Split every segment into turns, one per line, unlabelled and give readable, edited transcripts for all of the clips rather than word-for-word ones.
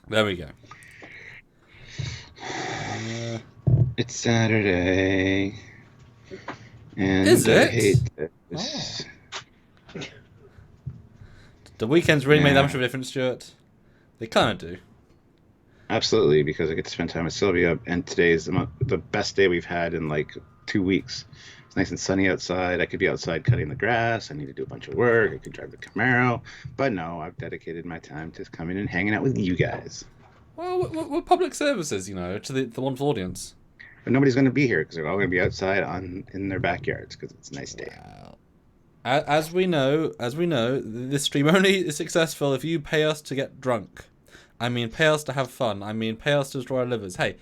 There we go.
It's Saturday, and
Is
I
it?
hate
Oh.
this.
The weekends really make that much
Yeah,
of a difference, Stuart? They kind of do.
absolutely, because I get to spend time with Sylvia, and today is the best day we've had in like 2 weeks. It's nice and sunny outside. I could be outside cutting the grass. I need to do a bunch of work. I could drive the Camaro, but no, I've dedicated my time to coming and hanging out with you guys.
Well, we're public services, to the wonderful audience.
But nobody's going to be here because they're all going to be outside on in their backyards because it's a nice day.
Wow. As we know, this stream only is successful if you pay us to get drunk. I mean, pay us to have fun. I mean, pay us to destroy our livers. Hey,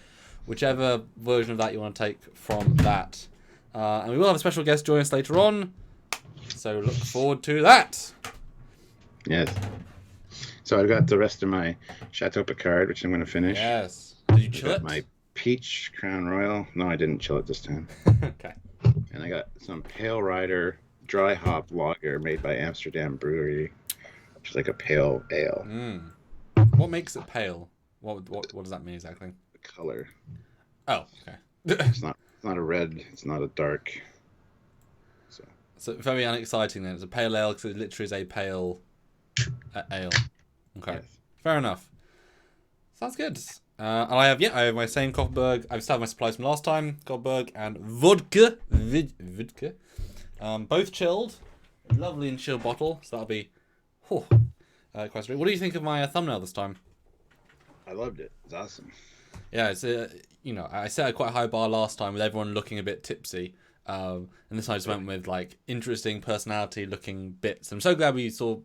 whichever version of that you want to take from that. And we will have a special guest join us later on. So look forward to that.
Yes. So I've got the rest of my Chateau Picard, which I'm going to finish.
Yes. Did you
I
chill
got
it?
my Peach Crown Royal. No, I didn't chill it this time.
Okay.
And I got some Pale Rider dry hop lager made by Amsterdam Brewery, which is like a pale ale.
What makes it pale? What does that mean exactly?
The color.
Oh, okay.
It's not a red. It's not a dark.
So very unexciting then. It's a pale ale because it literally is a pale ale. Okay,
Yes.
fair enough. Sounds good. And I have my same Kopberg. I've still have my supplies from last time. Kopberg and vodka. Vodka. Both chilled. Lovely and chilled bottle. So that'll be quite sweet. What do you think of my thumbnail this time?
I loved it. It's awesome.
Yeah, it's I set a quite high bar last time with everyone looking a bit tipsy. And this time I just went with like interesting personality looking bits. I'm so glad we saw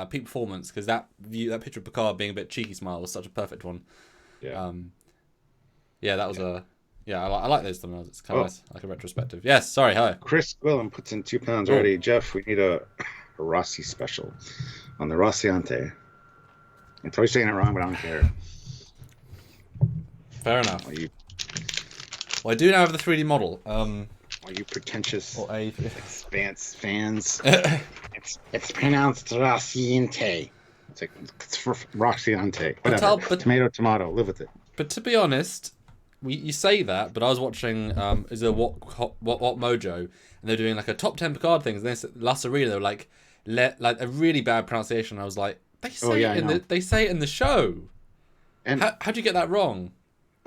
peak performance because that picture of Picard being a bit cheeky smile was such a perfect one.
Yeah.
That was I like those thumbnails. It's kind of nice, like a retrospective. Yes, sorry, hi.
Chris Gwillem puts in 2 pounds already. Jeff, we need a Rossi special on the Rossiante. I'm probably saying it wrong, but I don't care.
Fair enough.
Are you
I do now have the 3D model.
pretentious
Or a
fans? It's pronounced Rossiante. It's for Rossiante. Whatever. Tomato. Live with it.
But to be honest, you say that, but I was watching is a what Mojo, and they're doing like a top 10 Picard things. And this last arena, they were like a really bad pronunciation. I was like, they say it in the show.
And
how do you get that wrong?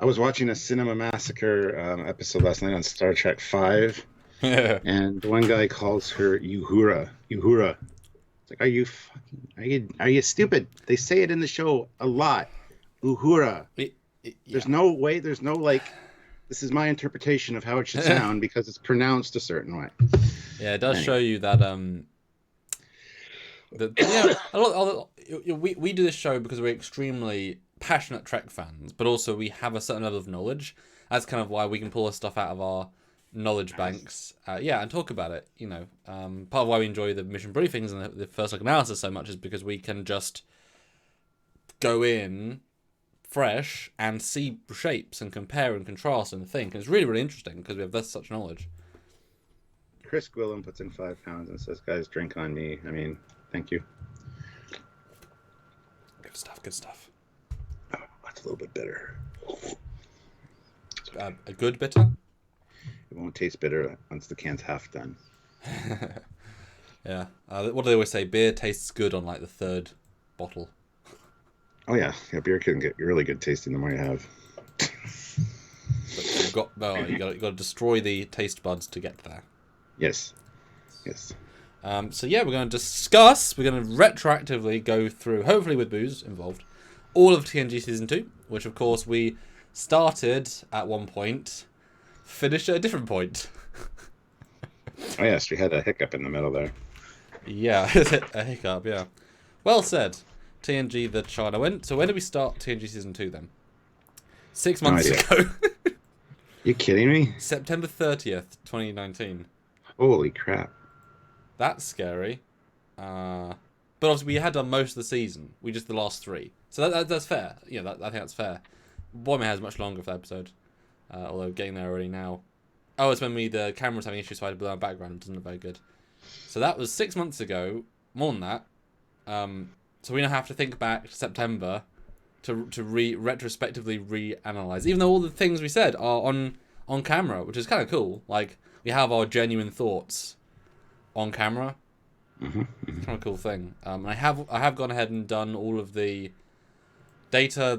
I was watching a Cinema Massacre episode last night on Star Trek 5, and one guy calls her Uhura. It's like, are you stupid? They say it in the show a lot. Uhura. There's no way. There's no like. This is my interpretation of how it should sound because it's pronounced a certain way.
Yeah, it does show you that we do this show because we're extremely passionate Trek fans, but also we have a certain level of knowledge. That's kind of why we can pull this stuff out of our knowledge banks, and talk about it. Part of why we enjoy the mission briefings and the first look analysis so much is because we can just go in fresh and see shapes and compare and contrast and think. And it's really, really interesting because we have such knowledge.
Chris Gwillem puts in 5 pounds and says, "Guys, drink on me." I mean, thank you.
Good stuff.
Oh, that's a little bit bitter.
A good bitter?
It won't taste bitter once the can's half done.
Yeah. What do they always say? Beer tastes good on like the third bottle.
Oh yeah, beer can get really good tasting the more you have.
But you got to destroy the taste buds to get there.
Yes.
We're going to discuss. We're going to retroactively go through, hopefully with booze involved, all of TNG season 2, which of course we started at one point, finished at a different point.
Oh yes, we had a hiccup in the middle there.
Yeah, a hiccup. Yeah. Well said. TNG the China went. So when did we start TNG season 2 then? 6 months ago.
You kidding me?
September 30th, 2019.
Holy crap.
That's scary. But obviously we had done most of the season. We just the last 3. So that's fair. I think that's fair. Boy, has much longer for the episode. Although getting there already now. Oh, it's when the camera was having issues, so I had to blur our background. It doesn't look very good. So that was 6 months ago. More than that. So we now have to think back to September to retrospectively reanalyze, even though all the things we said are on camera, which is kind of cool. Like, we have our genuine thoughts on camera.
Mm-hmm.
It's kind of a cool thing. I have gone ahead and done all of the data,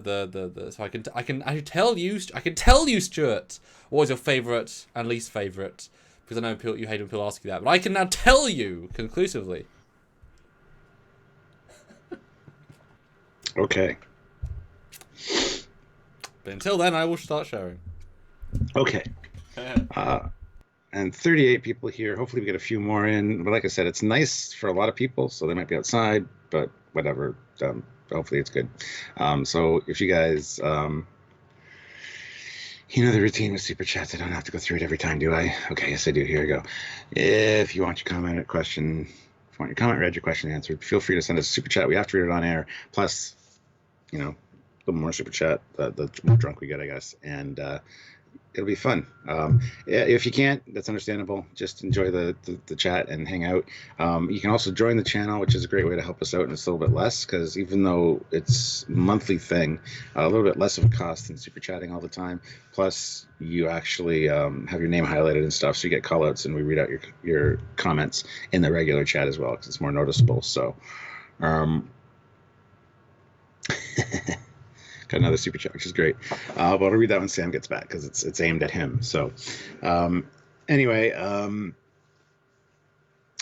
so I can tell you, Stuart, what was your favorite and least favorite, because I know you hate when people ask you that, but I can now tell you conclusively.
Okay.
But until then, I will start sharing.
Okay. And 38 people here. Hopefully we get a few more in. But like I said, it's nice for a lot of people, so they might be outside, but whatever. Hopefully it's good. So if you guys, you know the routine with Super Chats. I don't have to go through it every time, do I? Okay, yes I do. Here we go. If you want your comment or question, if you want your comment read, your question answered, feel free to send us a Super Chat. We have to read it on air. Plus, you know, a little more Super Chat, the more drunk we get, I guess. And it'll be fun. If you can't, that's understandable. Just enjoy the chat and hang out. You can also join the channel, which is a great way to help us out, and it's a little bit less, because even though it's a monthly thing, a little bit less of a cost than super chatting all the time. Plus, you actually have your name highlighted and stuff, so you get call-outs, and we read out your comments in the regular chat as well, because it's more noticeable. So got another super chat, which is great. But I'll read that when Sam gets back, because it's aimed at him. So anyway,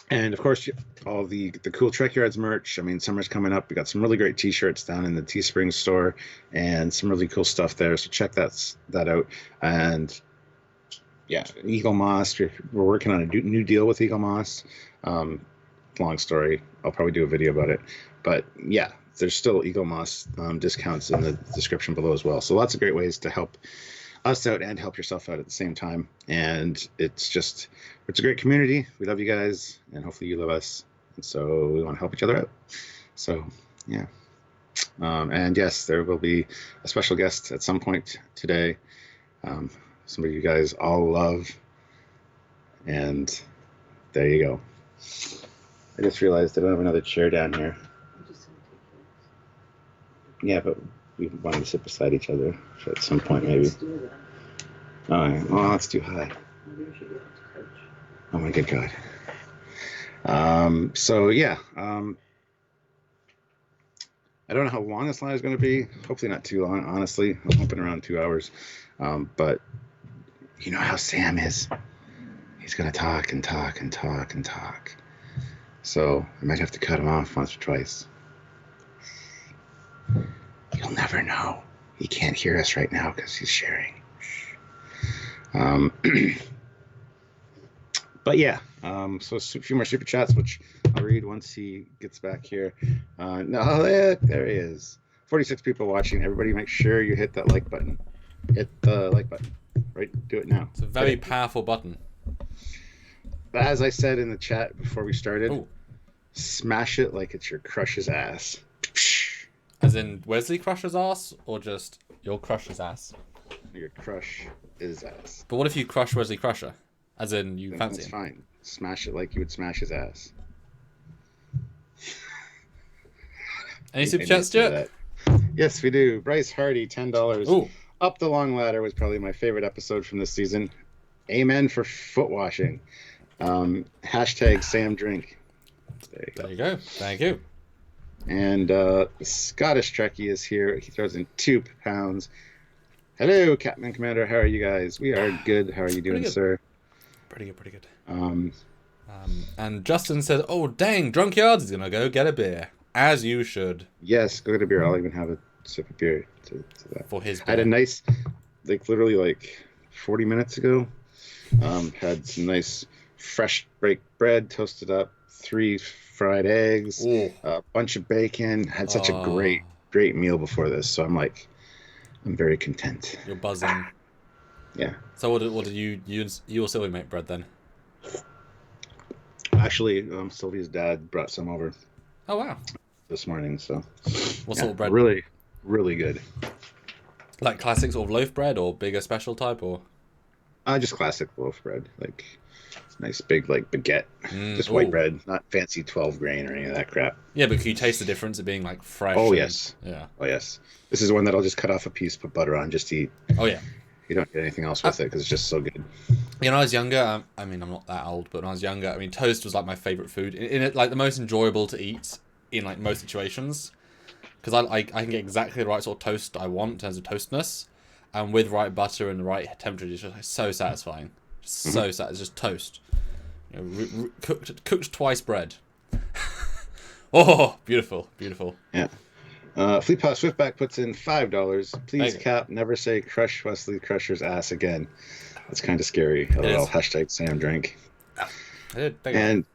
and of course all the cool Trekyards merch. I mean, summer's coming up. We got some really great t-shirts down in the Teespring store and some really cool stuff there, so check that out. And yeah, Eagle Moss, we're working on a new deal with Eagle Moss. Long story, I'll probably do a video about it, but yeah, there's still Eagle Moss discounts in the description below as well. So lots of great ways to help us out and help yourself out at the same time. And it's a great community. We love you guys, and hopefully you love us. And so we want to help each other out. So yeah. And yes, there will be a special guest at some point today. Somebody you guys all love. And there you go. I just realized I don't have another chair down here. Yeah, but we wanted to sit beside each other at some point, maybe. All right. Oh, that's too high. Oh my good God. So yeah. I don't know how long this live is going to be. Hopefully not too long, honestly. I'm hoping around 2 hours. But you know how Sam is. He's going to talk and talk and talk and talk. So I might have to cut him off once or twice. You'll never know. He can't hear us right now because he's sharing. But yeah, so a few more super chats, which I'll read once he gets back here. No, there he is. 46 people watching. Everybody make sure you hit that like button. Hit the like button. Right? Do it now.
It's a very powerful button.
But as I said in the chat before we started, smash it like it's your crush's ass.
As in Wesley Crusher's ass, or just your crush's ass?
Your crush is ass.
But what if you crush Wesley Crusher? As in you fancy him?
That's fine. Smash it like you would smash his ass.
Any super chats, Stuart?
Yes, we do. Bryce Hardy, $10.
Ooh.
Up the Long Ladder was probably my favorite episode from this season. Amen for foot washing. Hashtag Sam Drink.
There you go. Thank you.
And the Scottish Trekkie is here. He throws in £2. Hello, Captain Commander. How are you guys? We are good. How are you doing, sir?
Pretty good. And Justin says, "Oh dang, Drunkyards is gonna go get a beer, as you should."
Yes, go get a beer. I'll even have a sip of beer to that.
For his beer.
I had a nice, literally 40 minutes ago. Had some nice fresh baked bread, toasted up, 3 fried eggs, a bunch of bacon. Had such a great meal before this, so I'm very content.
You're buzzing.
Yeah.
So what did you or Sylvie make bread then?
Actually, Sylvia's dad brought some over.
Oh wow.
This morning, so.
What sort of bread?
Really, really good.
Like classic sort of loaf bread, or bigger special type, or?
Just classic loaf bread, Nice big like baguette, just white bread, not fancy 12 grain or any of that crap.
Yeah, but can you taste the difference of being like fresh?
Oh yes.
Yeah.
Oh yes. This is one that I'll just cut off a piece, put butter on, just to eat.
Oh yeah.
You don't get anything else with it because it's just so good.
You know, when I was younger, I mean, I'm not that old, but when I was younger, I mean, toast was like my favorite food. In it, like the most enjoyable to eat in like most situations, because I can get exactly the right sort of toast I want in terms of toastness, and with right butter and the right temperature, it's just like, so satisfying. Just so sad. It's just toast. You know, cooked twice bread. Oh, beautiful, beautiful.
Yeah. Fleetpaw Swiftback puts in $5. Please, Cap, never say crush Wesley Crusher's ass again. That's kind of scary. LOL. Hashtag Sam Drink. And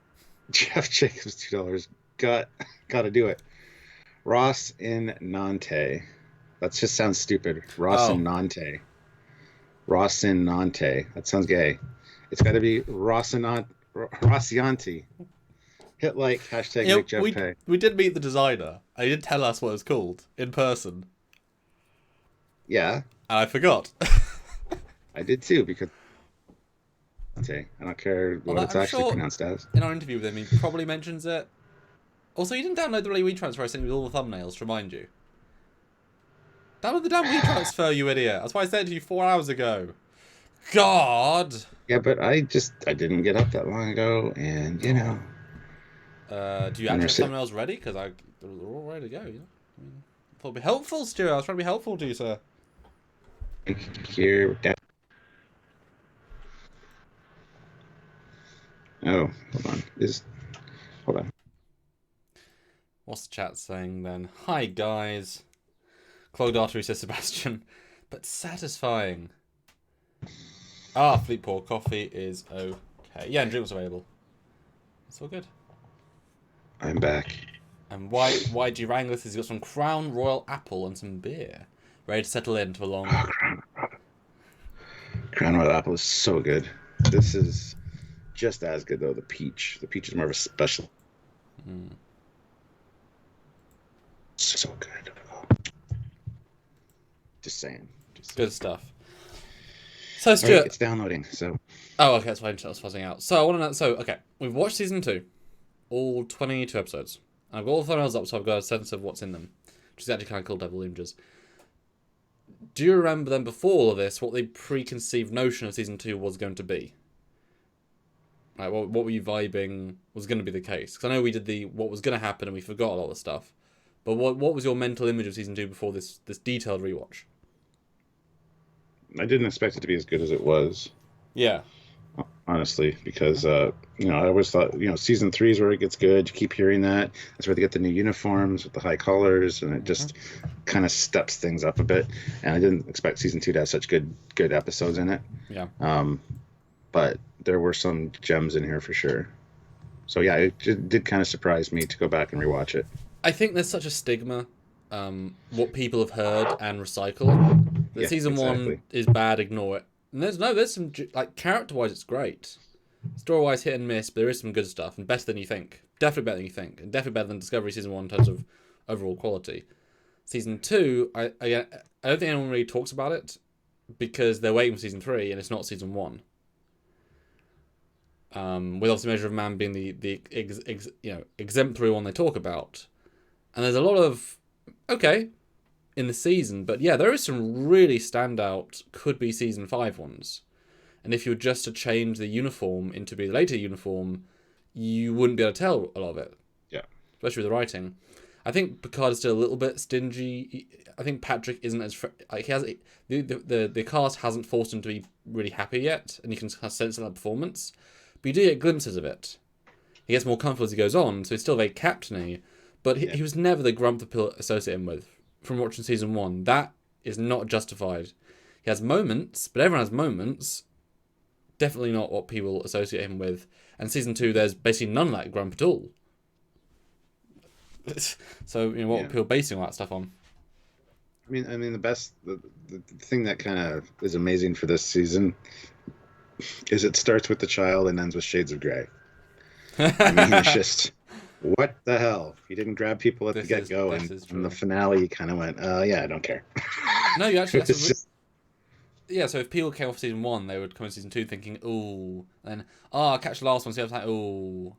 Jeff Jacobs, $2. Gotta do it. Ross in Nantes. That just sounds stupid. Ross in Nantes. Ross in Nantes. That sounds gay. It's got to be Rossianti. Hit like, hashtag make Jeff pay.
We did meet the designer. He did tell us what it was called in person.
Yeah.
And I forgot.
I did too, because I don't care what it's actually pronounced as.
In our interview with him, he probably mentions it. Also, you didn't download the WeTransfer I sent you with all the thumbnails to remind you. Download the damn WeTransfer, you idiot. That's why I said to you 4 hours ago. God!
Yeah, but I didn't get up that long ago, and you know.
Do you actually have thumbnails ready? Because they're all ready to go, you know? I mean, I thought it'd be helpful, Stuart. I was trying to be helpful to you, sir.
Here. Oh, hold on. Hold on.
What's the chat saying then? Hi, guys. Clogged artery, says Sebastian. But satisfying. Fleet Pour coffee is okay. Yeah, and drink was available. It's all good.
I'm back.
And YG Wranglers has got some Crown Royal Apple and some beer. Ready to settle into a long...
Crown Royal Apple is so good. This is just as good, though, the peach. The peach is more of a special. So good. Just saying.
Good stuff. So, Stuart...
Right, it's downloading, so...
Oh, okay, that's why I was fuzzing out. So, I want to know... So, okay, we've watched Season 2. All 22 episodes. And I've got all the thumbnails up, so I've got a sense of what's in them. Which is actually kind of cool to have all the images. Do you remember then, before all of this, what the preconceived notion of Season 2 was going to be? Like, what were you vibing was going to be the case? Because I know we did what was going to happen and we forgot a lot of stuff. But what was your mental image of Season 2 before this detailed rewatch?
I didn't expect it to be as good as it was.
Yeah.
Honestly, because, I always thought, Season 3 is where it gets good. You keep hearing that. That's where they get the new uniforms with the high collars, and it just kind of steps things up a bit. And I didn't expect Season 2 to have such good episodes in it.
Yeah.
But there were some gems in here for sure. So, yeah, it did kind of surprise me to go back and rewatch it.
I think there's such a stigma, what people have heard and recycle. That Season 1 is bad, ignore it. And there's some, like, character-wise, it's great. Story-wise, hit and miss, but there is some good stuff, and better than you think. Definitely better than you think, and definitely better than Discovery Season 1 in terms of overall quality. Season 2, I don't think anyone really talks about it, because they're waiting for Season 3, and it's not Season 1. With obviously Measure of Man being the exemplary one they talk about. And there's a lot of, in the season, but yeah, there is some really standout, could be Season 5 ones. And if you were just to change the uniform into the later uniform, you wouldn't be able to tell a lot of it.
Yeah.
Especially with the writing. I think Picard is still a little bit stingy. I think Patrick isn't as... he has the cast hasn't forced him to be really happy yet, and you can sense it in that performance. But you do get glimpses of it. He gets more comfortable as he goes on, so he's still very captainy, but he was never the grump that people associate him with. From watching Season 1, that is not justified. He has moments, but everyone has moments. Definitely not what people associate him with. And Season 2, there's basically none of that grump at all. So, what are people basing all that stuff on?
I mean, the thing that kind of is amazing for this season is it starts with the child and ends with Shades of Grey. I mean, it's just... What the hell? You didn't grab people at the get-go, and from the finale, you kind of went, yeah, I don't care.
No, you actually... yeah, so if people came off season 1, they would come in season 2 thinking, ooh, and I'll catch the last one, so I was like, ooh.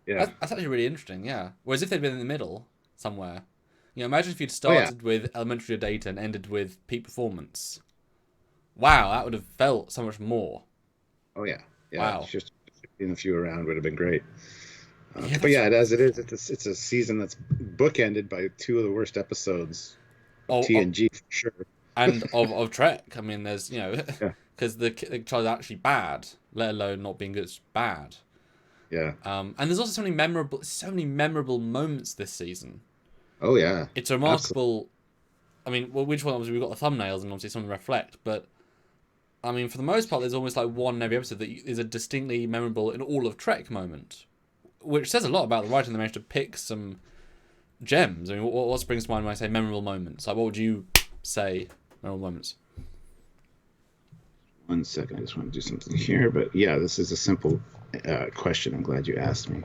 Yeah.
That's actually really interesting, yeah. Whereas if they'd been in the middle somewhere, imagine if you'd
Oh yeah.
started with elementary data and ended with peak performance. Wow, that would have felt so much more.
Oh yeah. Yeah.
Wow.
Just being a few around would have been great.
Yeah,
But yeah, as it is, it's a season that's bookended by 2 of the worst episodes of TNG for sure.
And of Trek. I mean, there's
Yeah.
because the child is actually bad, let alone not being good. It's bad.
Yeah.
And there's also so many memorable moments this season.
Oh yeah.
It's remarkable. Absolutely. I mean, well, which one? Obviously, we've got the thumbnails and obviously some reflect, but I mean, for the most part, there's almost like one in every episode that is a distinctly memorable in all of Trek moment, which says a lot about the writing. They managed to pick some gems. I mean, what springs to mind when I say memorable moments? Like, what would you say memorable moments?
1 second, I just want to do something here. But yeah, this is a simple question. I'm glad you asked me.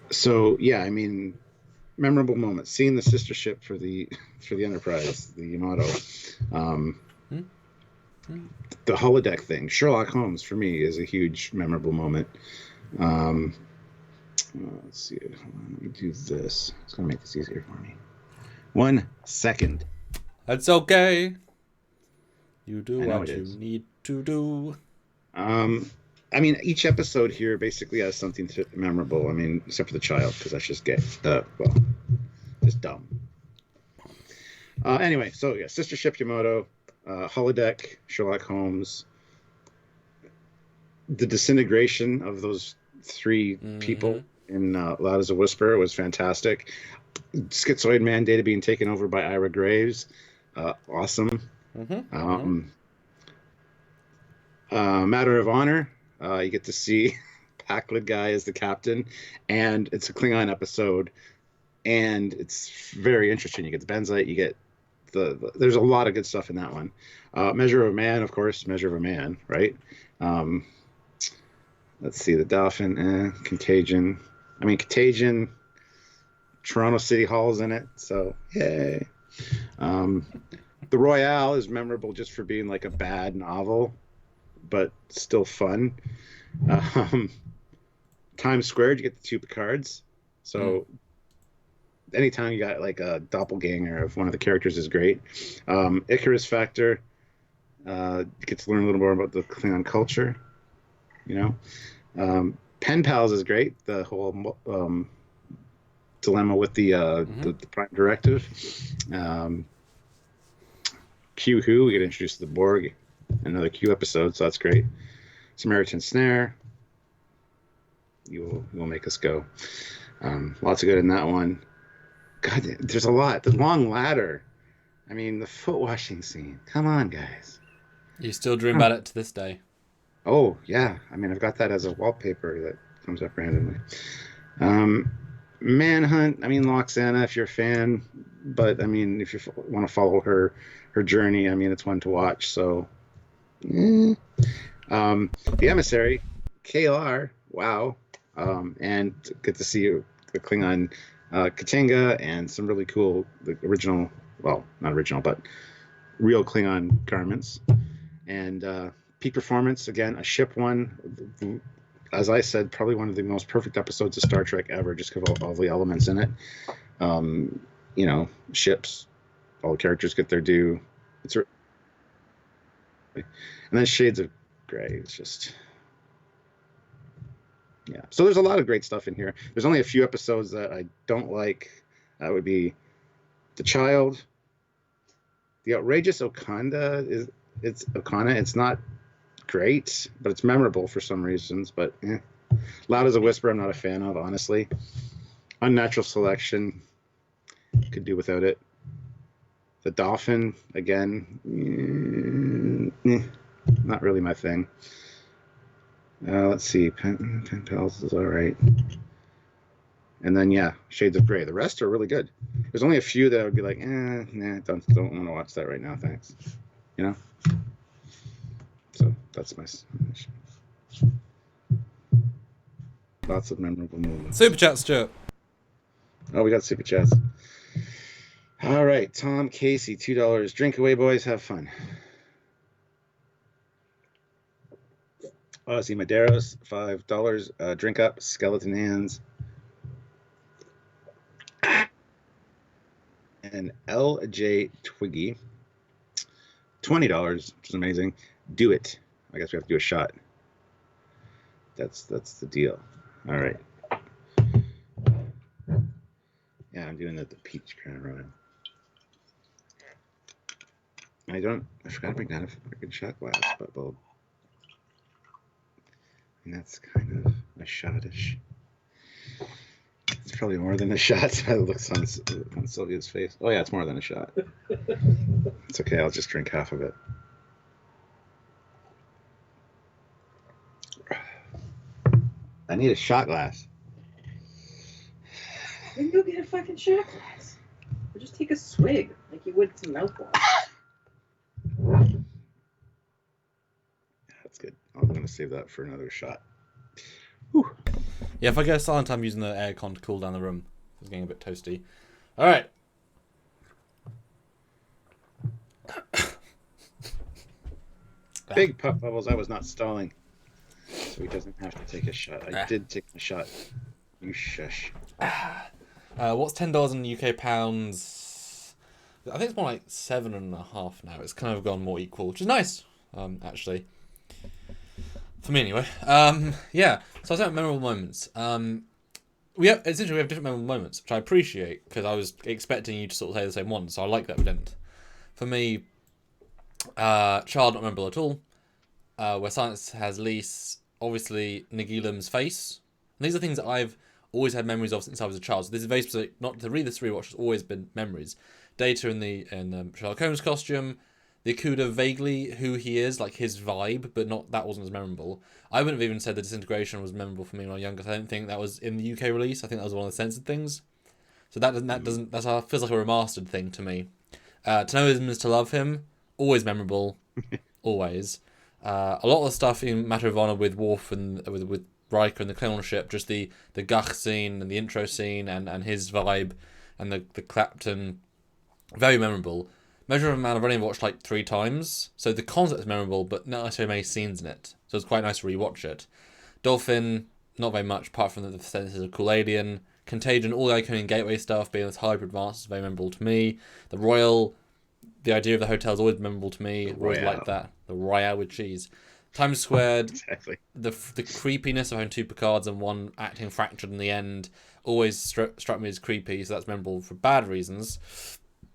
So yeah, I mean, memorable moments. Seeing the sister ship for the Enterprise, the Yamato. The holodeck thing. Sherlock Holmes for me is a huge memorable moment. Let's see. Let me do this. It's gonna make this easier for me. 1 second.
That's okay. You do what you need to do.
I mean, each episode here basically has something memorable. I mean, except for the child, because that's just just dumb. Anyway, so yeah, Sister Ship Yamato, holodeck, Sherlock Holmes, the disintegration of those 3 people in Loud as a Whisper was fantastic. Schizoid Man Data being taken over by Ira Graves, awesome. Matter of Honor, you get to see Pakled guy as the captain, and it's a Klingon episode, and it's very interesting. You get the Benzite, you get there's a lot of good stuff in that one. Measure of a Man, of course, Measure of a Man, right? Let's see, the Dolphin, Contagion. I mean, Contagion, Toronto City Hall's in it, so yay. The Royale is memorable just for being like a bad novel, but still fun. Times Squared, you get the 2 Picards. So anytime you got like a doppelganger of one of the characters is great. Icarus Factor, you get to learn a little more about the Klingon culture. Pen Pals is great. The whole dilemma with the Prime Directive. Q Who, we get introduced to the Borg, another Q episode, so that's great. Samaritan Snare, you will make us go. Lots of good in that one. God, there's a lot. The long ladder. I mean, the foot washing scene. Come on, guys.
You still dream about it to this day.
Oh yeah, I mean, I've got that as a wallpaper that comes up randomly. Manhunt. I mean, Loxana, if you're a fan, but I mean, if you want to follow her journey, I mean, it's one to watch. So, The Emissary, KLR. Wow, and get to see the Klingon Katinga and some really cool, the original. Well, not original, but real Klingon garments. And peak performance, again, a ship one. As I said, probably one of the most perfect episodes of Star Trek ever, just because of all the elements in it. Ships, all the characters get their due. And then Shades of Grey. It's just, yeah. So there's a lot of great stuff in here. There's only a few episodes that I don't like. That would be The Child. The Outrageous Okanda it's Okana. It's not great, but it's memorable for some reasons. But Loud as a Whisper, I'm not a fan of, honestly. Unnatural Selection, could do without it. The Dolphin, again, not really my thing. Let's see, Pen Pals is all right. And then, yeah, Shades of Grey. The rest are really good. There's only a few that I would be like, don't want to watch that right now, thanks. So that's my submission. Lots of memorable moments.
Super chat, Stuart.
Oh, we got super chats. All right, Tom Casey, $2. Drink away, boys. Have fun. Ozzy Maderos, $5. Drink up, skeleton hands. And LJ Twiggy, $20, which is amazing. Do it. I guess we have to do a shot. That's the deal. All right. Yeah, I'm doing the peach kind of run. I forgot to bring down a freaking shot glass, but bulb. And that's kind of a shottish. It's probably more than a shot. It looks on Sylvia's face. Oh yeah, it's more than a shot. It's okay. I'll just drink half of it. I need a shot glass.
Then go get a fucking shot glass. Or just take a swig like you would some mouthwash.
That's good. I'm gonna save that for another shot. Whew.
Yeah, if I go silent, I'm using the aircon to cool down the room. It's getting a bit toasty. All right.
Big puff bubbles. I was not stalling, so he doesn't have to take a shot. I did take a shot. You shush.
What's $10 in UK pounds? I think it's more like 7.5 now. It's kind of gone more equal, which is nice, actually. For me, anyway. Yeah. So I was at memorable moments. We have different memorable moments, which I appreciate because I was expecting you to sort of say the same one, so I like that we didn't. For me, Child not memorable at all. Where Silence has lease, obviously Nagilam's face. And these are things that I've always had memories of since I was a child. So this is very specific. Not to read this rewatch, has always been memories. Data in the Sherlock Holmes costume. The Akuda, vaguely who he is, like his vibe, but that wasn't as memorable. I wouldn't have even said the disintegration was memorable for me when I was younger. I don't think that was in the UK release. I think that was one of the censored things. So that feels like a remastered thing to me. To know him is to love him, always memorable, always. A lot of the stuff in Matter of Honor with Worf and with Riker and the Klingon ship, just the Gach scene and the intro scene and his vibe and the Clapton, very memorable. Measure of a Man I've only watched like 3 times, so the concept is memorable, but not so many scenes in it. So it's quite nice to rewatch it. Dolphin, not very much, apart from the senses of Cool Alien. Contagion, all the Iconian Gateway stuff, being this hyper advanced, is very memorable to me. The Royal, the idea of the hotel is always memorable to me. I've always liked that. The Royale with cheese. Times Squared,
exactly.
The creepiness of having 2 Picards and one acting fractured in the end always struck me as creepy, so that's memorable for bad reasons.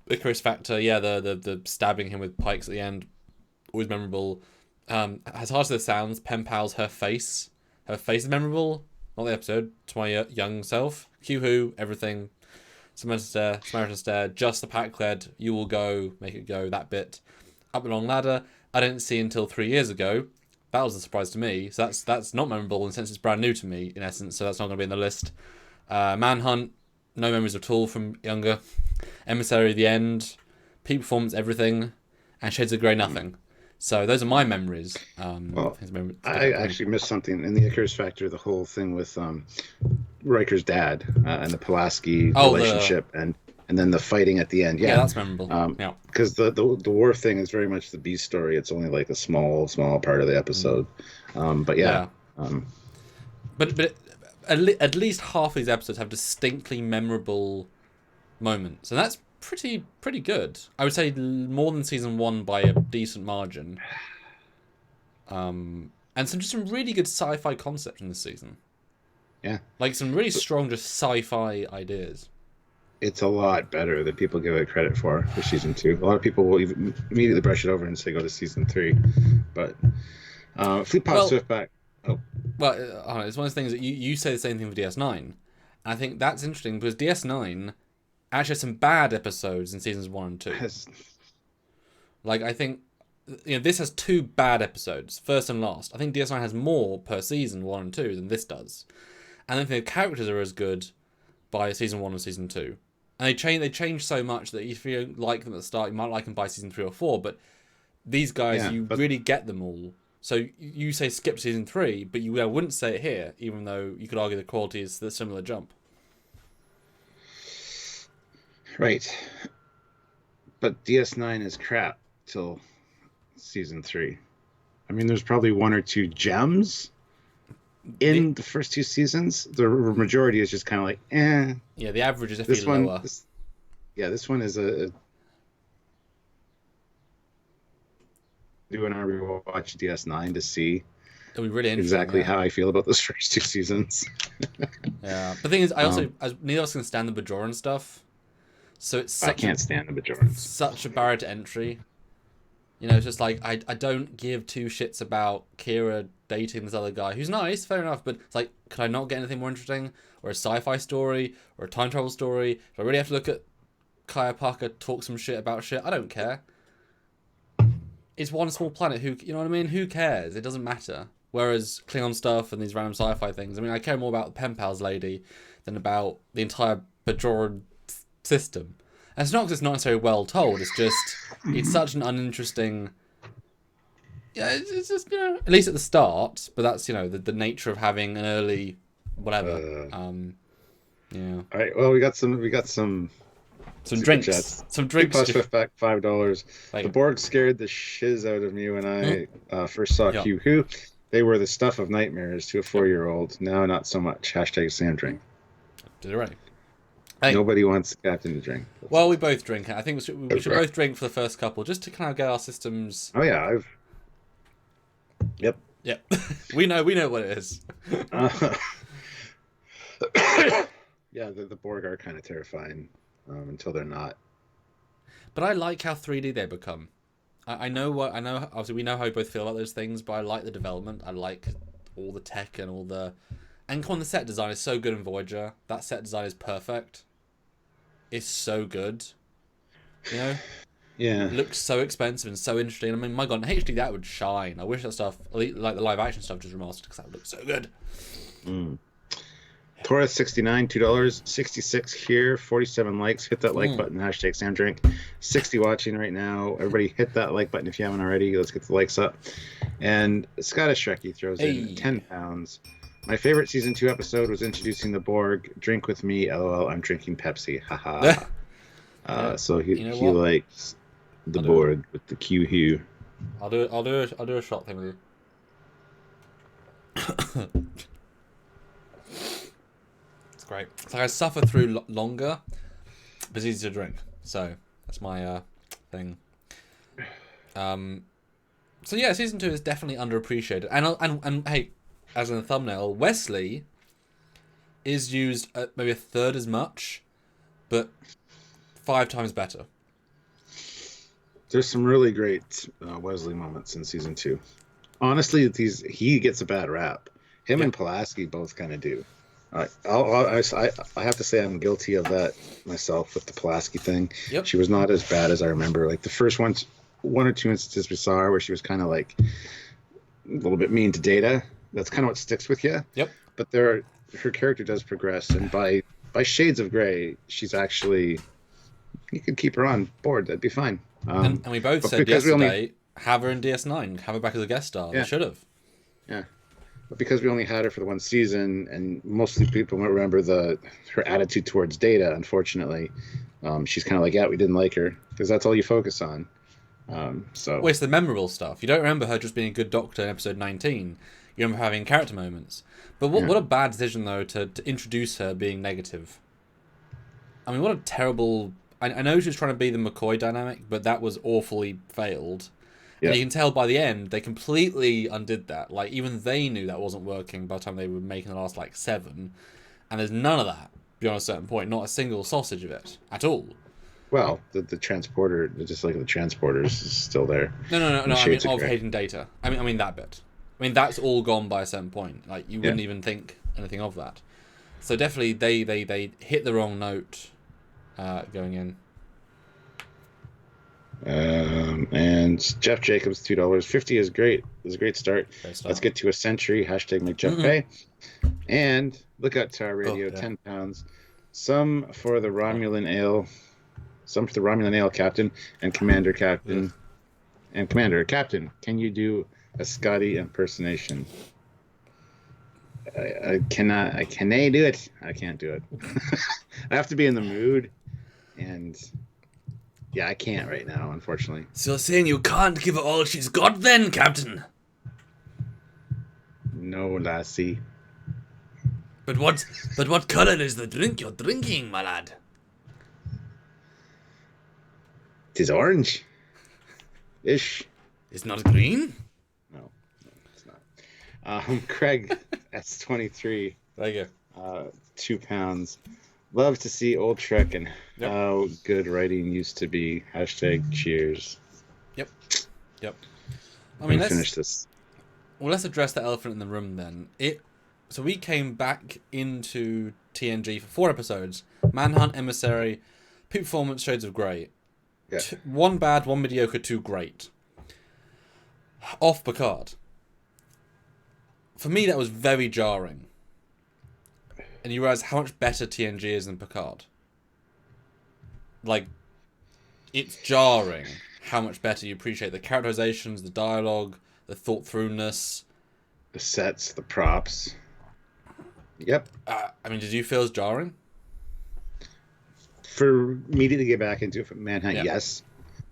Icarus Factor, yeah, the stabbing him with pikes at the end, always memorable. As hard as it sounds, Pen Pal's her face is memorable. Not the episode, to my young self. Q-Who, everything. Samaritan Stare, just the pack led, you will go, make it go, that bit. Up the Long Ladder, I didn't see until 3 years ago. That was a surprise to me. So that's not memorable in the sense it's brand new to me, in essence, so that's not going to be in the list. Manhunt, no memories at all from younger. Emissary, the end. Peak Performance, everything. And Shades of Grey, nothing. So those are my memories.
I actually missed something in the Icarus Factor. The whole thing with Riker's dad and the Pulaski relationship, and then the fighting at the end. Yeah,
that's memorable.
Because the war thing is very much the B story. It's only like a small part of the episode. But yeah.
But at least half of these episodes have distinctly memorable moments, and that's pretty good. I would say more than season 1 by a decent margin. And some really good sci-fi concepts in this season.
Yeah,
like some really strong just sci-fi ideas.
It's a lot better than people give it credit for season 2. A lot of people will even immediately brush it over and say go to season 3, but Fleet Pod Swiftback. Oh,
well, it's one of those things that you say the same thing for DS9. And I think that's interesting because DS9 actually has some bad episodes in seasons 1 and 2. Like, I think this has 2 bad episodes, first and last. I think DS9 has more per season 1 and 2 than this does. And I don't think the characters are as good by season 1 and season 2. And they change so much that if you like them at the start, you might like them by season 3 or 4. But these guys, really get them all. So you say skip season 3, but you wouldn't say it here, even though you could argue the quality is the similar jump.
Right. But DS9 is crap till season 3. I mean, there's probably one or two gems in the first 2 seasons. The majority is just kind of like, eh.
Yeah, the average is definitely lower.
This one is a doing our rewatch DS9 to see
It'll be really interesting,
exactly how I feel about those first 2 seasons.
Yeah, but the thing is, neither of us can stand the Bajoran stuff, so it's
I can't stand the Bajorans.
Such a barrier to entry. You know, it's just like I don't give 2 shits about Kira dating this other guy who's nice, fair enough, but it's like, could I not get anything more interesting, or a sci-fi story, or a time travel story? Do I really have to look at Kaya Parker talk some shit about shit? I don't care. It's one small planet. You know what I mean? Who cares? It doesn't matter. Whereas Klingon stuff and these random sci-fi things, I mean, I care more about the pen pals lady than about the entire Bajoran system. And it's not because it's not necessarily well told. It's just it's such an uninteresting. Yeah, it's just, you know, at least at the start. But that's, you know, the nature of having an early whatever. Yeah.
All right. Well, we got some
drinks.
Chats.
Some drinks.
Plus with back $5. The Borg scared the shiz out of me when I first saw Q Who. They were the stuff of nightmares to a 4-year-old. Now, not so much. #Sam drink.
Did it right.
Hey. Nobody wants Captain to drink.
Well, we both drink. I think we should both drink for the first couple, just to kind of get our systems.
Oh yeah, Yep.
we know what it is.
Yeah, the Borg are kind of terrifying until they're not.
But I like how 3D they become. I know. Obviously, we know how we both feel about those things, but I like the development. I like all the tech and all the. And the set design is so good in Voyager. That set design is perfect. It's so good. You know?
Yeah.
It looks so expensive and so interesting. I mean, my God, in HD that would shine. I wish that stuff, like the live action stuff, just remastered because that would look so good.
Taurus 69, $2, 66 here, 47 likes. Hit that like button. #Sam drink. 60 watching right now. Everybody hit that like button if you haven't already. Let's get the likes up. And Scottish Shrekky throws in £10. My favorite season 2 episode was introducing the Borg. Drink with me, LOL. I'm drinking Pepsi. Haha. So he likes the Borg with the Q hue.
I'll do a shot thing with you. It's great. It's like I suffer through longer, but it's easy to drink. So that's my thing. So yeah, season 2 is definitely underappreciated. And hey, as in the thumbnail, Wesley is used maybe a third as much, but 5 times better.
There's some really great Wesley moments in season 2. Honestly, he gets a bad rap. Him and Pulaski both kind of do. I have to say I'm guilty of that myself with the Pulaski thing.
Yep.
She was not as bad as I remember. Like the first one or two instances we saw her where she was kind of like a little bit mean to Data. That's kind of what sticks with you.
Yep.
But her character does progress, and by shades of gray, she's actually, you could keep her on board. That'd be fine.
And we both said yesterday, have her in DS9, have her back as a guest star. They should have.
Yeah. But because we only had her for the one season, and mostly people might remember her attitude towards Data, unfortunately, she's kind of like, we didn't like her, because that's all you focus on. Well,
it's the memorable stuff. You don't remember her just being a good doctor in episode 19. You remember having character moments. But what a bad decision, though, to introduce her being negative. I mean, what a terrible... I know she was trying to be the McCoy dynamic, but that was awfully failed. Yeah. And you can tell by the end, they completely undid that. Like, even they knew that wasn't working by the time they were making the last, 7. And there's none of that beyond a certain point. Not a single sausage of it at all.
Well, the transporter, just like the transporters, is still there.
No. I mean, of hidden data. I mean that bit. I mean, that's all gone by a certain point. Like, you wouldn't even think anything of that. So definitely, they hit the wrong note going in.
And Jeff Jacobs, $2. 50 is great. It was a great start. Let's get to a century. #make Jeff pay. And look out to our radio, £10. Some for the Romulan ale. Some for the Romulan ale captain and commander captain. And commander captain, can you do a Scotty impersonation? I cannot do it. I can't do it. I have to be in the mood, and Yeah, I can't right now, unfortunately.
So you're saying you can't give her all she's got then, Captain?
No, lassie.
But what colour is the drink you're drinking, my lad?
'Tis orange. Ish.
It's not green?
No, it's not. Craig, S23.
There you
go. 2 pounds. Love to see old Trek and how good writing used to be. #cheers.
Yep. I
mean, let's finish this.
Well, let's address the elephant in the room then. So we came back into TNG for 4 episodes. Manhunt, Emissary, Peak Performance, Shades of Grey.
Yeah.
1 bad, 1 mediocre, 2 great. Off Picard. For me, that was very jarring. And you realise how much better TNG is than Picard. Like, it's jarring how much better you appreciate the characterizations, the dialogue, the thought-throughness.
The sets, the props. Yep.
I mean, did you feel as jarring?
For me to get back into Manhunt, yes.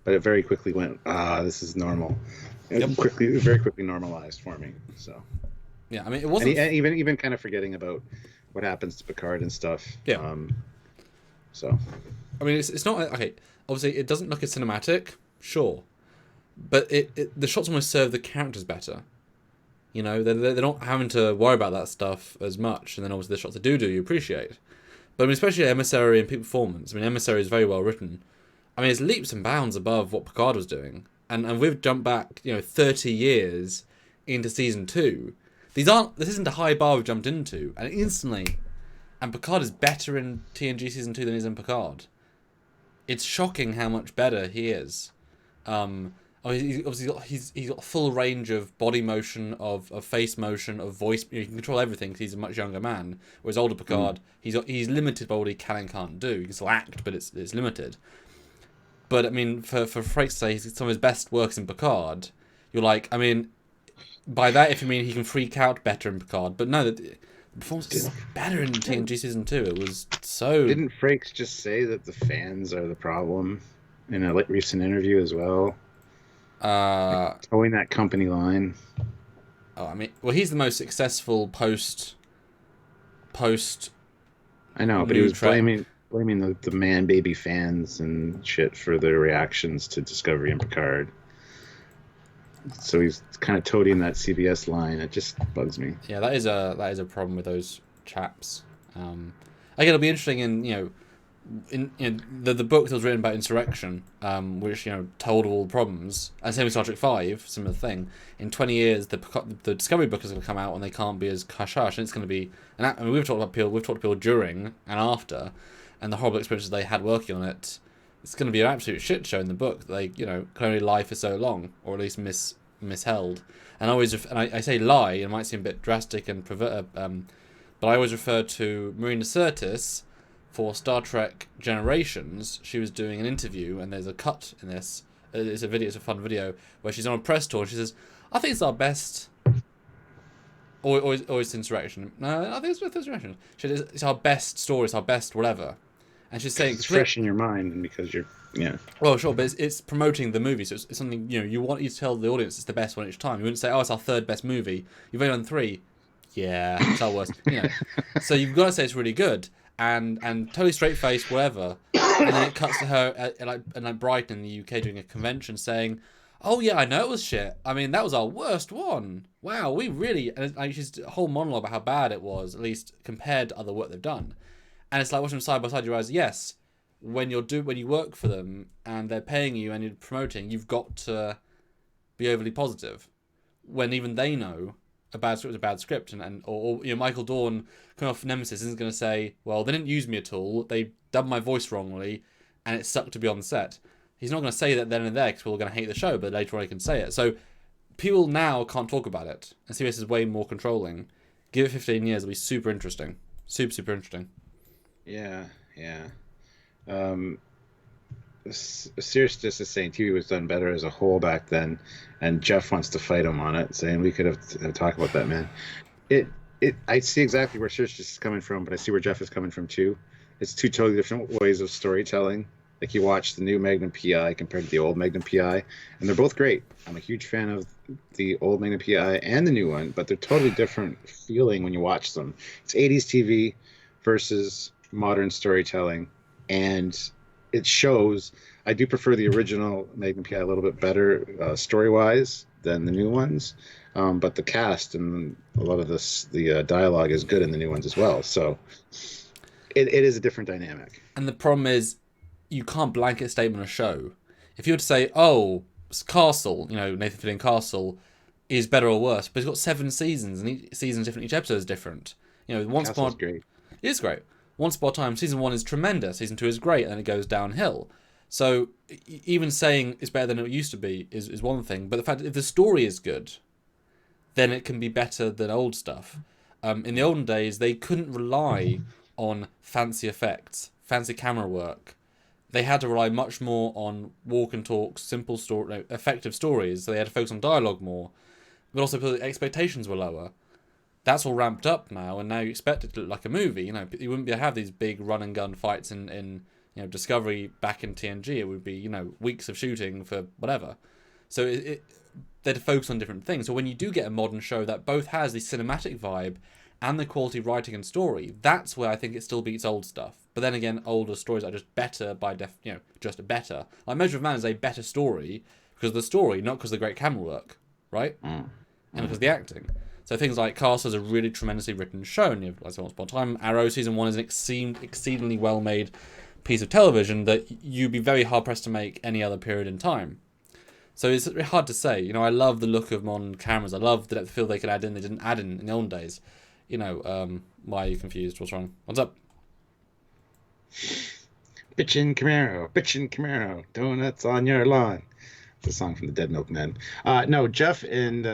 But it very quickly went, this is normal. It very quickly normalized for me. So.
Yeah, I mean, it wasn't...
And even kind of forgetting about what happens to Picard and stuff.
Yeah.
So.
I mean, it's not... Okay, obviously, it doesn't look as cinematic, sure. But the shots almost serve the characters better. You know, they're not having to worry about that stuff as much. And then obviously the shots they do you appreciate. But I mean, especially Emissary and Peak Performance. I mean, Emissary is very well written. I mean, it's leaps and bounds above what Picard was doing. And we've jumped back, 30 years into season 2. This isn't a high bar we've jumped into. And instantly... And Picard is better in TNG season 2 than he is in Picard. It's shocking how much better he is. He's got a full range of body motion, of face motion, of voice. You can control everything because he's a much younger man. Whereas older Picard, he's limited by what he can and can't do. He can still act, but it's limited. But I mean, for Frakes to say some of his best works in Picard, you're like, I mean, by that if you mean he can freak out better in Picard, but no, the performance is better in TNG season 2. It was so.
Didn't Frakes just say that the fans are the problem in a recent interview as well? Towing that company line.
Oh, I mean, well, he's the most successful post.
I know, but he was blaming the man baby fans and shit for their reactions to Discovery and Picard. So he's kind of toting that CBS line. It just bugs me.
Yeah, that is a problem with those chaps. Again, it'll be interesting in the book that was written about insurrection, which told all the problems, and same with Star Trek 5, similar thing. In 20 years, the Discovery book is going to come out, and they can't be as hush-hush, and it's going to be. I mean, we've talked to people during and after, and the horrible experiences they had working on it. It's going to be an absolute shit show in the book. They can only lie for so long, or at least misheld. And I say lie, it might seem a bit drastic and but I always refer to Marina Sirtis. For Star Trek Generations, she was doing an interview, and there's a cut in this. It's a fun video where she's on a press tour. And she says, "I think it's our best." Or it's Insurrection. No, I think it's with Insurrection. She says, "It's our best story. It's our best whatever." And she's saying
it's fresh in your mind because you're
Well, sure, but it's promoting the movie, so it's something you want you to tell the audience it's the best one each time. You wouldn't say, "Oh, it's our 3rd best movie." You've only done 3. Yeah, it's our worst. So you've got to say it's really good. And totally straight face, whatever. And then it cuts to her at Brighton in the UK doing a convention saying, "Oh yeah, I know it was shit. I mean, that was our worst one. Wow, we really..." And she's a whole monologue about how bad it was, at least compared to other work they've done. And it's like watching them side by side. You realize, yes, when you work for them and they're paying you and you're promoting, you've got to be overly positive. When even they know a bad script is a bad script, or Michael Dorn coming off Nemesis isn't going to say, "Well, they didn't use me at all. They dubbed my voice wrongly, and it sucked to be on the set." He's not going to say that then and there because people are going to hate the show, but later on he can say it. So people now can't talk about it, and CBS is way more controlling. Give it 15 years, it'll be super interesting, super interesting.
Yeah. Serious just is saying TV was done better as a whole back then, and Jeff wants to fight him on it, saying we could have talked about that, man. I see exactly where Serious is coming from, but I see where Jeff is coming from too. It's 2 totally different ways of storytelling. Like you watch the new Magnum PI compared to the old Magnum PI, and they're both great. I'm a huge fan of the old Magnum PI and the new one, but they're totally different feeling when you watch them. It's 80s TV versus modern storytelling, and it shows. I do prefer the original Magnum PI a little bit better story-wise than the new ones, but the cast and a lot of the dialogue is good in the new ones as well. So it is a different dynamic.
And the problem is, you can't blanket statement a show. If you were to say, "Oh, Castle," Nathan Fillion Castle is better or worse, but it's got 7 seasons, and each season's different, each episode is different.
Castle's great.
It is great. Once Upon a Time, season 1 is tremendous, season 2 is great, and then it goes downhill. So even saying it's better than it used to be is one thing, but the fact that if the story is good, then it can be better than old stuff. In the olden days, they couldn't rely on fancy effects, fancy camera work. They had to rely much more on walk and talk, simple story, effective stories. So they had to focus on dialogue more, but also because expectations were lower. That's all ramped up now, and now you expect it to look like a movie. You wouldn't be able to have these big run and gun fights in Discovery back in TNG. It would be weeks of shooting for whatever. So they had to focus on different things. So when you do get a modern show that both has the cinematic vibe and the quality writing and story, that's where I think it still beats old stuff. But then again, older stories are just better just better. Like Measure of Man is a better story because of the story, not because of the great camera work, right? And because of the acting. So things like Castle is a really tremendously written show. And like Once Upon a Time, Arrow season 1 is an exceedingly well-made piece of television that you'd be very hard-pressed to make any other period in time. So it's hard to say. I love the look of modern cameras. I love the depth of field they could add in. They didn't add in the olden days. Why are you confused? What's wrong? What's up?
Bitchin' Camaro, donuts on your lawn. It's a song from the Dead Milkmen. No, Jeff and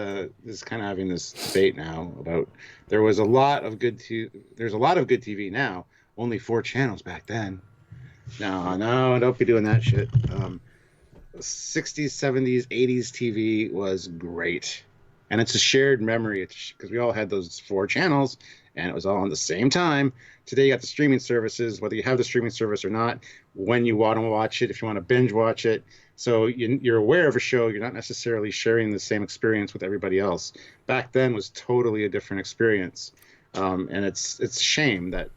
is kind of having this debate now about there's a lot of good TV now. Only 4 channels back then. No, don't be doing that shit. 60s, 70s, 80s TV was great. And it's a shared memory because we all had those 4 channels and it was all on the same time. Today you got the streaming services, whether you have the streaming service or not, when you want to watch it, if you want to binge watch it. So you're aware of a show, you're not necessarily sharing the same experience with everybody else. Back then was totally a different experience. And it's a shame that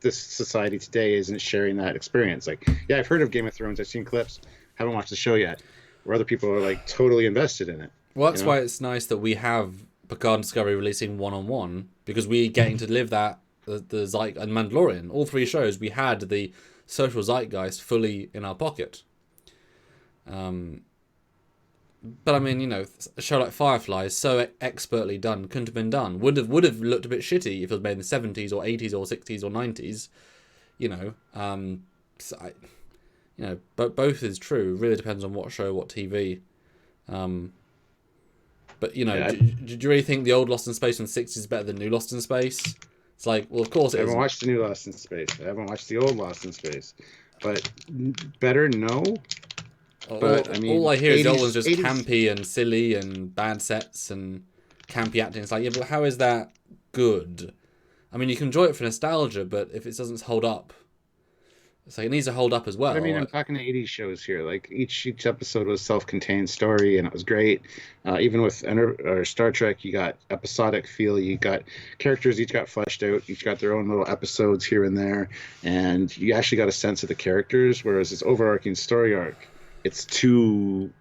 this society today isn't sharing that experience. Like, yeah, I've heard of Game of Thrones, I've seen clips, haven't watched the show yet, where other people are like totally invested in it.
Well, that's why it's nice that we have Picard and Discovery releasing 1-on-1, because we're getting to live that, the Zeit and Mandalorian. All 3 shows, we had the social zeitgeist fully in our pocket. But I mean, a show like Firefly is so expertly done, couldn't have been done. Would have looked a bit shitty if it was made in the 70s or 80s or 60s or 90s. But both is true. It really depends on what show, what TV. But do you really think the old Lost in Space from the 60s is better than new Lost in Space? It's like, well, of course it is.
I haven't watched the new Lost in Space. I haven't watched the old Lost in Space. But better, no.
But all I hear is the old one's just 80s. Campy and silly and bad sets and campy acting. It's like, yeah, but how is that good? I mean, you can enjoy it for nostalgia, but if it doesn't hold up, it's like it needs to hold up as well.
But I mean, I'm talking to 80s shows here. Like each episode was a self-contained story, and it was great. Even with Star Trek, you got episodic feel. You got characters each got fleshed out. Each got their own little episodes here and there, and you actually got a sense of the characters. Whereas this overarching story arc, it's too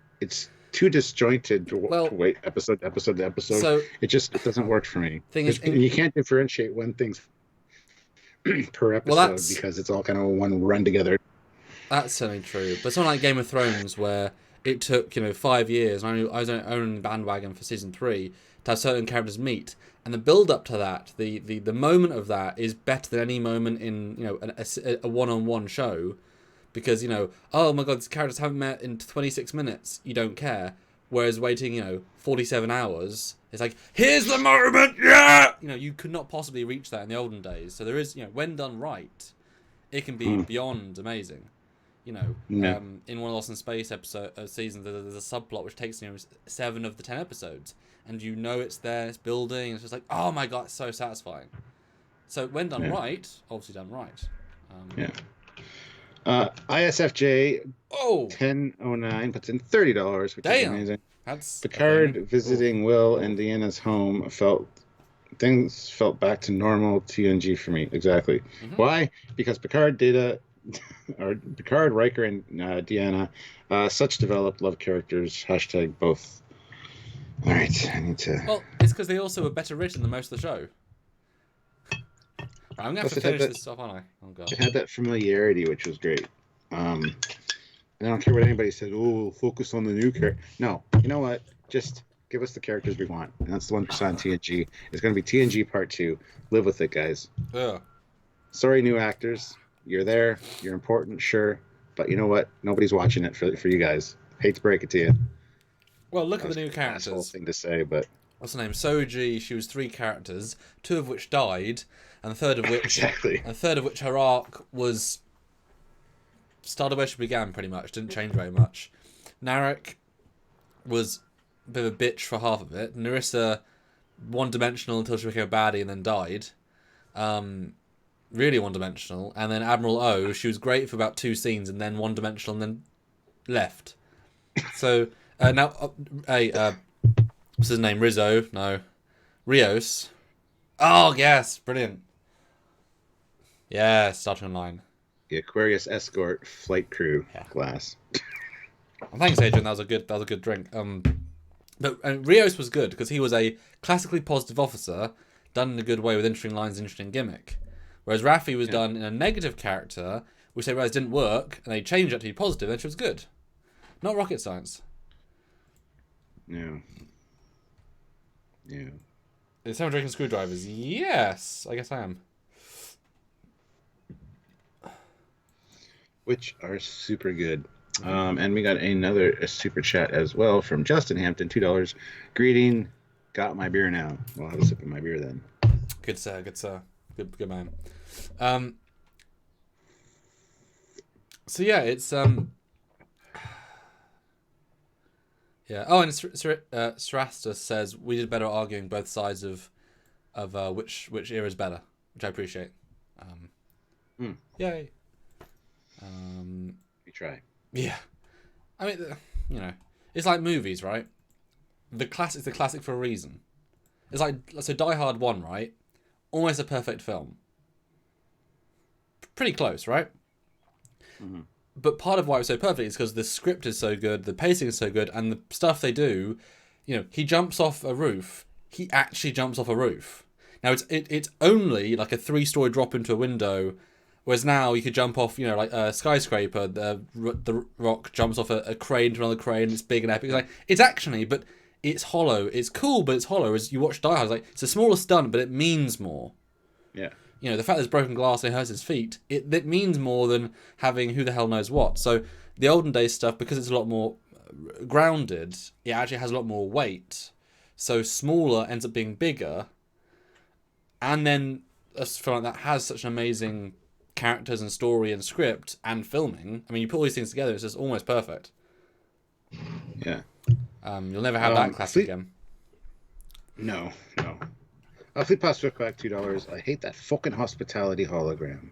disjointed to wait episode to episode. So it doesn't work for me. You can't differentiate when things per episode because it's all kind of one run together.
That's certainly true. But something like Game of Thrones, where it took 5 years, and I was owning the bandwagon for season 3 to have certain characters meet, and the build up to that, the moment of that is better than any moment in a one-on-one show, because oh my god, these characters haven't met in 26 minutes, you don't care. Whereas waiting 47 hours, it's like, here's the moment, yeah! You could not possibly reach that in the olden days. So there is, when done right, it can be beyond amazing. In one of the Lost in Space seasons, there's a subplot which takes 7 of the 10 episodes, and it's there, it's building, and it's just like, oh my god, it's so satisfying. So when done right, obviously done right.
ISFJ
Oh,
1009 puts in $30, which is
damn.
amazing.
That's
Picard
okay.
visiting Will and Deanna's home things felt back to normal TNG for me. Exactly.
Mm-hmm.
Why? Because Picard, Data, or Picard, Riker, and Deanna, such developed love characters. Hashtag both. All right, I need to.
Well, it's because they also were better written than most of the show. Right, I'm gonna have
Plus,
to finish this stuff, aren't I? Oh god.
it had that familiarity, which was great. And I don't care what anybody said. Oh, focus on the new character. No, you know what? Just give us the characters we want, and that's the one we saw in TNG. It's going to be TNG Part 2. Live with it, guys.
Ugh.
Sorry, new actors. You're there. You're important, sure. But you know what? Nobody's watching it for you guys. Hate to break it to you.
Well, look
That
at the new
was an asshole
characters.
thing to say, but
What's her name? Soji. She was 3 characters, 2 of which died, and the third of which,
exactly.
her arc was started where she began. Pretty much didn't change very much. Narek was a bit of a bitch for half of it. Narissa, one-dimensional until she became a baddie and then died. Really one-dimensional. And then Admiral O, she was great for about 2 scenes and then one-dimensional and then left. So now, what's his name? Rizzo? No, Rios. Oh yes, brilliant. Yeah, starting online.
The Aquarius Escort flight crew
Yeah.
glass.
Thanks, Adrian. That was a good drink. But Rios was good because he was a classically positive officer, done in a good way with interesting lines, interesting gimmick. Whereas Raffi was done in a negative character, which they realized didn't work, and they changed it to be positive, and she was good. Not rocket science.
No. Yeah.
Is someone drinking screwdrivers? Yes, I guess I am.
Which are super good. And we got another super chat as well from Justin Hampton, $2. Greeting, got my beer now. Well, I'll have a sip of my beer then.
Good sir, good man. So yeah, it's yeah. Oh, and Sarasta says we did better arguing both sides of which era is better, which I appreciate. Yay.
We try.
Yeah, I mean, you know, it's like movies, right? The classic's the classic for a reason. It's like, so Die Hard 1, right? Almost a perfect film. Pretty close, right?
Mm-hmm.
But part of why it was so perfect is because the script is so good, the pacing is so good, and the stuff they do, you know, he jumps off a roof. He actually jumps off a roof. Now, it's only like a 3-story drop into a window, whereas now you could jump off, you know, like a skyscraper. The Rock jumps off a crane to another crane. It's big and epic. It's like, it's actiony, but it's hollow. It's cool, but it's hollow. As you watch Die Hard, it's like, it's a smaller stunt, but it means more.
Yeah.
You know, the fact there's broken glass and it hurts his feet, it means more than having who the hell knows what. So the olden days stuff, because it's a lot more grounded, it actually has a lot more weight. So smaller ends up being bigger. And then a film like that has such an amazing characters and story and script and filming. I mean, you put all these things together, it's just almost perfect.
Yeah.
You'll never have that classic again.
No. Fleet Pass Swift back $2. I hate that fucking hospitality hologram.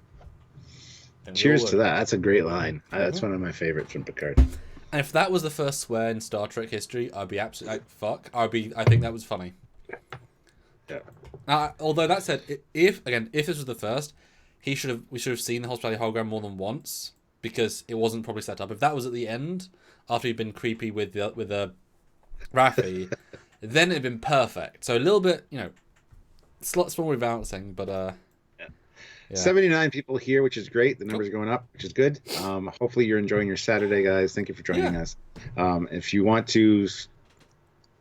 Cheers to that. That's a great line. That's one of my favorites from Picard.
And if that was the first swear in Star Trek history, I'd be absolutely like, fuck. I think that was funny.
Yeah.
Although that said, if this was the first, we should have seen the hospitality hologram more than once because it wasn't probably set up. If that was at the end, after he'd been creepy with the Raffi, then it'd been perfect. So a little bit, you know, small rebalancing, but yeah.
79 people here, which is great. The numbers are going up, which is good. Hopefully you're enjoying your Saturday, guys. Thank you for joining us. If you want to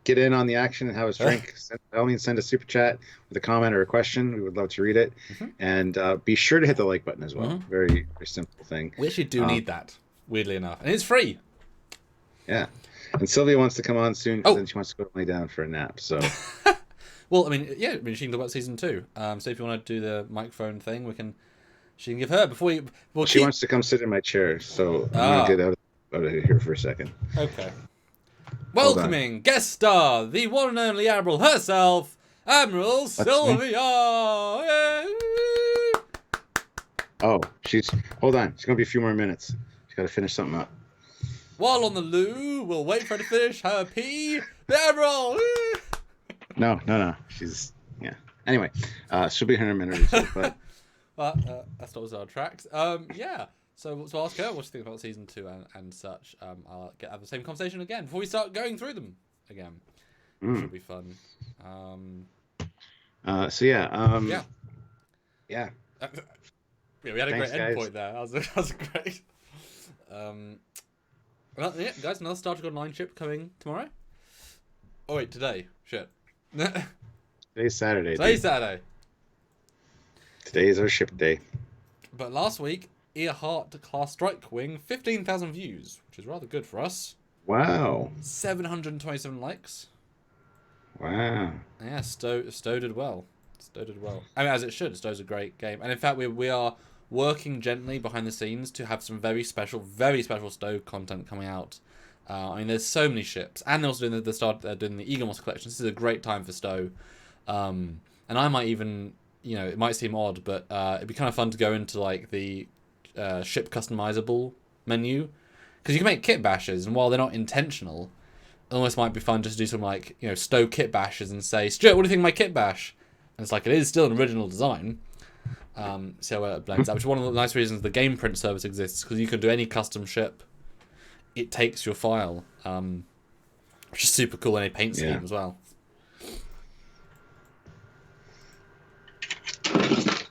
get in on the action and have us drink, by all means, send a super chat with a comment or a question. We would love to read it. And be sure to hit the like button as well. Very, very simple thing.
We actually do need that, weirdly enough. And it's free.
Yeah. And Sylvia wants to come on soon because then she wants to go lay down for a nap. So...
Well, I mean, yeah, she can talk about season 2. So if you want to do the microphone thing, she can give her before you. Well,
she wants to come sit in my chair, so I'm gonna get out of here for a second.
Okay. Welcoming guest star, the one and only Admiral herself, Admiral Sylvia.
Oh, hold on. She's gonna be a few more minutes. She's got to finish something up.
While on the loo, we'll wait for her to finish her pee. The Admiral!
No. Yeah. Anyway, she'll be here in a minute or so. But
That's not our tracks. Yeah. So ask her what she thinks about season 2 and such. I'll have the same conversation again before we start going through them again. Which will be fun.
So yeah.
Yeah.
Yeah.
Yeah, we had a
Thanks,
great
guys.
endpoint there. That was great. Well, yeah, guys, another Star Trek Online ship coming tomorrow. Oh wait, today. Shit.
Today's Saturday.
Today's Saturday.
Today is our ship day.
But last week, Earhart class Strike Wing, 15,000 views, which is rather good for us.
Wow.
727 likes.
Wow.
Yeah, Stowe did well. Stowe did well. I mean, as it should. Stowe's a great game, and in fact, we are working gently behind the scenes to have some very special Stowe content coming out. I mean, there's so many ships, and they're also doing doing the Eaglemoss collection. This is a great time for Stowe, and I might even, it might seem odd, but it'd be kind of fun to go into like the ship customizable menu, because you can make kit bashes, and while they're not intentional, it almost might be fun just to do some like Stowe kit bashes and say, Stuart, what do you think of my kit bash? And it's like, it is still an original design. See how well it blends out, which is one of the nice reasons the game print service exists, because you can do any custom ship. It takes your file, which is super cool, and a paint scheme as well. The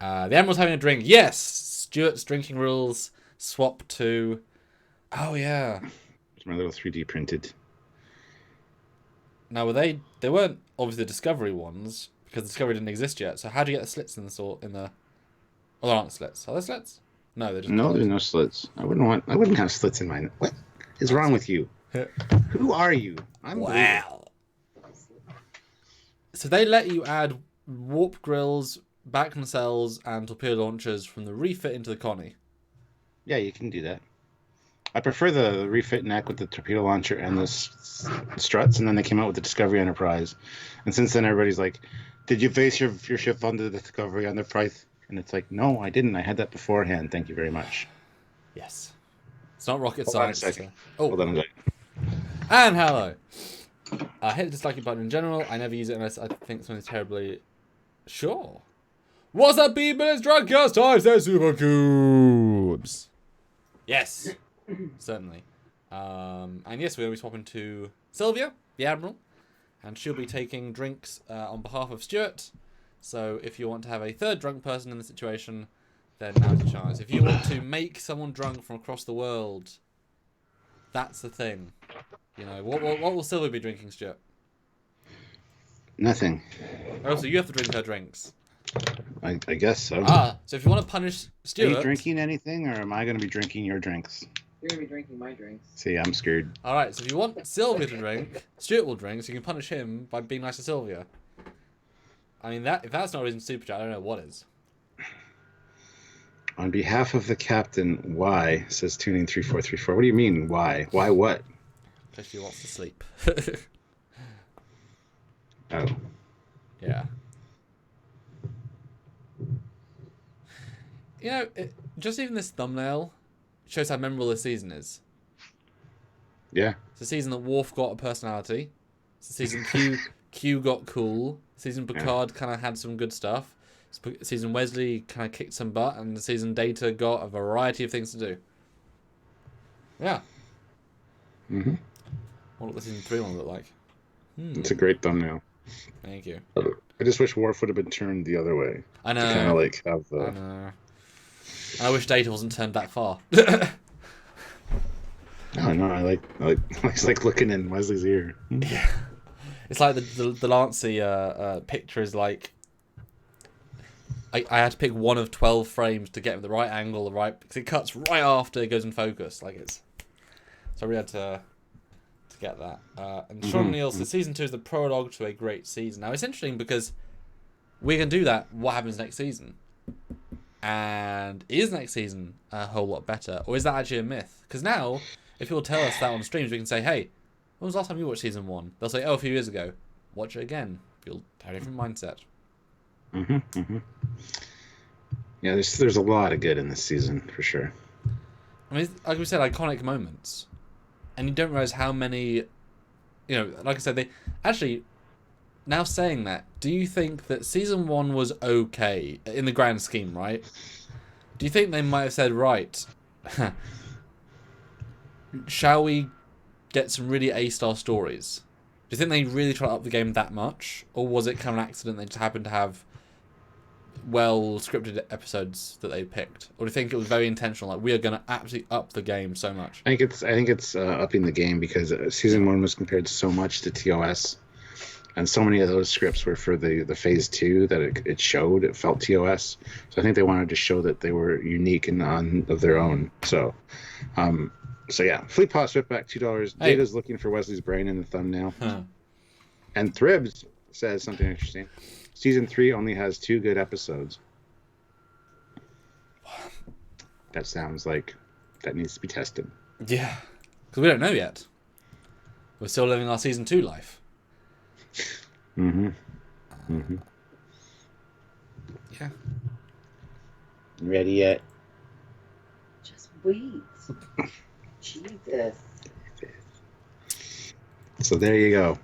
Admiral's having a drink. Yes! Stuart's drinking rules swap to... Oh, yeah.
It's my little 3D printed.
Now, they weren't obviously the Discovery ones, because Discovery didn't exist yet. So how do you get the slits in the Oh, there aren't slits. Are there slits? No, they're just...
No, there's no slits. I wouldn't have slits in mine. What is wrong with you? Who are you?
Wow. So they let you add warp grills, back nacelles, and torpedo launchers from the refit into the Connie.
Yeah, you can do that. I prefer the refit neck with the torpedo launcher and the struts, and then they came out with the Discovery Enterprise. And since then, everybody's like, did you base your ship under the Discovery Enterprise? And it's like, no, I didn't. I had that beforehand. Thank you very much.
Yes. It's not rocket
Hold on a
science.
second.
Oh.
Hold on a second.
And hello. I hit the disliking button in general. I never use it unless I think something's terribly... Sure. What's up, people? It's Drunkyards time. They're super cubes. Yes. Certainly. And yes, we're going to be swapping to Sylvia, the Admiral. And she'll be taking drinks on behalf of Stuart. So if you want to have a third drunk person in the situation, then now's the chance. If you want to make someone drunk from across the world, that's the thing. What will Sylvia be drinking, Stuart?
Nothing.
Oh, so you have to drink her drinks.
I guess so.
So if you want to punish
Are
Stuart...
you drinking anything, or am I going to be drinking your drinks?
You're gonna be drinking my drinks.
See, I'm scared.
Alright, so if you want Sylvia to drink, Stuart will drink, so you can punish him by being nice to Sylvia. I mean, if that's not a reason to super chat, I don't know what is.
On behalf of the captain, why, says tuning 3434. What do you mean, why? Why what?
Because she wants to sleep.
Oh.
Yeah. Just even this thumbnail shows how memorable this season is.
Yeah.
It's a season that Worf got a personality. It's a season Q got cool. Season Picard kind of had some good stuff. Season Wesley kind of kicked some butt, and the season Data got a variety of things to do. Yeah.
Mm-hmm.
What does season 3 one look like?
It's a great thumbnail.
Thank you.
I just wish Worf would have been turned the other way.
I know.
To kind of like have the...
I know. I wish Data wasn't turned that far.
No, I like looking in Wesley's ear.
Yeah. It's like the Lancy picture is like... I had to pick one of 12 frames to get the right angle, because it cuts right after it goes in focus. So I really had to get that. And Sean Neal says, Season 2 is the prologue to a great season. Now, it's interesting because we can do that. What happens next season? And is next season a whole lot better? Or is that actually a myth? Because now, if people tell us that on streams, we can say, hey, when was the last time you watched Season 1? They'll say, a few years ago. Watch it again. You'll have a different mindset.
Yeah, there's a lot of good in this season for sure.
I mean, like we said, iconic moments, and you don't realize how many. You know, like I said, they actually. Now saying that, do you think that season 1 was okay in the grand scheme, right? Do you think they might have said, right, shall we get some really A-star stories? Do you think they really tried to up the game that much? Or was it kind of an accident they just happened to have well-scripted episodes that they picked? Or do you think it was very intentional, like, we are going to absolutely up the game so much?
I think it's upping the game because season 1 was compared so much to TOS. And so many of those scripts were for the phase 2 that it showed. It felt TOS. So I think they wanted to show that they were unique and of their own. So yeah. Fleet Paw Swiftback, $2.
Hey.
Data's looking for Wesley's brain in the thumbnail. And Thribs says something interesting. Season 3 only has 2 good episodes. That sounds like that needs to be tested.
Yeah. Because we don't know yet. We're still living our season 2 life.
Yeah. Ready yet?
Just wait. Jesus.
So there you go.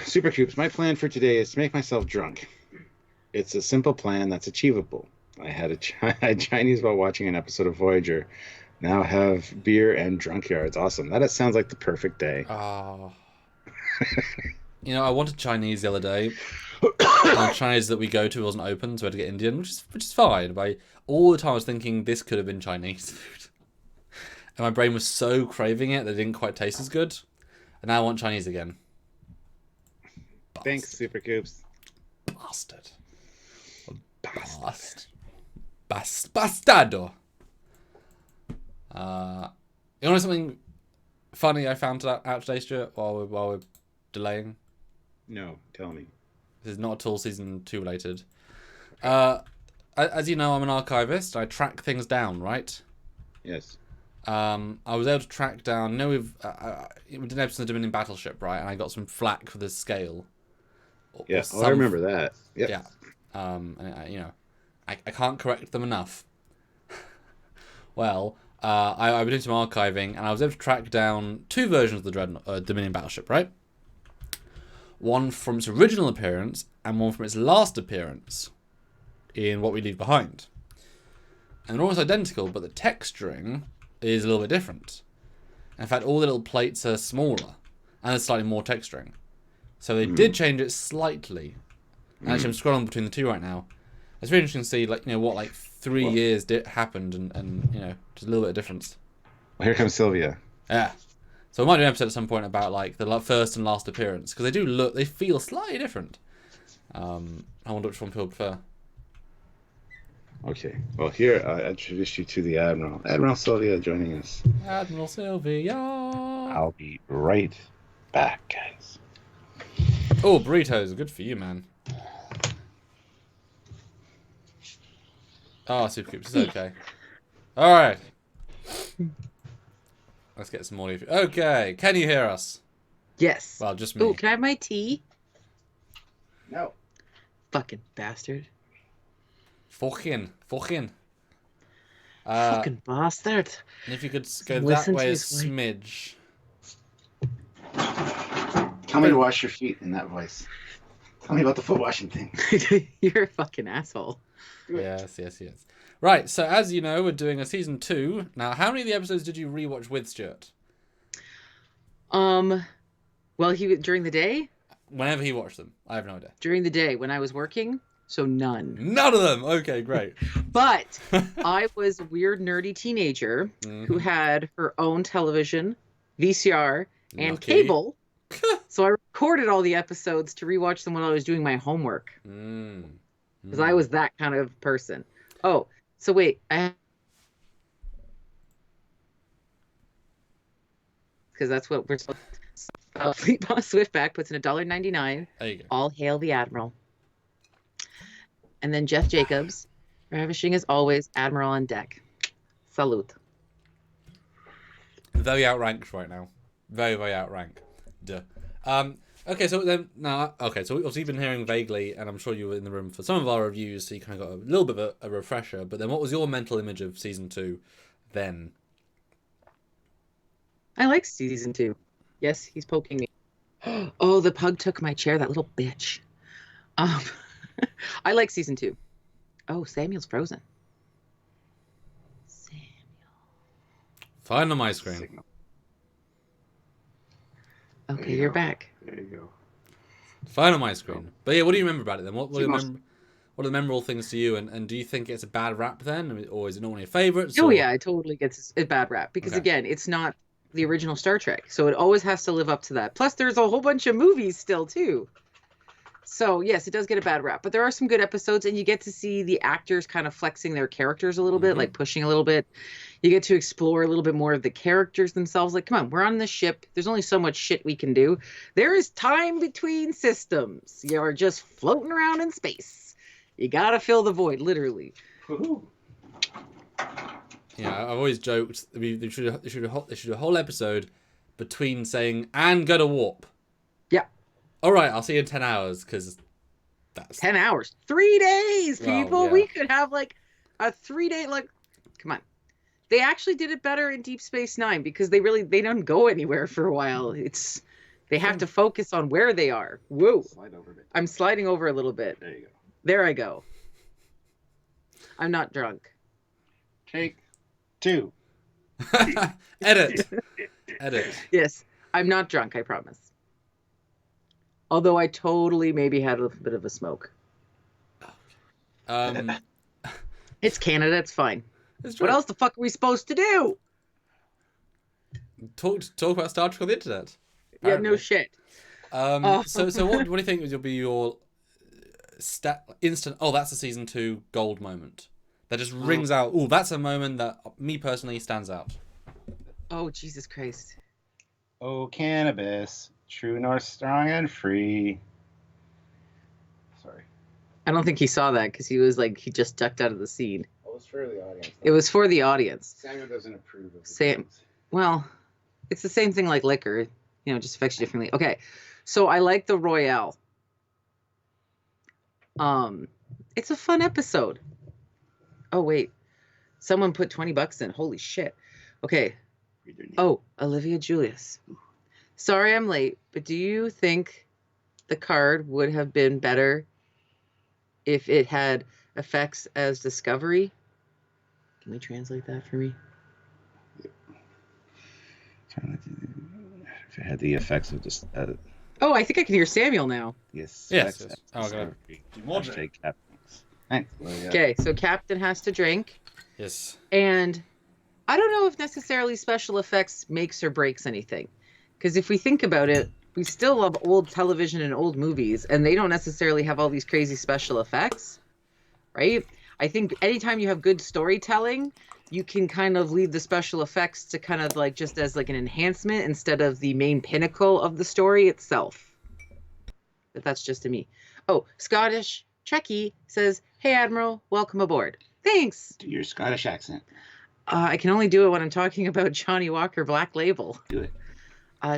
Super Coops, my plan for today is to make myself drunk. It's a simple plan that's achievable. I had Chinese while watching an episode of Voyager. Now have beer and Drunkyards. Awesome. That sounds like the perfect day.
Oh. You know, I wanted Chinese the other day. The Chinese that we go to wasn't open, so we had to get Indian, which is fine. But all the time I was thinking this could have been Chinese food. And my brain was so craving it that it didn't quite taste as good. And now I want Chinese again. Bastard.
Thanks, Super Coops.
Bastard. Bastardo. You know something funny I found out today, Stuart, while we're delaying?
No, tell me.
This is not at all season 2 related. As you know, I'm an archivist. I track things down, right?
Yes.
I was able to track down. We did an episode of Dominion Battleship, right? And I got some flack for the scale.
Yeah, I remember that. Yep.
Yeah. And I can't correct them enough. Well, I've been doing some archiving, and I was able to track down 2 versions of the Dominion Battleship, right? One from its original appearance, and one from its last appearance in What We Leave Behind. And they're almost identical, but the texturing is a little bit different. In fact, all the little plates are smaller, and there's slightly more texturing. So they did change it slightly. And actually, I'm scrolling between the 2 right now. It's really interesting to see, what 3 years happened, and just a little bit of difference.
Well, here comes Sylvia.
Yeah. So we might do an episode at some point about the first and last appearance, because they feel slightly different. I wonder which one people prefer.
Okay. Well, here I introduce you to the Admiral. Admiral Sylvia joining us.
Admiral Sylvia.
I'll be right back, guys.
Oh, burritos, good for you, man. Oh, Super Coops, it's okay. All right. Let's get some more. Okay, can you hear us?
Yes.
Well, just me.
Oh, can I have my tea?
No.
Fucking bastard.
Fucking.
Fucking bastard.
And if you could go that
Listen
way
to
a
his wife.
smidge.
Tell me to wash your feet in that voice. Tell me about the foot washing thing.
You're a fucking asshole.
Yes. Right, so as you know, we're doing a season 2. Now, how many of the episodes did you rewatch with Stuart?
Well, during the day?
Whenever he watched them. I have no idea.
During the day when I was working, so none.
None of them! Okay, great.
But I was a weird, nerdy teenager who had her own television, VCR, and
Lucky.
cable. So I recorded all the episodes to rewatch them when I was doing my homework. Because I was that kind of person. Oh, so wait. Because that's what we're supposed to. Fleet Boss Swiftback puts in $1.99.
There you go.
All hail the Admiral. And then Jeff Jacobs, ravishing as always, Admiral on deck. Salute.
Very outranked right now. Very, very outranked. Duh. Okay, so then now, okay, so we've been hearing vaguely, and I'm sure you were in the room for some of our reviews, so you kind of got a little bit of a refresher. But then, what was your mental image of season 2? Then,
I like season 2. Yes, he's poking me. Oh, the pug took my chair, that little bitch. I like season 2. Oh, Samuel's frozen. Samuel.
find on my screen.
Signal.
Okay,
There you
you're
go.
back.
There you go.
Fine on my screen. But yeah, what do you remember about it then? What
See,
are what are the memorable things to you? And do you think it's a bad rap then, or is it not one of your favorites?
Oh
or...
yeah, it totally gets a bad rap because
Okay.
again, it's not the original Star Trek, so it always has to live up to that. Plus, there's a whole bunch of movies still too. So yes, it does get a bad rap, but there are some good episodes, and you get to see the actors kind of flexing their characters a little bit, like pushing a little bit. You get to explore a little bit more of the characters themselves. Like, come on, we're on this ship. There's only so much shit we can do. There is time between systems. You are just floating around in space. You gotta fill the void, literally.
Woohoo.
Yeah, I've always joked they should do a whole episode between saying and go to warp.
Yeah.
All right, I'll see you in 10 hours because that's
10 hours. 3 days,
Well,
people.
yeah.
We could have like a 3-day, like, come on. They actually did it better in Deep Space Nine because they don't go anywhere for a while. They have to focus on where they are. Whoa.
Slide over a bit.
I'm sliding over a little bit.
There you go.
There I go. I'm not drunk.
Take 2.
edit.
Yes, I'm not drunk, I promise. Although I totally maybe had a little bit of a smoke. It's Canada, it's fine.
It's true.
What else the fuck are we supposed to do?
Talk about Star Trek on the internet.
Yeah, no shit.
So what do you think will be your instant? Oh, that's a season 2 gold moment that just rings out. Oh, that's a moment that me personally stands out.
Oh, Jesus Christ.
Oh, cannabis. True north, strong and free. Sorry.
I don't think he saw that because he was like, he just ducked out of the scene.
It was for the audience.
It was for the audience.
Samuel doesn't approve of the
Sam-
things.
Well, it's the same thing like liquor, just affects you differently. Okay, so I like the Royale. It's a fun episode. Oh wait, someone put $20 in. Holy shit. Okay. Oh, Olivia Julius. Sorry I'm late, but do you think the card would have been better if it had effects as Discovery? Can we translate that for me?
If it had the effects of just
Oh, I think I can hear Samuel now.
yes.
Yes.
effects
Oh,
as
God.
Discovery. Hashtag captains. Thanks.
Okay, so Captain has to drink.
Yes.
And I don't know if necessarily special effects makes or breaks anything. Because if we think about it, we still love old television and old movies, and they don't necessarily have all these crazy special effects, right? I think anytime you have good storytelling, you can kind of leave the special effects to kind of like just as like an enhancement instead of the main pinnacle of the story itself. But that's just to me. Oh, Scottish Trekkie says, "Hey Admiral, welcome aboard." Thanks.
Do your Scottish accent.
I can only do it when I'm talking about Johnny Walker Black Label.
Do it.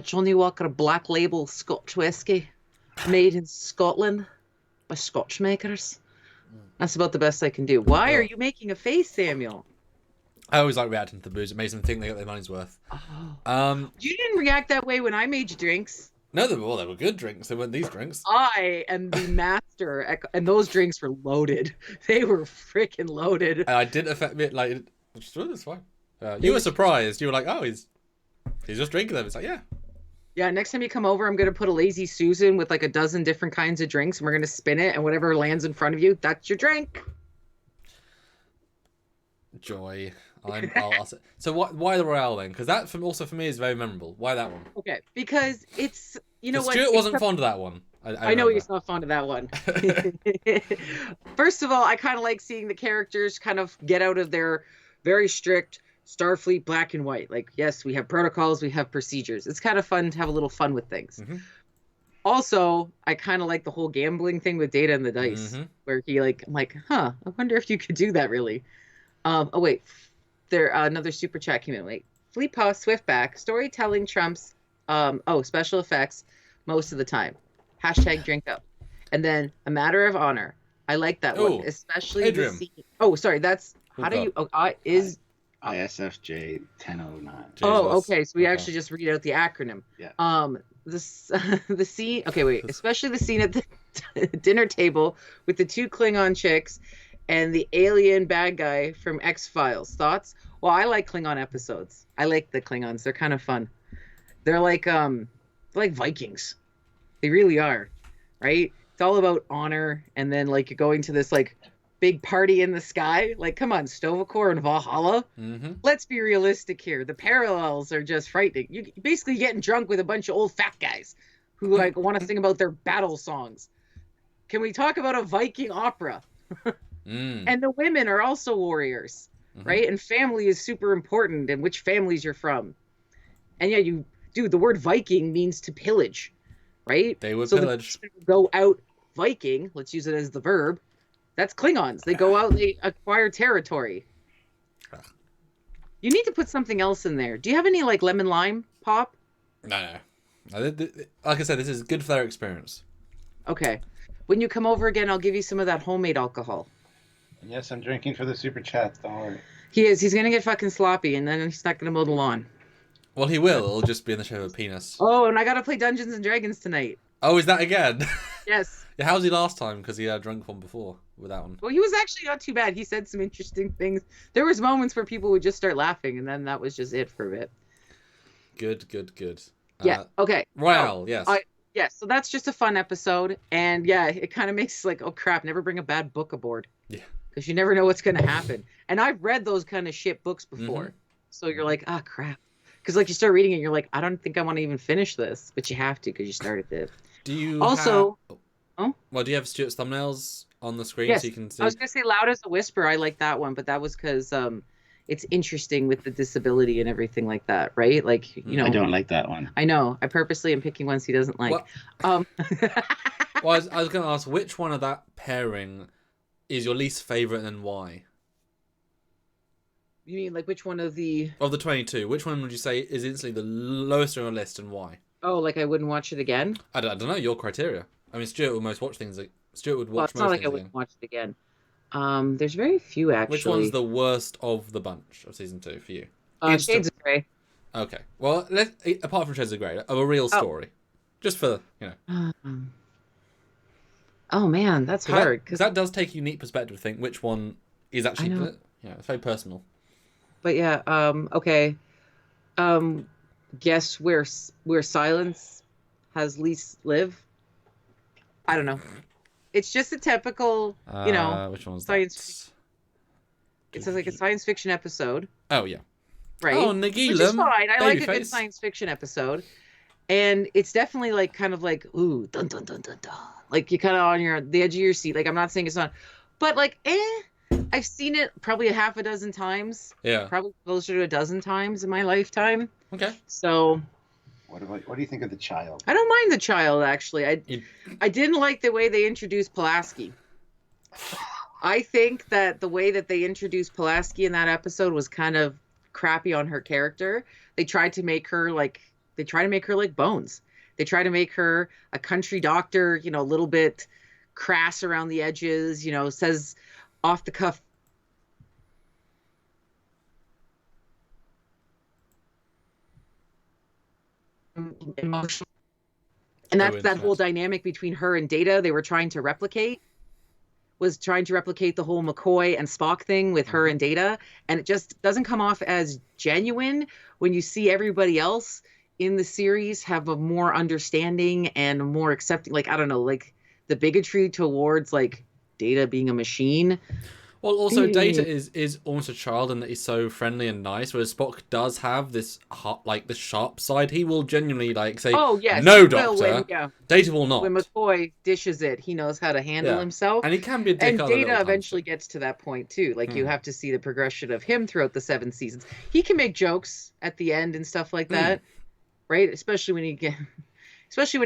Johnny Walker Black Label Scotch whiskey, made in Scotland by Scotch makers. That's about the best I can do. Why are you making a face, Samuel?
I always like reacting to the booze. It makes them think they got their money's worth.
Oh. You didn't react that way when I made you drinks.
No, they were good drinks. They weren't these drinks.
I am the master, and those drinks were loaded. They were freaking loaded.
And I did affect me like it's fine. You were surprised. You were like, oh, he's just drinking them. It's like, yeah.
Yeah, next time you come over, I'm going to put a Lazy Susan with like a dozen different kinds of drinks, and we're going to spin it, and whatever lands in front of you, that's your drink.
Joy. I'll say. So why the Royale then? Because that also for me is very memorable. Why that one?
Okay, because it's, you know what?
Stuart wasn't fond of that one.
I know he's not fond of that one. First of all, I kind of like seeing the characters kind of get out of their very strict Starfleet black and white. Like, yes, we have protocols, we have procedures. It's kind of fun to have a little fun with things. Mm-hmm. Also, I kind of like the whole gambling thing with Data and the Dice, where he I'm like, I wonder if you could do that really. Oh wait, there another super chat came in. Wait, Fleetpaw Swiftback storytelling trumps. Special effects. most of the time. Hashtag drink up. And then A Matter of Honor. I like that one, especially the scene. Oh, sorry, that's how do you is
ISFJ 1009.
Oh, okay. So we actually just read out the acronym.
Yeah.
The scene. Okay, wait. Especially the scene at the dinner table with the 2 Klingon chicks and the alien bad guy from X-Files. Thoughts? Well, I like Klingon episodes. I like the Klingons. They're kind of fun. They're like Vikings. They really are, right? It's all about honor, and then like you're going to this like big party in the sky. Like, come on, Stovacor and Valhalla.
Mm-hmm.
Let's be realistic here. The parallels are just frightening. You basically getting drunk with a bunch of old fat guys who like want to sing about their battle songs. Can we talk about a Viking opera? And the women are also warriors, right? And family is super important, and which families you're from. And yeah, the word Viking means to pillage, right?
They would
so
pillage.
Go out Viking, let's use it as the verb. That's Klingons. They go out and they acquire territory. You need to put something else in there. Do you have any like lemon lime pop?
No. Like I said, this is good for their experience.
Okay. When you come over again, I'll give you some of that homemade alcohol.
Yes, I'm drinking for the super chats. Don't worry.
He is. He's going to get fucking sloppy, and then he's not going to mow the lawn.
Well, he will. It'll just be in the shape of a penis.
Oh, and I got to play Dungeons and Dragons tonight.
Oh, is that again?
Yes.
Yeah, how was he last time? Because he had drunk one before with that one.
Well, he was actually not too bad. He said some interesting things. There was moments where people would just start laughing, and then that was just it for a bit.
Good.
Yeah. Okay.
Royale, yes.
Yeah, so that's just a fun episode, and yeah, it kind of makes like, oh crap, never bring a bad book aboard.
Yeah.
Because you never know what's going to happen. And I've read those kind of shit books before. So you're like, ah, crap. Because like you start reading it, you're like, I don't think I want to even finish this. But you have to because you started it.
Do you
also...
Oh? Well, do you have Stuart's thumbnails on the screen
yes.
so you can see?
I was going to say Loud as a Whisper. I like that one. But that was because it's interesting with the disability and everything like that, right? Like, you know.
I don't like that one.
I know. I purposely am picking ones he doesn't like.
Well, I was going to ask, which one of that pairing is your least favourite and why?
You mean like which one of the...
Of the 22, which one would you say is instantly the lowest on your list and why?
Oh, like I wouldn't watch it again?
I don't know, your criteria. I mean, Stuart would most watch things... Stuart would watch
it's not
most
like
things
I wouldn't watch it again. There's very few, actually.
Which one's the worst of the bunch of season 2 for you?
Shades of Grey.
Okay. Well, apart from Shades of Grey, of a real story. Just for, you know...
Oh man, that's hard.
Because that does take a unique perspective to think which one is actually... Yeah, it's very personal.
But yeah, okay. Guess where silence has least live? I don't know. It's just a typical,
which one's
science. It's like a science fiction episode.
Oh yeah.
Right.
Oh, Nagilum.
Which is fine. I like a good
Babyface.
science fiction episode, and it's definitely like kind of like ooh dun dun dun dun dun. Like you're kind of on the edge of your seat. Like I'm not saying it's not, but like I've seen it probably a half a dozen times.
Yeah.
Probably closer to a dozen times in my lifetime.
Okay.
So.
What do you think of the child?
I don't mind the child, actually. I didn't like the way they introduced Pulaski. I think that the way that they introduced Pulaski in that episode was kind of crappy on her character. They tried to make her like Bones. They try to make her a country doctor, a little bit crass around the edges, says off the cuff. Emotional. And that's that whole dynamic between her and Data they were trying to replicate. Was trying to replicate the whole McCoy and Spock thing with her and Data. And it just doesn't come off as genuine when you see everybody else in the series have a more understanding and more accepting, like, I don't know, like the bigotry towards like Data being a machine.
Well, also Data is almost a child in that he's so friendly and nice, whereas Spock does have this the sharp side. He will genuinely say, "Oh yes, no, Doctor." Data will not.
When McCoy dishes it, he knows how to handle himself,
and he can be a dick.
And Data eventually gets to that point too. Like you have to see the progression of him throughout the 7 seasons. He can make jokes at the end and stuff like that, right? Especially when he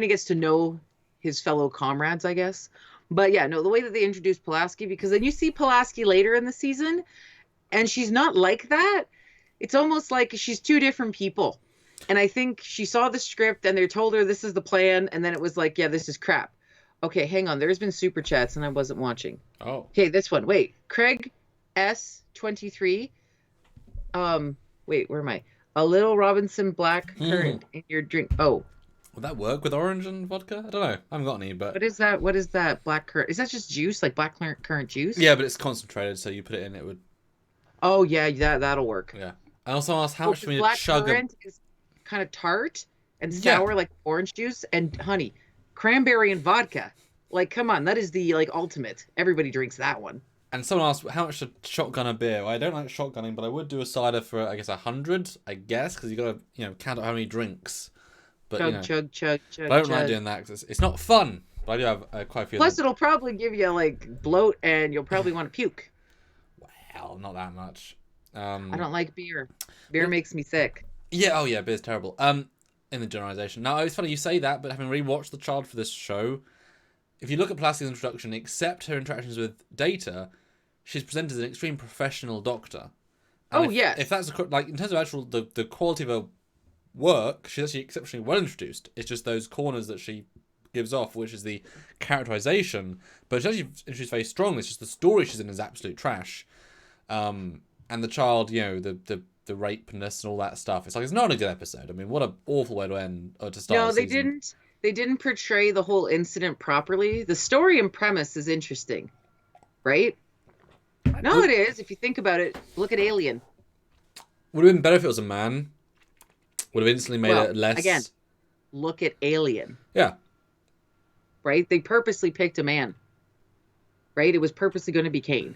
gets to know his fellow comrades, I guess. But yeah, no, the way that they introduced Pulaski, because then you see Pulaski later in the season, and she's not like that. It's almost like she's two different people. And I think she saw the script and they told her this is the plan. And then it was like, yeah, this is crap. Okay, hang on. There's been super chats and I wasn't watching.
Oh.
Okay, this one. Wait, Craig S23. Wait, where am I? A little Robinson black currant in your drink. Oh.
Would that work with orange and vodka? I don't know. I haven't got any, but...
What is that? What is that black currant? Is that just juice, like black currant juice?
Yeah, but it's concentrated, so you put it in, it would...
Oh, yeah, that'll work.
Yeah. I also asked how much do we
black
chug...
currant is kind of tart and sour like orange juice and honey. Cranberry and vodka. Like, come on, that is the, like, ultimate. Everybody drinks that one.
And someone asked, how much to shotgun a beer? Well, I don't like shotgunning, but I would do a cider for, I guess, 100, I guess, because you got to, count out how many drinks. But,
chug.
But I don't like doing that because it's not fun. But I do have quite a few.
Plus, it'll probably give you like bloat, and you'll probably want to puke.
Well, not that much.
I don't like beer. Beer makes me sick.
Yeah. Oh, yeah. Beer's terrible. In the generalization. Now, it's funny you say that, but having rewatched the child for this show, if you look at Pulaski's introduction, except her interactions with Data, she's presented as an extreme professional doctor. And if that's like in terms of actual the quality of her work, she's actually exceptionally well introduced. It's just those corners that she gives off, which is the characterization. But she's actually introduced very strongly. It's just the story she's in is absolute trash. And the child, the rapeness and all that stuff. It's like it's not a good episode. I mean, what an awful way to end or to start.
No, they didn't. They didn't portray the whole incident properly. The story and premise is interesting, right? No, it is. If you think about it, look at Alien.
Would have been better if it was a man. Would have instantly made it less.
Again, look at Alien.
Yeah.
Right? They purposely picked a man. Right? It was purposely going to be Kane.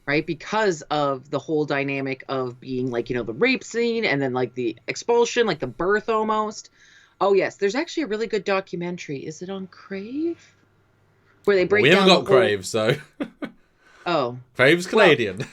Right? Because of the whole dynamic of being like, the rape scene and then like the expulsion, like the birth almost. Oh, yes. There's actually a really good documentary. Is it on Crave? Where they break down.
We haven't got Crave, so.
Oh.
Crave's Canadian.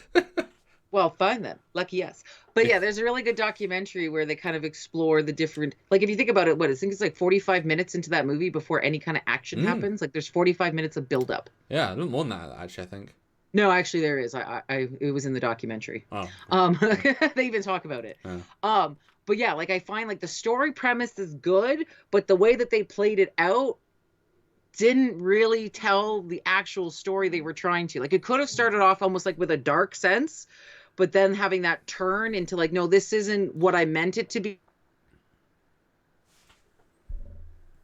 Well, fine then. Lucky us. But yeah, there's a really good documentary where they kind of explore the different, like if you think about it, I think it's like 45 minutes into that movie before any kind of action happens. Like there's 45 minutes of build up.
Yeah, a little more than that actually, I think.
No, actually there is. It was in the documentary.
Oh.
They even talk about it.
Yeah.
But yeah, like I find like the story premise is good, but the way that they played it out didn't really tell the actual story they were trying to. Like it could have started off almost like with a dark sense, but then having that turn into like, no, this isn't what I meant it to be.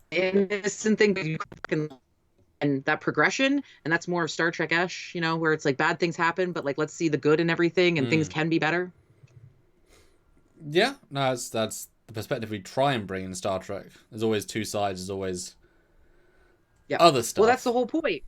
Innocent thing, and that progression, and that's more of Star Trek-ish, where it's like bad things happen, but like let's see the good in everything, and things can be better.
Yeah, no, that's the perspective we try and bring in Star Trek. There's always two sides. There's always other stuff.
Well, that's the whole point,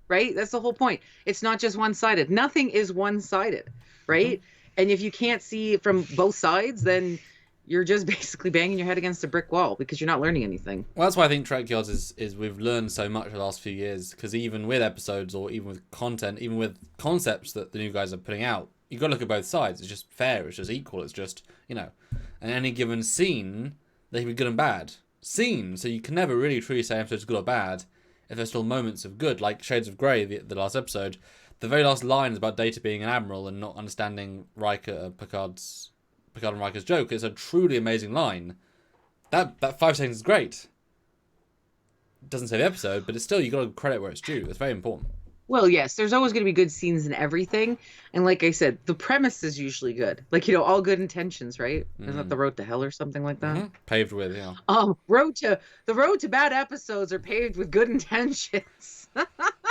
right? That's the whole point. It's not just one-sided. Nothing is one-sided, right? Mm-hmm. And if you can't see from both sides, then you're just basically banging your head against a brick wall because you're not learning anything.
Well, that's why I think Trekyards is we've learned so much the last few years, because even with episodes or even with content, even with concepts that the new guys are putting out, you've got to look at both sides. It's just fair. It's just equal. It's just, in any given scene, they can be good and bad. So you can never really truly say episode's good or bad if there's still moments of good. Like Shades of Grey, the last episode, the very last line is about Data being an admiral and not understanding Picard and Riker's joke. It's a truly amazing line. That 5 seconds is great. It doesn't say the episode, but it's still, you got to credit where it's due. It's very important.
Well, yes, there's always going to be good scenes in everything. And like I said, the premise is usually good. Like, all good intentions, right? Isn't that the road to hell or something like that?
Mm-hmm. Paved with, yeah.
The road to bad episodes are paved with good intentions.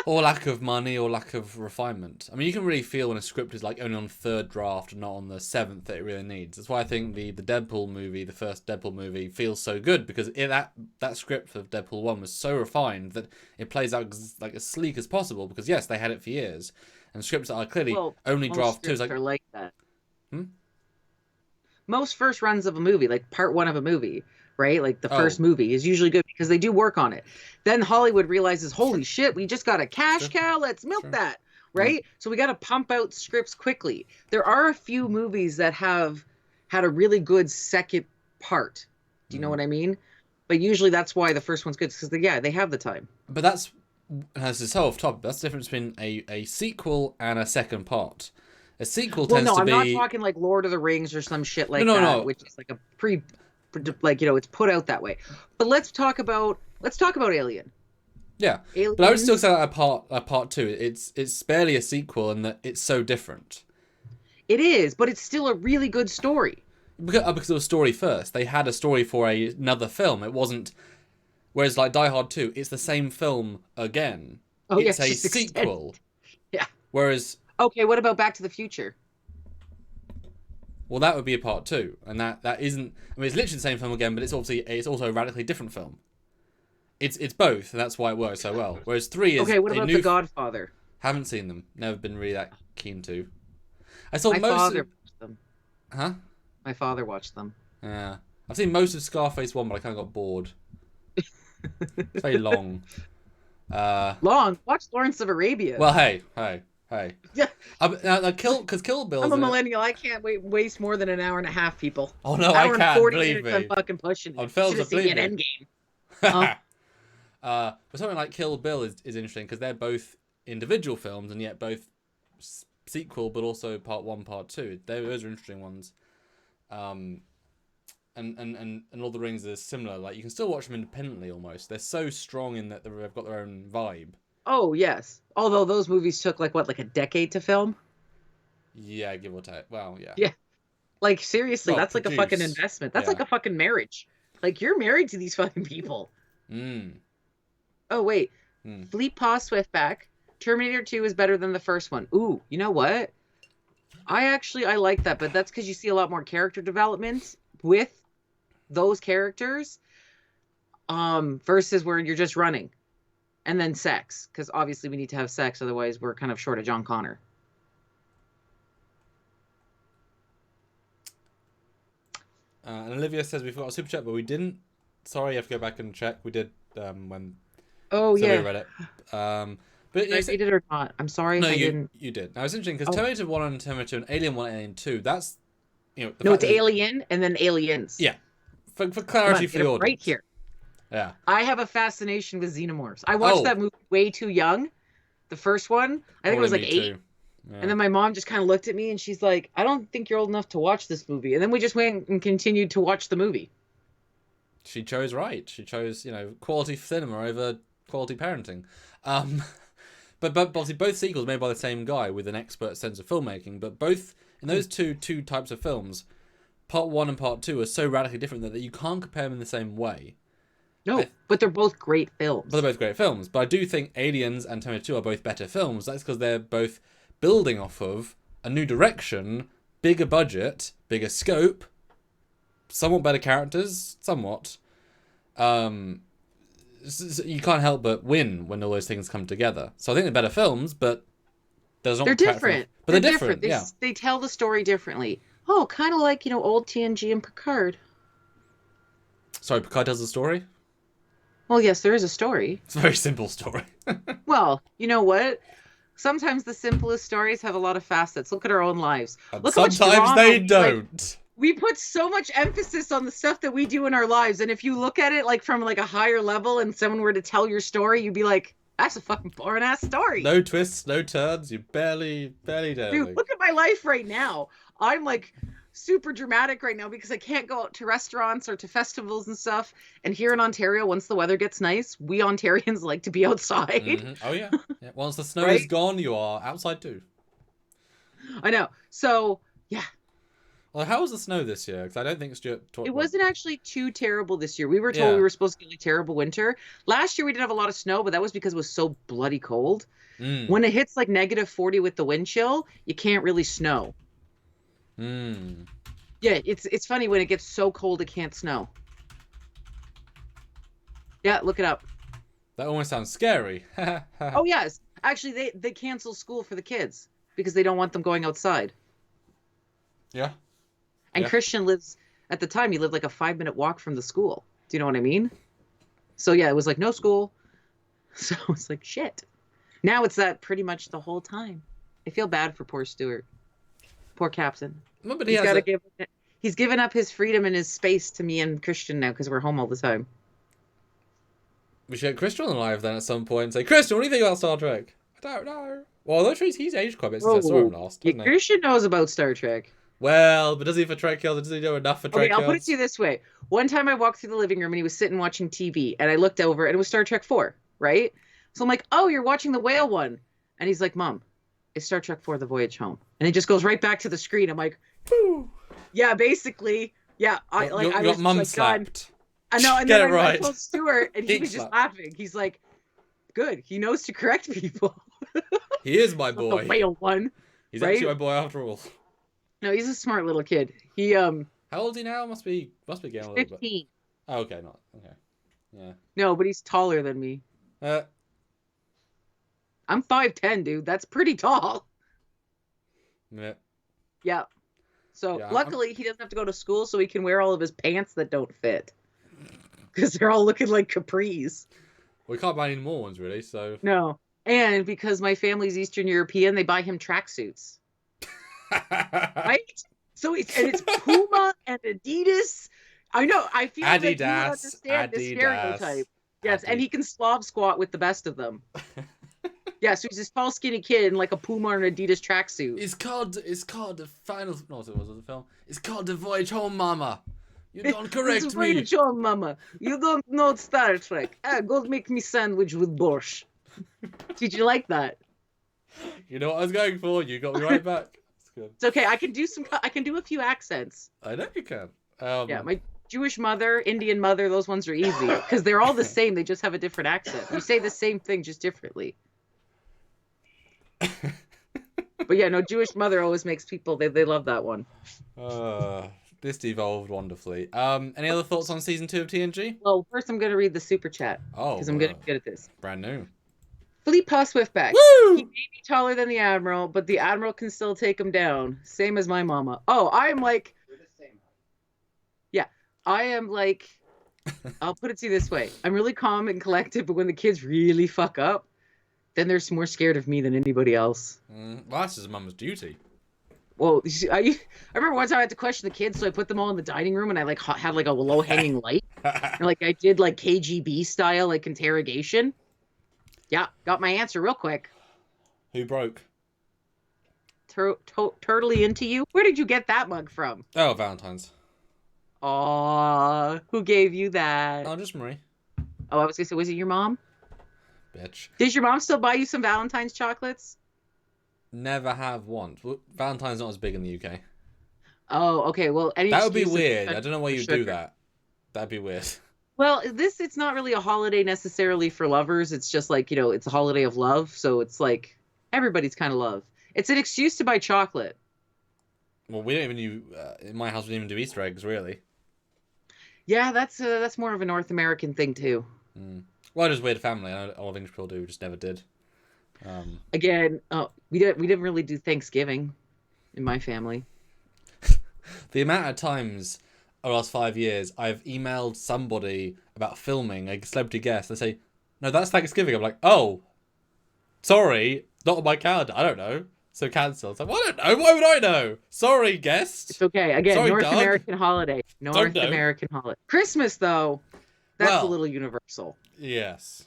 Or lack of money or lack of refinement. I mean, you can really feel when a script is like only on the 3rd draft and not on the 7th that it really needs. That's why I think the Deadpool movie, the first Deadpool movie, feels so good, because that script of Deadpool 1 was so refined that it plays out like as sleek as possible, because yes, they had it for years. And scripts that are clearly only draft 2 is
are like that. Most first runs of a movie, like part 1 of a movie, right? Like the first movie is usually good because they do work on it. Then Hollywood realizes, holy shit, we just got a cash cow. Let's milk that, right? So we got to pump out scripts quickly. There are a few movies that have had a really good second part. Do you know what I mean? But usually that's why the first one's good, because they have the time.
But that's so off topic. That's the difference between a sequel and a second part. A sequel tends to be...
I'm not talking like Lord of the Rings or some shit like that, which is like a like, you know, it's put out that way. But let's talk about Alien.
Yeah,
Aliens.
but I would still say that a part 2. It's barely a sequel in that it's so different.
It is, but it's still a really good story.
Because it was story first. They had a story for another film. It wasn't. Whereas like Die Hard 2, it's the same film again.
Oh,
it's
yeah,
a
just
sequel.
Yeah.
Whereas.
Okay, what about Back to the Future?
Well, that would be a part 2, and that isn't. I mean, it's literally the same film again, but it's also a radically different film. It's both, and that's why it works so well. Whereas 3 is.
Okay, what about The Godfather?
Haven't seen them. Never been really that keen to. I saw
My father watched them.
Huh?
My father watched them.
Yeah, I've seen most of Scarface 1, but I kind of got bored. It's very long.
Long. Watch Lawrence of Arabia.
Well, hey.
Yeah.
Because Kill Bill.
I'm a millennial. I can't waste more than an hour and a half, people.
Oh no,
Hour
I can't.
40
Believe
minutes
me.
I'm fucking pushing it.
On films,
Should have
believe
seen
me.
an Endgame.
But something like Kill Bill is interesting because they're both individual films and yet both sequel, but also part 1, part 2. Those are interesting ones. And Lord of the Rings is similar. Like you can still watch them independently almost. They're so strong in that they've got their own vibe.
Oh yes. Although those movies took like a decade to film.
Yeah, give or take. Well, yeah.
Yeah. Like seriously, that's like a fucking investment. That's like a fucking marriage. Like you're married to these fucking people. Oh wait. Fleet Paw Swiftback. Terminator 2 is better than the first one. Ooh, you know what? I like that, but that's because you see a lot more character development with those characters, versus where you're just running, and then sex, because obviously we need to have sex, otherwise we're kind of short of John Connor.
And Olivia says we forgot a super chat, but we didn't. Sorry, you have to go back and check. We did when.
Oh
Sylvia
yeah.
read it. But
did I read it or not? I'm sorry if I didn't.
You did. Now it's interesting because Terminator 1 and Terminator 2 and Alien 1 and Alien 2. That's
no, it's Alien and then Aliens.
Yeah. For clarity for the audience.
Right here.
Yeah.
I have a fascination with xenomorphs. I watched that movie way too young. The first one, I think it was like 8. Yeah. And then my mom just kind of looked at me and she's like, "I don't think you're old enough to watch this movie." And then we just went and continued to watch the movie.
She chose right. She chose, quality cinema over quality parenting. But obviously both sequels made by the same guy with an expert sense of filmmaking. But both in those two types of films, part 1 and part 2 are so radically different that you can't compare them in the same way.
No, but they're both great films.
But they're both great films. But I do think Aliens and Terminator 2 are both better films. That's because they're both building off of a new direction, bigger budget, bigger scope, somewhat better characters, somewhat. You can't help but win when all those things come together. So I think they're better films, but
they're different.
But they're different. Yeah.
They tell the story differently. Oh, kind of like old TNG and Picard.
Sorry, Picard tells the story?
Well, yes, there is a story.
It's a very simple story.
Well, you know what? Sometimes the simplest stories have a lot of facets. Look at our own lives.
Look sometimes they don't.
We put so much emphasis on the stuff that we do in our lives, and if you look at it from a higher level and someone were to tell your story, you'd be like, that's a fucking boring ass story.
No twists, no turns, you barely do.
Dude, look at my life right now. I'm super dramatic right now because I can't go out to restaurants or to festivals and stuff. And here in Ontario, once the weather gets nice, we Ontarians like to be outside.
Mm-hmm. Oh yeah. Once the snow is gone, you are outside too.
I know. So yeah.
Well, how was the snow this year? Because I don't think Stuart talked.
It wasn't actually too terrible this year. We were told we were supposed to get a terrible winter. Last year we did have a lot of snow, but that was because it was so bloody cold. When it hits -40 with the wind chill, you can't really snow. Yeah, it's funny when it gets so cold it can't snow. Yeah, look it up.
That almost sounds scary.
Oh yes, actually they cancel school for the kids because they don't want them going outside.
Yeah.
And Christian lives, at the time, he lived a 5-minute walk from the school. Do you know what I mean? So yeah, it was no school. So it's shit. Now it's that pretty much the whole time. I feel bad for poor Stuart. Poor Captain.
No, but
he's given up his freedom and his space to me and Christian now because we're home all the time.
We should get Christian on live then at some point and say, Christian, what do you think about Star Trek? I don't know. Well, he's aged quite a bit since I saw him last, hasn't he?
Christian knows about Star Trek.
Well, but does he for Trekyards? Does he know enough for Trekyards?
Okay, I'll put it to you this way. One time I walked through the living room and he was sitting watching TV, and I looked over and it was Star Trek 4, right? So I'm like, oh, you're watching the whale one. And he's like, Mom, it's Star Trek 4, The Voyage Home. And it just goes right back to the screen. I'm like, whew. Yeah, basically. Yeah, I
got mum slapped.
I know, and
Get
then
it right.
I told Stuart, and he
Pink
was just
slap.
laughing. He's like, good, he knows to correct people.
He is my boy.
The whale one.
He's
right?
actually my boy after all.
No, he's a smart little kid. He
How old is he now? Must be getting a little bit.
15.
Oh, okay, not okay. Yeah.
No, but he's taller than me. I'm 5'10", dude. That's pretty tall.
Yeah.
Yeah. So
Yeah,
luckily he doesn't have to go to school, so he can wear all of his pants that don't fit. Because they're all looking like capris.
We can't buy any more ones really, so.
No. And because my family's Eastern European, they buy him tracksuits. Right? So it's Puma and Adidas. I know. I feel like you understand the stereotype. Yes, and he can Slav squat with the best of them. Yeah, so he's this tall, skinny kid in like a Puma and Adidas tracksuit.
It's called the final. No, it wasn't the film. It's called The Voyage Home, Mama. You don't correct
It's
me.
Voyage Home, Mama. You don't know Star Trek. Go make me sandwich with borscht. Did you like that?
You know what I was going for. You got me right back. It's good.
It's okay. I can do a few accents.
I know you can.
Yeah, my Jewish mother, Indian mother, those ones are easy because they're all the same. They just have a different accent. You say the same thing just differently. But yeah, no, Jewish mother always makes people they love that one.
This devolved wonderfully. Any other thoughts on season 2 of TNG?
Well, first I'm gonna read the super chat.
Oh,
because I'm gonna be good at this.
Brand new.
Philippe Swiftback.
Woo!
He may be taller than the Admiral, but the Admiral can still take him down. Same as my mama. Oh, I am like. Yeah, I am like. I'll put it to you this way: I'm really calm and collected, but when the kids really fuck up, then they're more scared of me than anybody else.
Well, that's his mum's duty.
Well, I remember one time I had to question the kids, so I put them all in the dining room, and I like had like a low hanging light, and like I did like KGB style like interrogation. Yeah, got my answer real quick.
Who broke?
Turtly into you? Where did you get that mug from?
Oh, Valentine's.
Aw, who gave you that?
Oh, just Marie.
Oh, I was gonna say, was it your mom?
Bitch.
Did your mom still buy you some Valentine's chocolates?
Never have once. Valentine's not as big in the UK.
Oh, okay. Well,
that would be weird. I don't know why you do that. That'd be weird.
Well, it's not really a holiday necessarily for lovers. It's just like, it's a holiday of love. So it's like everybody's kind of love. It's an excuse to buy chocolate.
Well, we don't even do, in my house, we don't even do Easter eggs, really.
Yeah, that's more of a North American thing, too.
Well, just weird family. I know a lot of English people do, just never did.
Again, we didn't really do Thanksgiving in my family.
The amount of times over the last 5 years I've emailed somebody about filming a celebrity guest, they say, "No, that's Thanksgiving." I'm like, "Oh, sorry, not on my calendar. I don't know, so cancel." It's like, well, I don't know. Why would I know? Sorry, guest.
It's okay. Again,
sorry,
North
Doug.
American holiday. North American holiday. Christmas though, that's a little universal.
Yes.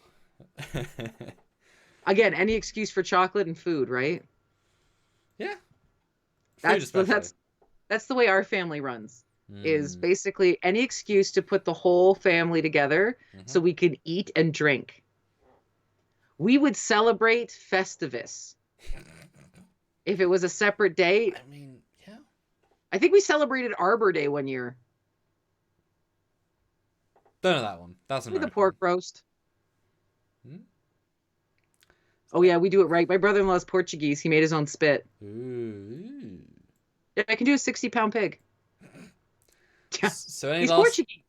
Again, any excuse for chocolate and food, right?
Yeah.
That's the way our family runs. Is basically any excuse to put the whole family together so we could eat and drink. We would celebrate Festivus if it was a separate day.
I mean, yeah.
I think we celebrated Arbor Day one year.
Don't know that one. That's
the pork roast. Oh yeah, we do it right. My brother-in-law's Portuguese. He made his own spit.
Ooh.
Yeah, I can do a 60-pound pig. Yeah.
So
he's Portuguese.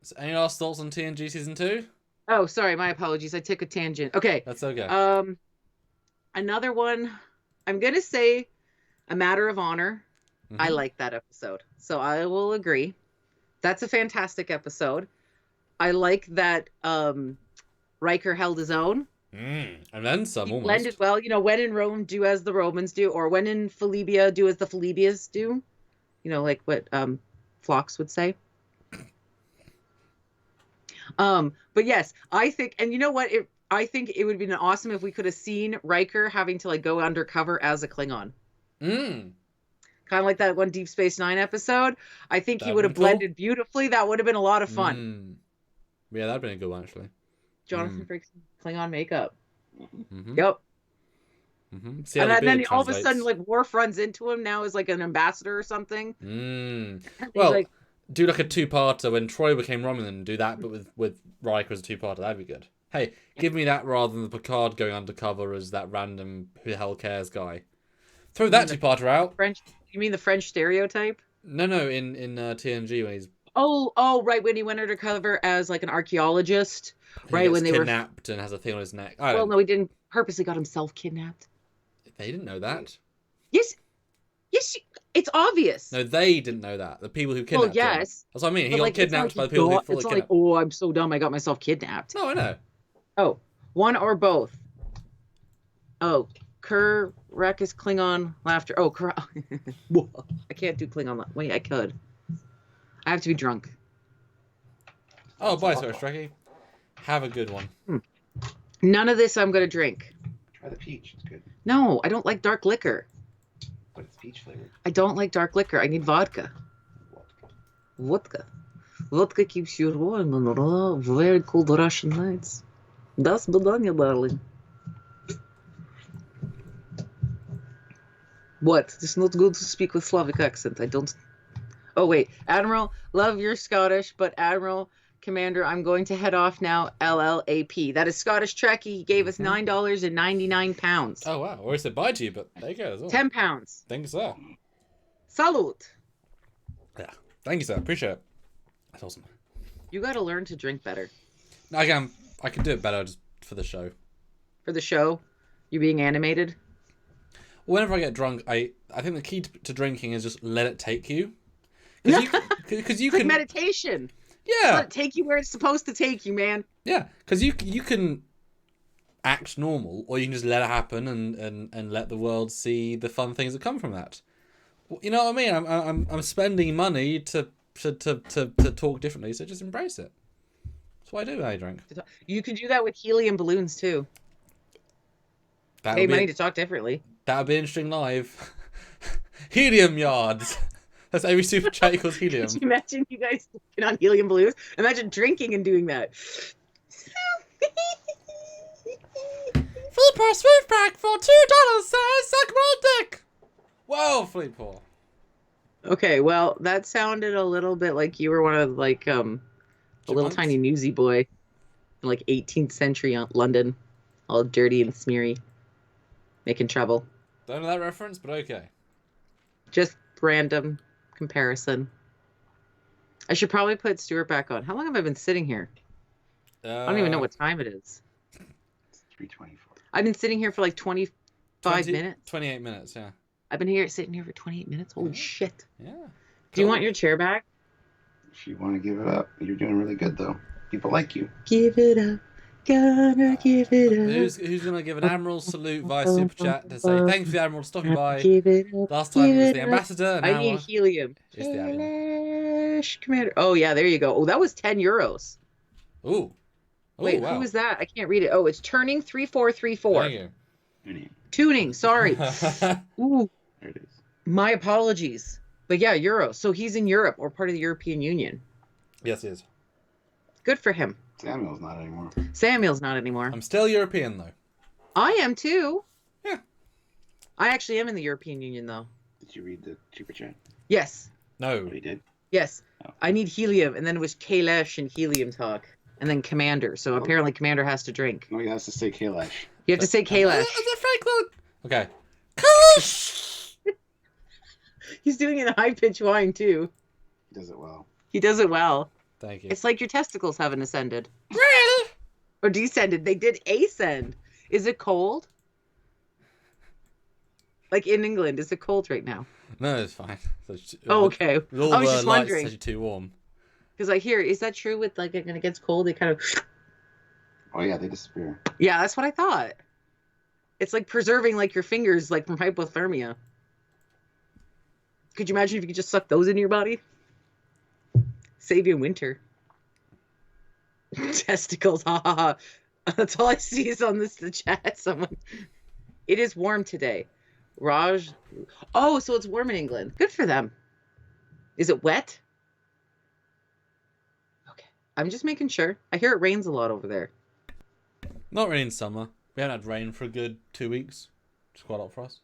So any last thoughts on TNG season 2?
Oh, sorry, my apologies. I took a tangent. Okay.
That's okay.
Another one. I'm gonna say A Matter of Honor. I like that episode, so I will agree. That's a fantastic episode. I like that Riker held his own.
And then some, almost.
Blended well. When in Rome, do as the Romans do, or when in Phoelibia, do as the Phoelibias do. Like what Phlox would say. But yes, I think, and you know what? I think it would have been awesome if we could have seen Riker having to go undercover as a Klingon. Kind of like that one Deep Space Nine episode. I think he
That'd
would have
been cool.
blended beautifully. That would have been a lot of fun.
Yeah, that'd been a good one actually.
Jonathan Frakes Klingon makeup.
Mm-hmm.
Yep.
Mm-hmm. See
And
how the
then
beard
all of a sudden,
translates.
like Worf runs into him now as like an ambassador or something.
Mm.
He's
Well,
like,
do like a two-parter when Troy became Romulan. Do that, but with Riker as a two-parter. That'd be good. Hey, give me that rather than the Picard going undercover as that random who the hell cares guy. Throw that two-parter out.
French. You mean the French stereotype?
No, in TNG when he's
Right, when he went undercover as like an archaeologist,
he
right,
gets
when they were
kidnapped and has a thing on his neck.
Well, no, he didn't purposely got himself kidnapped.
They didn't know that.
Yes, it's obvious.
No, they didn't know that. The people who kidnapped him.
yes.
That's what I mean. He
But,
got
like, it's
kidnapped
not
by the people who fully
It's not
kidnapped.
like, oh, I'm so dumb, I got myself kidnapped.
No, I know.
Oh, one or both. Oh, Kurek is Klingon laughter. Oh, I can't do Klingon. Wait, I could. I have to be drunk.
Oh, bye, Sir Strecky. Have a good one.
None of this I'm going to drink.
Try the peach. It's good.
No, I don't like dark liquor.
But it's peach flavored.
I don't like dark liquor. I need vodka. Vodka. Vodka keeps you warm on very cold Russian nights. Das Badanya, darling. What? It's not good to speak with Slavic accent. I don't... Oh, wait. Admiral, love you're Scottish, but Admiral, Commander, I'm going to head off now. LLAP. That is Scottish Trekkie. He gave us £9.99.
Oh, wow. I always said bye to you, but there you go as well.
£10.
Thank you, sir.
Salute.
Yeah. Thank you, sir. Appreciate it. That's awesome.
You got to learn to drink better.
I can do it better just for the show.
For the show? You being animated?
Whenever I get drunk, I think the key to drinking is just let it take you. Because you
It's like
can
meditation.
Yeah.
Let it take you where it's supposed to take you, man.
Yeah, because you can act normal, or you can just let it happen and let the world see the fun things that come from that. You know what I mean? I'm spending money to talk differently, so just embrace it. That's what I do when I drink.
You can do that with helium balloons too.
That
Pay
would
money
be
to talk differently.
that would be interesting live. Helium yards. That's every super chat equals helium.
Could you imagine you guys looking on helium balloons? Imagine drinking and doing that.
Fleetpaw Swift Pack for $2 says suck my dick. Whoa, Fleetpaw.
Okay, well, that sounded a little bit like you were one of like a little
Chipmunks?
tiny newsy boy in like 18th century London, all dirty and smeary, making trouble.
Don't know that reference, but okay.
Just random comparison. I should probably put Stuart back on. How long have I been sitting here? I don't even know what time it is.
It's 3:24.
I've been sitting here for like 25 minutes.
28 minutes, yeah.
I've been sitting here for 28 minutes. Holy shit.
Yeah.
Do you want your chair back?
If you want to give it up, you're doing really good though. People like you.
Give it up. Gonna give it up.
Who's gonna give an Admiral salute via super chat to say thanks for the Admiral stopping by?
Give it up.
Last time it was the
give it up.
ambassador, and
I
now
need helium.
it's the Admiral.
Kailash Commander. Oh, yeah, there you go. Oh, that was 10 euros.
Ooh.
Wait,
wow.
who is that? I can't read it. Oh, it's turning 3434.
Thank you.
Your name.
Tuning, sorry. Ooh,
There it is.
my apologies. But yeah, Euro. So he's in Europe or part of the European Union.
Yes, it is.
Good for him.
Samuel's not anymore.
Samuel's not anymore.
I'm still European though.
I am too.
Yeah.
I actually am in the European Union though.
Did you read the super chat?
Yes.
No.
Oh, you did?
Yes.
Oh.
I need helium. And then it was Kailash and helium talk. And then Commander. So apparently Commander has to drink.
No, he has to say Kailash.
You have to say Kailash.
Okay.
He's doing it in high pitched whine too.
He does it well.
He does it well.
Thank you.
It's like your testicles haven't ascended.
Well.
Or descended. They did ascend. Is it cold? Like in England, is it cold right now?
No, it's fine.
Oh, okay.
With all
I was
the
just
lights,
wondering.
it's actually too warm.
Because I hear, is that true with like when it gets cold, they kind of...
Oh yeah, they disappear.
Yeah, that's what I thought. It's like preserving like your fingers like from hypothermia. Could you imagine if you could just suck those into your body? Save you in winter. Testicles, ha ha ha. That's all I see is on the chat. Someone. It is warm today. Raj. Oh, so it's warm in England. Good for them. Is it wet? Okay. I'm just making sure. I hear it rains a lot over there.
Not really in summer. We haven't had rain for a good 2 weeks. It's quite a lot for us.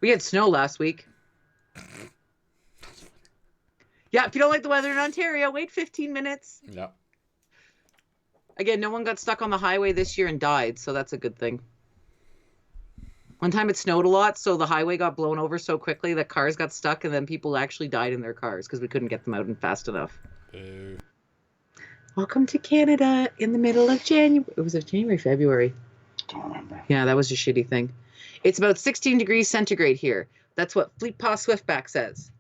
We had snow last week. Yeah, if you don't like the weather in Ontario, wait 15 minutes.
Yeah.
Again, no one got stuck on the highway this year and died, so that's a good thing. One time it snowed a lot, so the highway got blown over so quickly that cars got stuck, and then people actually died in their cars because we couldn't get them out and fast enough.
Boo.
Welcome to Canada in the middle of January. It was January, February.
Don't remember.
Yeah, that was a shitty thing. It's about 16 degrees centigrade here. That's what Fleet Pa Swiftback says.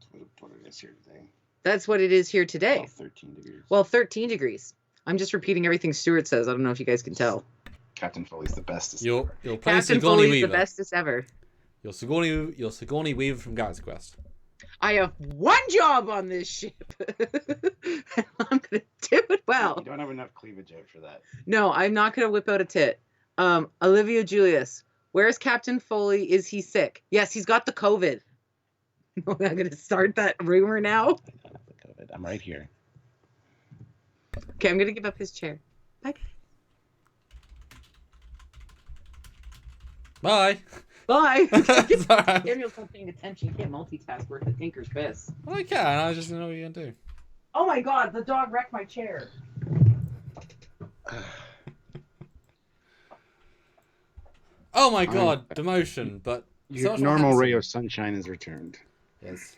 What it is here today.
That's what it is here today.
Well, 13 degrees.
Well, 13 degrees. I'm just repeating everything Stuart says. I don't know if you guys can tell.
Captain Foley's the bestest.
You're playing
Captain
Sigourney
Foley's
Weaver.
the bestest ever.
You're Sigourney Weaver from Galaxy Quest.
I have one job on this ship. And I'm going to do it well.
You don't have enough cleavage out for that.
No, I'm not going to whip out a tit. Olivia Julius, where's Captain Foley? Is he sick? Yes, he's got the COVID. I'm going to start that rumor now.
I'm right here.
Okay, I'm going to give up his chair. Bye.
Bye.
Bye.
It's all right.
Daniel's not paying attention. You can't multitask worth a tinker's piss.
Well, I can. I just don't know what you're going to do.
Oh my god, the dog wrecked my chair.
Oh my god, demotion, but...
Your
so much more
normal
handsome.
ray of sunshine is returned.
Yes.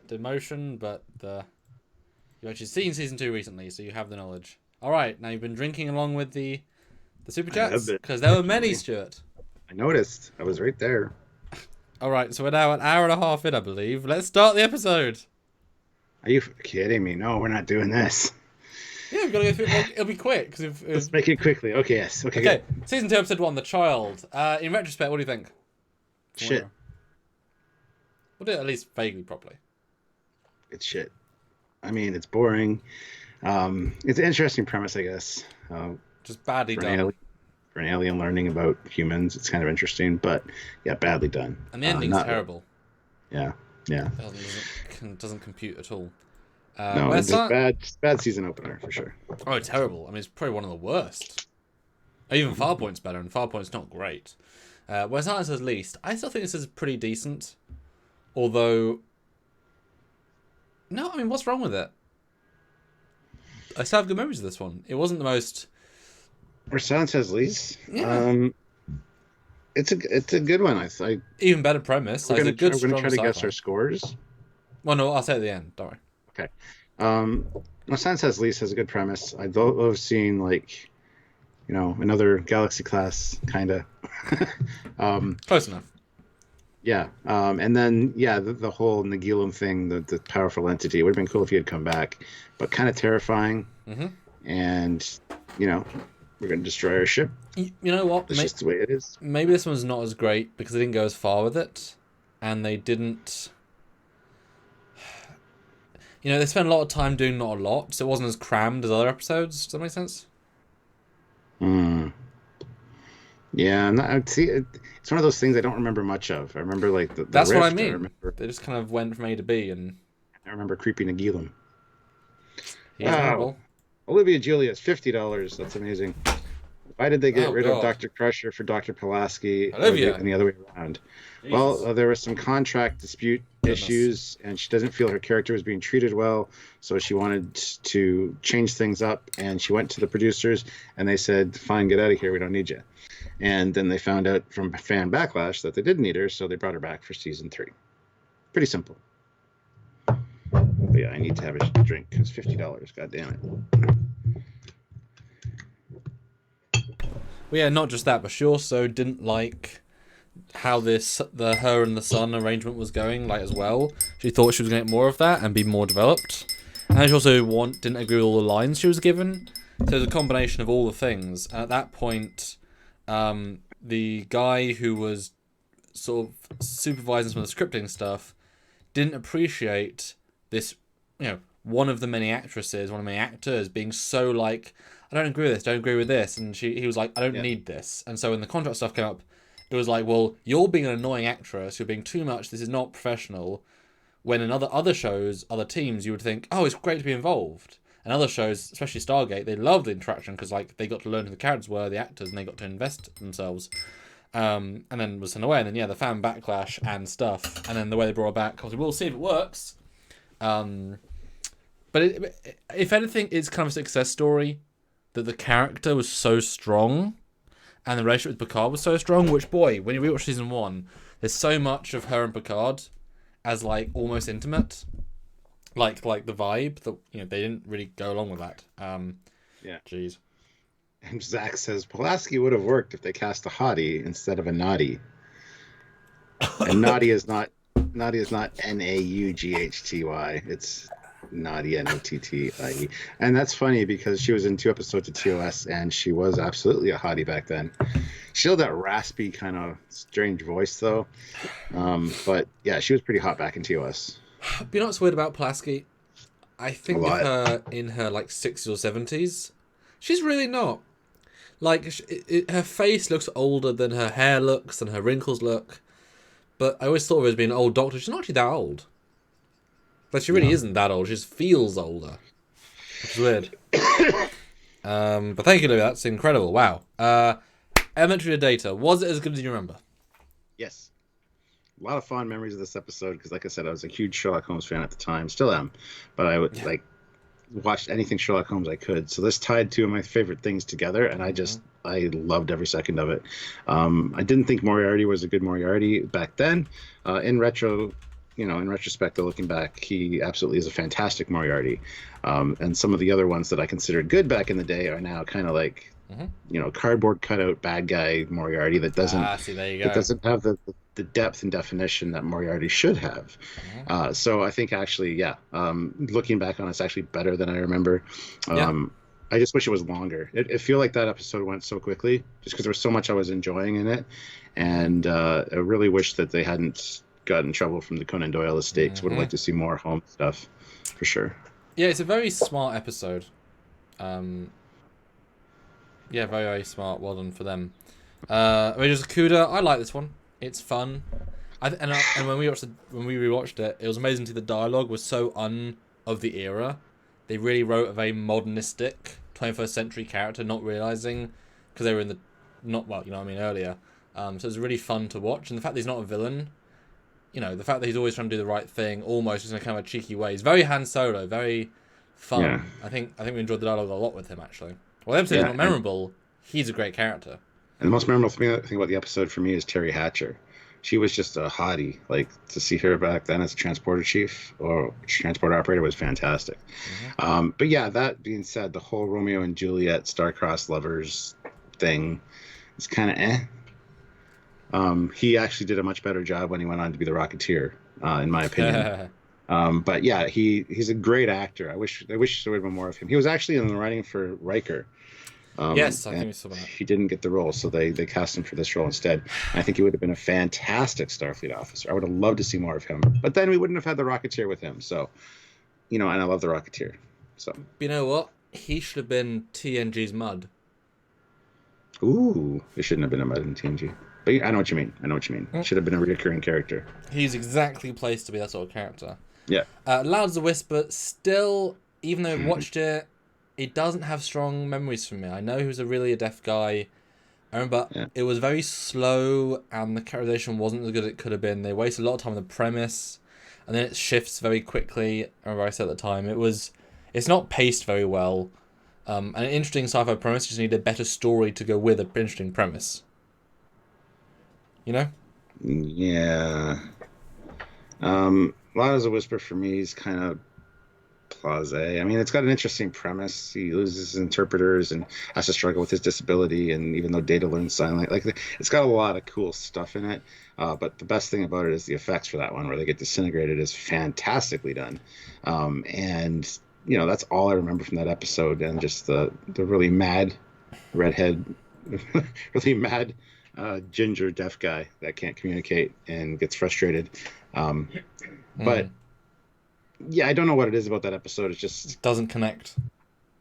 Demotion, but you've actually seen season 2 recently, so you have the knowledge. Alright, now you've been drinking along with the super
I have
chats?
been.
Because there were many, Stuart.
I noticed. I was right there.
Alright, so we're now an hour and a half in, I believe. Let's start the episode.
Are you kidding me? No, we're not doing this.
Yeah, we've got to go through it. It'll be quick. Cause
Let's make it quickly. Okay, yes. Okay,
Okay, season 2, episode 1, The Child. In retrospect, what do you think?
good. Shit.
We'll do it at least vaguely properly.
It's shit. I mean, it's boring. It's an interesting premise, I guess.
Just badly
for
done.
For an alien learning about humans, it's kind of interesting, but yeah, badly done.
And the ending's terrible.
Yeah.
It doesn't compute at all.
No, it's a bad season opener for sure.
Oh, terrible. I mean, it's probably one of the worst. Even Farpoint's better, and Farpoint's not great. Where Silence Says Least, I still think this is pretty decent. Although... No, I mean, what's wrong with it? I still have good memories of this one. It wasn't the most...
Where Silence Says Least?
Yeah.
It's a good one. I
Even better premise.
we're
It's a
gonna
good,
try, we're gonna try to
strong
guess
sci-fi.
our scores.
Well, no, I'll say at the end. Don't worry.
Okay. Well, Silence Says Least has a good premise. I love seeing another Galaxy class kind of.
Close enough.
Yeah. And then the whole Nagilum thing, the powerful entity. It would have been cool if he had come back, but kind of terrifying.
Mm-hmm.
And we're gonna destroy our ship.
You know what?
That's just the way it is.
Maybe this one's not as great because they didn't go as far with it, and they didn't. They spent a lot of time doing not a lot, so it wasn't as crammed as other episodes. Does that make sense?
Yeah, it's one of those things I don't remember much of. I remember the
That's
rift.
what I mean. They just kind of went from A to B, and
I remember creepy Nagilum.
he's horrible.
Olivia Julius, $50. That's amazing. Why did they get rid of Dr. Crusher for Dr. Pulaski
Olivia.
and the other way around?
Jesus.
Well, there was some contract dispute issues, and she doesn't feel her character was being treated well, so she wanted to change things up, and she went to the producers, and they said, fine, get out of here, we don't need you. And then they found out from fan backlash that they did need her, so they brought her back for season 3. Pretty simple. But yeah, I need to have a drink. It's $50. God damn it.
Well, yeah, not just that, but she also didn't like how the her and the son arrangement was going, as well. She thought she was going to get more of that and be more developed. And she also didn't agree with all the lines she was given. So there's a combination of all the things. And at that point, the guy who was sort of supervising some of the scripting stuff didn't appreciate this, one of the many actresses, one of the many actors being so I don't agree with this, don't agree with this. And he was like, I don't need this. And so when the contract stuff came up, it was like, well, you're being an annoying actress, you're being too much, this is not professional. When in other shows, other teams, you would think, oh, it's great to be involved. And other shows, especially Stargate, they loved the interaction because like they got to learn who the characters were, the actors, and they got to invest themselves. And then was sent away, and then the fan backlash and stuff, and then the way they brought it back. Obviously, we'll see if it works. But if anything, it's kind of a success story that the character was so strong, and the relationship with Picard was so strong. Which, boy, when you rewatch season 1, there's so much of her and Picard as like almost intimate, like the vibe that they didn't really go along with that.
Yeah.
Jeez.
And Zach says Pulaski would have worked if they cast a hottie instead of a naughty. And naughty is not Naughty. It's naughty Nottie. And that's funny because she was in 2 episodes of TOS and she was absolutely a hottie back then. She had that raspy kind of strange voice though. But yeah, she was pretty hot back in TOS.
You know what's weird about Pulaski? I think of her in her like 60s or 70s. She's really not. Like, her face looks older than her hair looks and her wrinkles look. But I always thought of her as being an old doctor. She's not actually that old. But she really isn't that old. She just feels older. Which is weird. But thank you, Louis. That's incredible. Wow. Elementary Data. Was it as good as you remember?
Yes. A lot of fond memories of this episode because, like I said, I was a huge Sherlock Holmes fan at the time. Still am. But I would, watched anything Sherlock Holmes I could. So this tied 2 of my favorite things together, and I loved every second of it. I didn't think Moriarty was a good Moriarty back then. In retrospect, looking back, he absolutely is a fantastic Moriarty. And some of the other ones that I considered good back in the day are now kind of like, cardboard cutout bad guy Moriarty that doesn't
see, there you go.
That doesn't have the depth and definition that Moriarty should have. So I think actually, looking back on it's actually better than I remember. I just wish it was longer. It feel like that episode went so quickly just because there was so much I was enjoying in it. And I really wish that they hadn't got in trouble from the Conan Doyle estate. Would have liked to see more Holmes stuff for sure.
Yeah, it's a very smart episode. Yeah, very, very smart. Well done for them. Rangers of Kuda, I like this one. It's fun. And when we rewatched it, it was amazing to see the dialogue was so of the era. They really wrote a very modernistic 21st century character, not realizing because they were in the earlier. So it was really fun to watch, and the fact that he's not a villain, the fact that he's always trying to do the right thing, almost in a kind of a cheeky way. He's very Han Solo, very fun. Yeah. I think we enjoyed the dialogue a lot with him actually. Well, the episode is not memorable. He's a great character. And
the most memorable thing about the episode for me is Terry Hatcher. She was just a hottie. Like, to see her back then as a transporter chief or transporter operator was fantastic. But yeah, that being said, the whole Romeo and Juliet star-crossed lovers thing is kind of He actually did a much better job when he went on to be the Rocketeer, in my opinion. But yeah, he's a great actor. I wish there would have been more of him. He was actually in the writing for Riker.
Yes, I think we saw that.
He didn't get the role, so they cast him for this role instead. And I think he would have been a fantastic Starfleet officer. I would have loved to see more of him. But then we wouldn't have had the Rocketeer with him. So, and I love the Rocketeer. So
you know what? He should have been TNG's Mud.
Ooh, it shouldn't have been a Mud in TNG. But I know what you mean. Should have been a recurring character.
He's exactly placed to be that sort of character.
Yeah.
Loud as a Whisper, still, even though I've watched it, it doesn't have strong memories for me. I know he was really a deaf guy. I remember it was very slow and the characterization wasn't as good as it could have been. They wasted a lot of time on the premise and then it shifts very quickly. I remember I said at the time, it's not paced very well. And an interesting sci-fi premise, you just need a better story to go with an interesting premise.
Yeah. Loud as a Whisper for me is kind of blasé. I mean, it's got an interesting premise. He loses his interpreters and has to struggle with his disability, and even though Data learns sign language, it's got a lot of cool stuff in it. But the best thing about it is the effects for that one, where they get disintegrated, is fantastically done. And that's all I remember from that episode, and just the really mad redhead, really mad ginger deaf guy that can't communicate and gets frustrated. But yeah, I don't know what it is about that episode. It just
doesn't connect.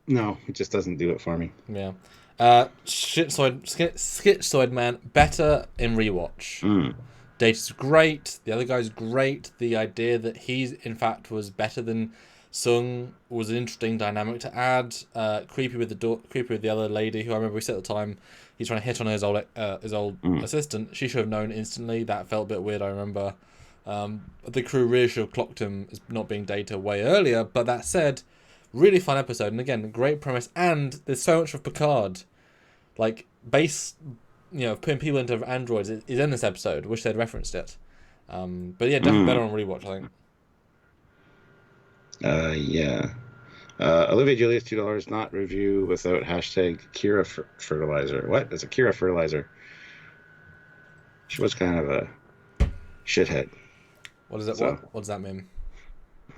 No, it just doesn't do it for me.
Yeah. Schizoid Man, better in rewatch. Data's great. The other guy's great. The idea that he, in fact, was better than Sung was an interesting dynamic to add. Creepy with the other lady who I remember we said at the time he's trying to hit on his old assistant. She should have known instantly. That felt a bit weird. I remember. The crew really should have clocked him as not being Data way earlier. But that said, really fun episode, and again, great premise. And there's so much of Picard, like putting people into androids is in this episode. Wish they'd referenced it. But yeah, definitely better on rewatch, I think.
Yeah. Olivia Julius, $2, not review without hashtag Kira fertilizer. What? It's a Kira fertilizer. She was kind of a shithead.
What does that? So, what does that mean?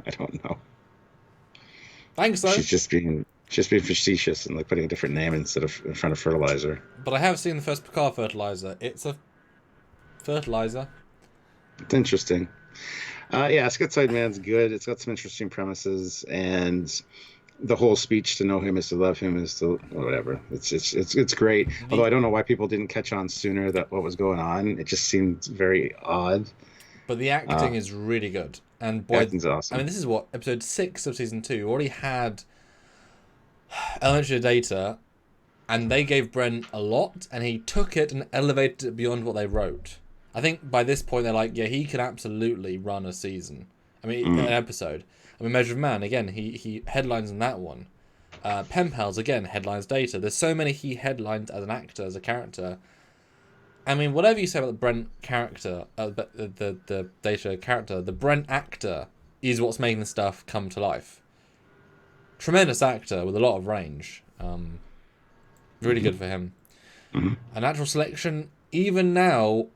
I don't know.
Thanks, though.
She's just being facetious and like putting a different name in front of fertilizer.
But I have seen the first Picard fertilizer. It's a fertilizer.
It's interesting. Yeah, Schizoid Man's good. It's got some interesting premises, and the whole speech to know him is to love him is to whatever. It's great. Although I don't know why people didn't catch on sooner that what was going on. It just seemed very odd.
But the acting is really good, and boy,
acting's awesome.
I mean, this is what episode 6 of season 2 already had elementary data, and they gave Brent a lot, and he took it and elevated it beyond what they wrote. I think by this point they're like, yeah, he can absolutely run a season. I mean, an episode. I mean, Measure of Man, again, he headlines in that one. Pen Pals, again, headlines Data. There's so many he headlines as an actor, as a character. I mean, whatever you say about the Brent character, the Data character, the Brent actor is what's making the stuff come to life. Tremendous actor with a lot of range. Really good for him. A natural selection, even now,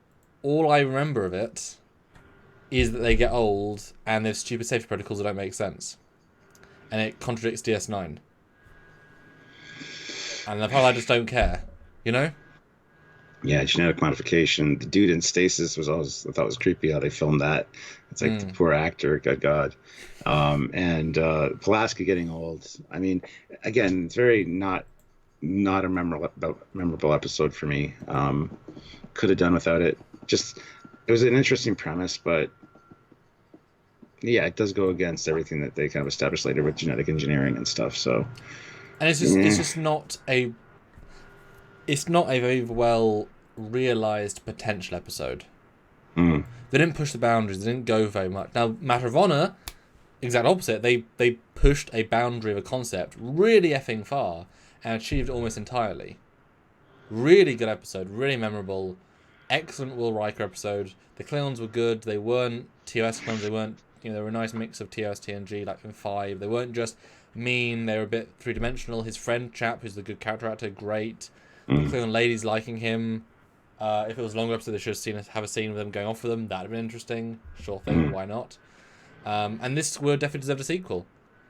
all I remember of it is that they get old and there's stupid safety protocols that don't make sense. And it contradicts DS9. And the part I just don't care, you know?
Yeah, genetic modification. The dude in stasis I thought was creepy how they filmed that. It's like the poor actor, good God. And Pulaski getting old. I mean, again, it's very not a memorable episode for me. Could have done without it. It was an interesting premise, but yeah, it does go against everything that they kind of established later with genetic engineering and stuff. So,
and it's just not a very well realized potential episode. They didn't push the boundaries. They didn't go very much. Now, Matter of Honor, exact opposite. They pushed a boundary of a concept really effing far and achieved it almost entirely. Really good episode. Really memorable. Excellent Will Riker episode. The Klingons were good. They weren't TOS Klingons. They weren't, they were a nice mix of TOS, TNG, like in 5. They weren't just mean. They were a bit three-dimensional. His friend chap, who's the good character actor, great. The Klingon ladies liking him. If it was a longer episode, they should have a scene with them going off with them. That'd have been interesting. Sure thing. Why not? And this would definitely deserve a sequel.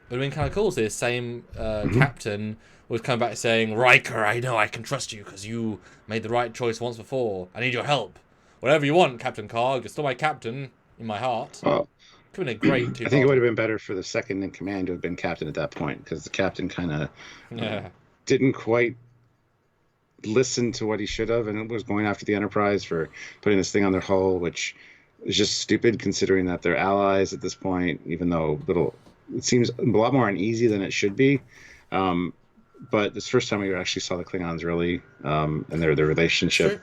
It would have been kind of cool to see the same captain would come back saying, Riker, I know I can trust you because you made the right choice once before. I need your help. Whatever you want, Captain Carg. You're still my captain in my heart.
Well,
could have been a great
I think it would have been better for the second in command to have been captain at that point because the captain kind of didn't quite listen to what he should have and was going after the Enterprise for putting this thing on their hull, which is just stupid considering that they're allies at this point, even though it seems a lot more uneasy than it should be. But this first time we actually saw the Klingons really and their relationship. Sure.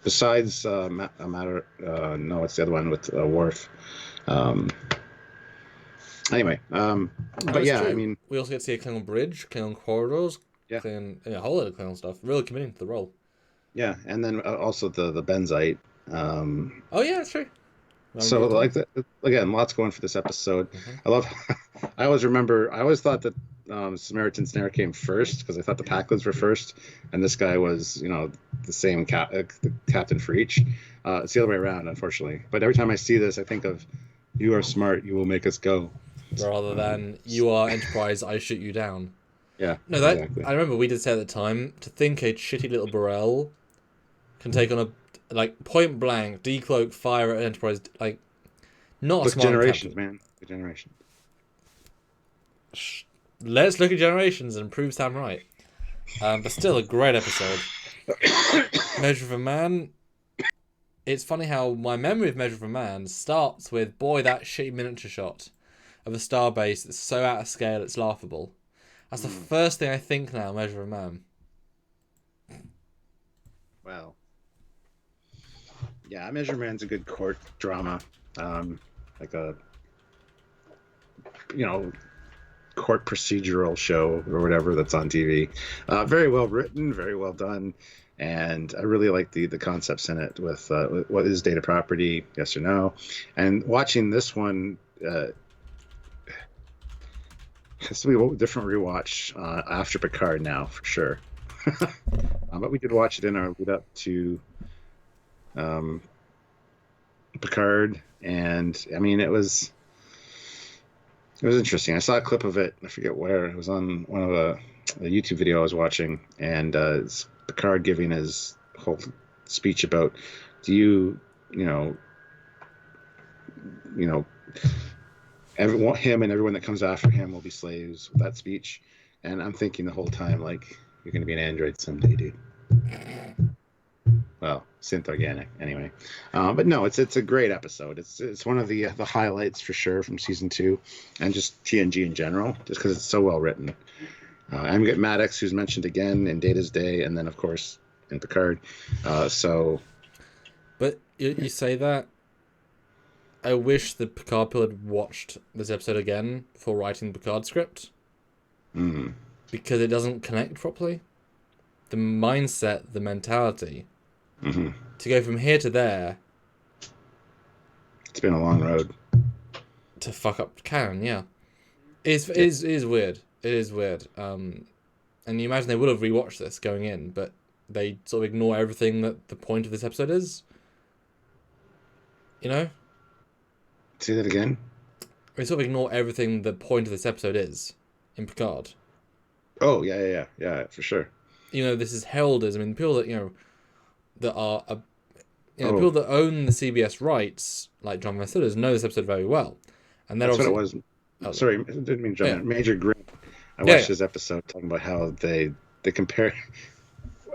Besides no, it's the other one with Worf. Anyway, but yeah, true. I mean,
we also get to see a Klingon bridge, Klingon corridors, a whole lot of Klingon stuff. Really committing to the role.
Yeah, and then also the Benzite.
Oh yeah, that's true.
So like again, lots going for this episode. I always thought that Samaritan Snare came first because I thought the Packlids were first, and this guy was the same the captain for each. It's the other way around, unfortunately. But every time I see this, I think of you are smart, you will make us go.
Rather than you are Enterprise, I shoot you down.
Yeah.
No, exactly. I remember we did say at the time to think a shitty little Burrell can take on a point blank decloak fire at Enterprise not a smart
Generations,
captain.
Man. The Generations.
Let's look at Generations and prove Sam right. But still a great episode. Measure of a Man. It's funny how my memory of Measure of a Man starts with, boy, that shitty miniature shot of a starbase that's so out of scale it's laughable. That's the first thing I think now, Measure of a Man.
Wow. Yeah, Measure Man's a good court drama. Like a, court procedural show or whatever that's on TV. Very well written, very well done. And I really like the concepts in it with what is data property, yes or no. And watching this one, has to be a different rewatch after Picard now, for sure. But we did watch it in our lead up to Picard, and I mean it was interesting. I saw a clip of it. I forget where it was, on one of a YouTube video I was watching, and it's Picard giving his whole speech about, him and everyone that comes after him will be slaves, with that speech. And I'm thinking the whole time, like, you're going to be an android someday, dude. Well, synth organic, anyway. But no, it's a great episode. It's one of the highlights for sure from season 2, and just TNG in general, just because it's so well written. I'm getting Maddox, who's mentioned again in Data's Day, and then of course in Picard.
But you say that. I wish the Picard people had watched this episode again before writing the Picard script. Because it doesn't connect properly. The mindset, the mentality. To go from here to there.
It's been a long road.
To fuck up canon, yeah. It is weird. It is weird. And you imagine they would have rewatched this going in, but they sort of ignore everything that the point of this episode is. You know?
Say that again?
They sort of ignore everything the point of this episode is in Picard.
Oh, yeah, for sure.
This is heralded. I mean, people that, that are, people that own the CBS rights, like John Vassilios, know this episode very well. And
that's what it was. Sorry, I didn't mean John. Yeah. Major Grim. I watched his episode talking about how they compare.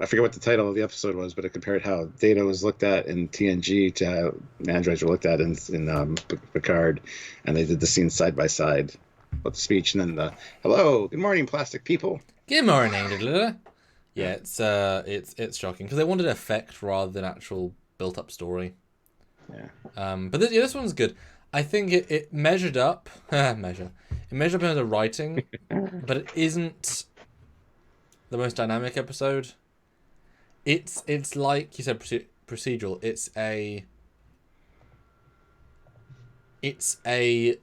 I forget what the title of the episode was, but it compared how Data was looked at in TNG to how androids were looked at in Picard, and they did the scenes side by side with the speech, and then the "Hello, good morning, plastic people."
Good morning. Yeah, it's shocking because they wanted effect rather than actual built-up story.
Yeah.
But this one's good. I think it measured up. It measured up in the writing, but it isn't the most dynamic episode. It's like you said, procedural. It's a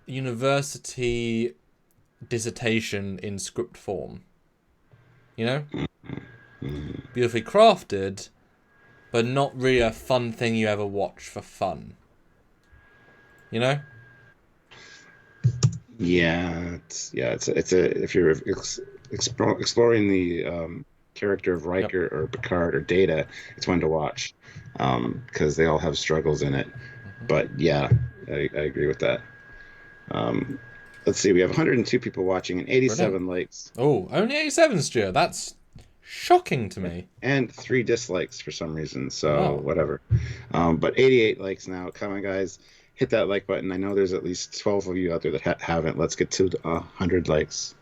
university dissertation in script form. Beautifully crafted, but not really a fun thing you ever watch for fun.
Yeah, it's if you're exploring the character of Riker or Picard or Data, it's one to watch, because they all have struggles in it. But yeah, I agree with that. Let's see, we have 102 people watching and 87 likes.
Oh, only 87, Stu. That's shocking to me.
And 3 dislikes for some reason, so whatever. But 88 likes now. Come on, guys. Hit that like button. I know there's at least 12 of you out there that haven't. Let's get to 100 likes.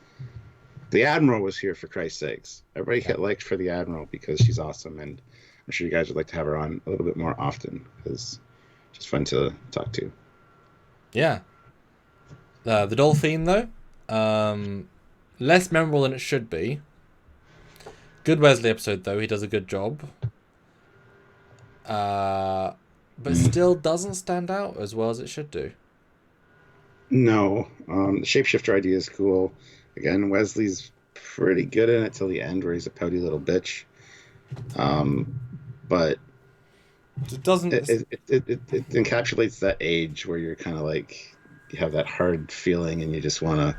The Admiral was here, for Christ's sakes. Everybody hit like for the Admiral because she's awesome, and I'm sure you guys would like to have her on a little bit more often because she's fun to talk to.
Yeah. The Dolphin, though, less memorable than it should be. Good Wesley episode, though. He does a good job. But still doesn't stand out as well as it should do.
No. The shapeshifter idea is cool. Again, Wesley's pretty good in it till the end, where he's a pouty little bitch. But
it doesn't.
It encapsulates that age where you're kind of like, you have that hard feeling and you just want to,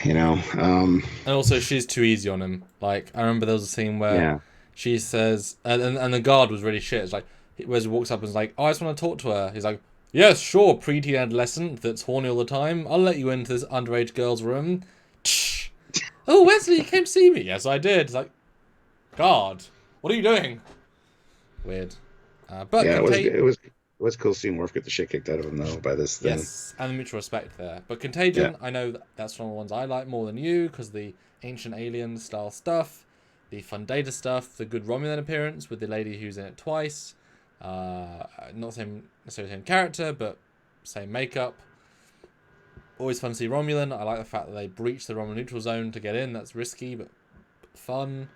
And
also, she's too easy on him. Like, I remember there was a scene where she says, and the guard was really shit. It's like, Wesley walks up and is like, "Oh, I just want to talk to her." He's like, "Yes, sure, preteen adolescent that's horny all the time. I'll let you into this underage girl's room." oh, Wesley, you came to see me. Yes, I did. It's like, God, what are you doing? Weird. But
Yeah, it was cool seeing Worf get the shit kicked out of him though by this thing.
Yes, and the mutual respect there. But Contagion, I know that's one of the ones I like more than you because the ancient alien style stuff, the fun data stuff, the good Romulan appearance with the lady who's in it twice. Not same necessarily same character, but same makeup. Always fun to see Romulan. I like the fact that they breach the Romulan neutral zone to get in. That's risky, but fun.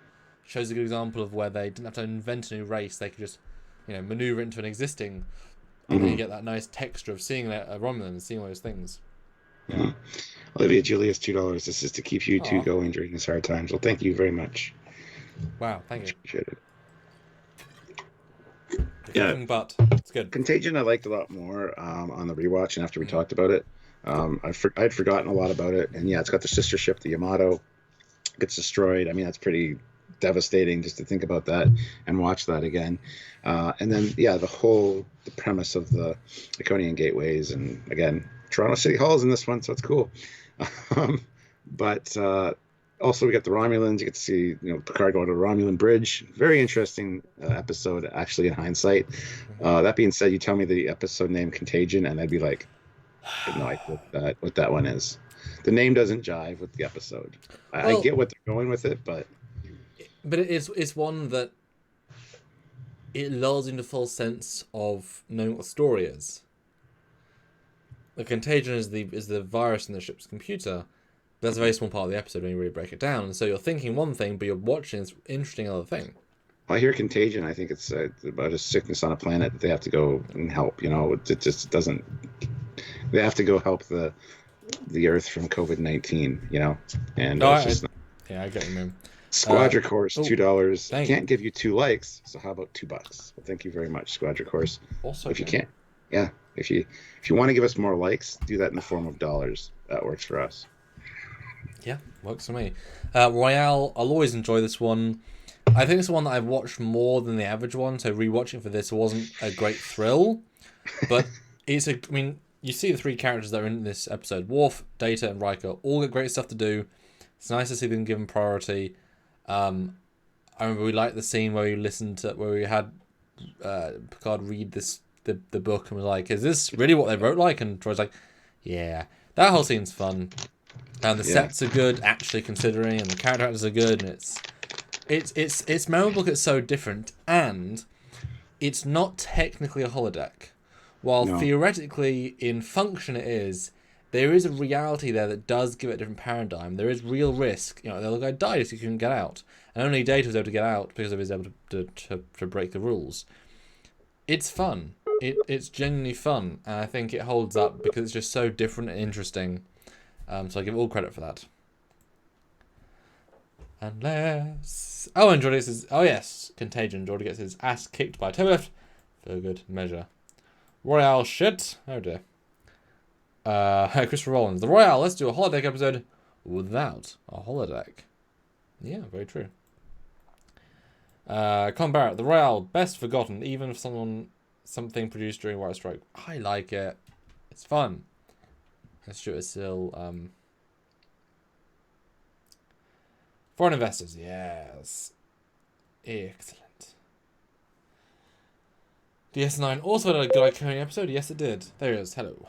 Shows a good example of where they didn't have to invent a new race. They could just, maneuver into an existing, and then you get that nice texture of seeing a Romulan and seeing all those things.
Yeah. Olivia Julius, $2. This is to keep you two going during these hard times. Well, thank you very much.
Wow, thank you.
Appreciate it.
Yeah, but it's good.
Contagion I liked a lot more on the rewatch, and after we talked about it, I'd forgotten a lot about it. And yeah, it's got the sister ship, the Yamato, gets destroyed. I mean, that's pretty devastating just to think about that and watch that again. And then the premise of the Iconian gateways, and again, Toronto City Hall's in this one, so it's cool. But also we got the Romulans. You get to see Picard going to the Romulan bridge. Very interesting episode, actually, in hindsight. That being said, you tell me the episode name Contagion, and I'd be like, I have no idea what that one is. The name doesn't jive with the episode. I get what they're going with it, but
it's one that it lulls into full sense of knowing what the story is. The Contagion is the virus in the ship's computer. But that's a very small part of the episode when you really break it down. And so you're thinking one thing, but you're watching this interesting other thing.
I hear Contagion. I think it's about a sickness on a planet that they have to go and help. It just doesn't. They have to go help the Earth from COVID-19. And
I get what you mean.
Squadra Course, $2. Can't give you 2 likes, so how about $2? Well, thank you very much, Squadra Course.
Also,
if you can't, if you want to give us more likes, do that in the form of dollars. That works for us.
Yeah, works for me. Royale, I'll always enjoy this one. I think it's one that I've watched more than the average one, so rewatching for this wasn't a great thrill. But you see the 3 characters that are in this episode: Worf, Data, and Riker. All got great stuff to do. It's nice to see them given priority. I remember we liked the scene where we had Picard read the book and was like, "Is this really what they wrote like?" And Troy's like, "Yeah." That whole scene's fun, and the sets are good, actually considering, and the character actors are good, and it's memorable because it's so different, and it's not technically a holodeck. While theoretically in function it is, there is a reality there that does give it a different paradigm. There is real risk. The other guy died so he couldn't get out. And only Data was able to get out because he was able to break the rules. It's fun. It's genuinely fun. And I think it holds up because it's just so different and interesting. So I give all credit for that. Unless... and Jordy gets his... Oh yes, Contagion. Jordy gets his ass kicked by a turbolift for good measure. Royale shit. Oh dear. Christopher Rollins. The Royale, let's do a holodeck episode without a holodeck. Yeah, very true. Con Barrett. The Royale, best forgotten, even if something produced during White Strike. I like it. It's fun. Stuart is still foreign investors. Yes. Excellent. DS9 also had a good Iconian episode. Yes, it did. There he is. Hello.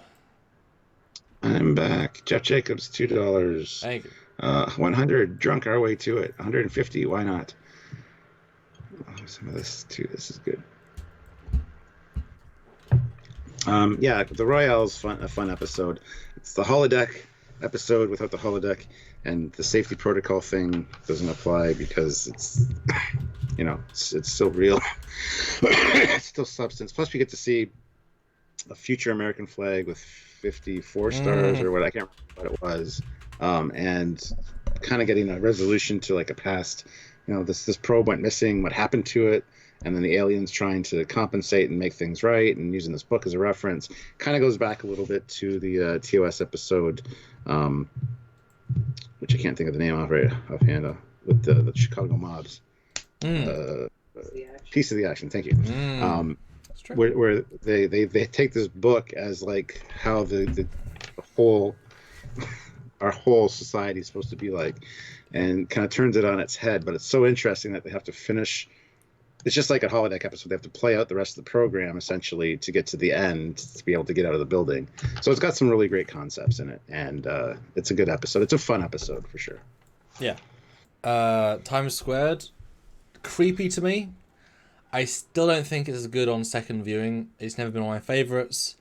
I'm back. Jeff Jacobs, $2.
Thank you.
100. Drunk our way to it. 150. Why not? Some of this too. This is good. The Royale's a fun episode. It's the holodeck episode without the holodeck, and the safety protocol thing doesn't apply because it's it's still real. It's still substance. Plus, we get to see a future American flag with 54 stars or what, I can't remember what it was, and kind of getting a resolution to like a past. This probe went missing. What happened to it? And then the aliens trying to compensate and make things right, and using this book as a reference. Kind of goes back a little bit to the TOS episode, which I can't think of the name of right offhand, with the Chicago mobs. Piece of the action. Thank you. Where they take this book as like how the whole our whole society is supposed to be like, and kind of turns it on its head. But it's so interesting that they have to finish. It's just like a holodeck episode. They have to play out the rest of the program essentially to get to the end to be able to get out of the building. So it's got some really great concepts in it, and it's a good episode. It's a fun episode for sure.
Yeah. Times Squared, creepy to me. I still don't think it's as good on second viewing. It's never been one of my favourites.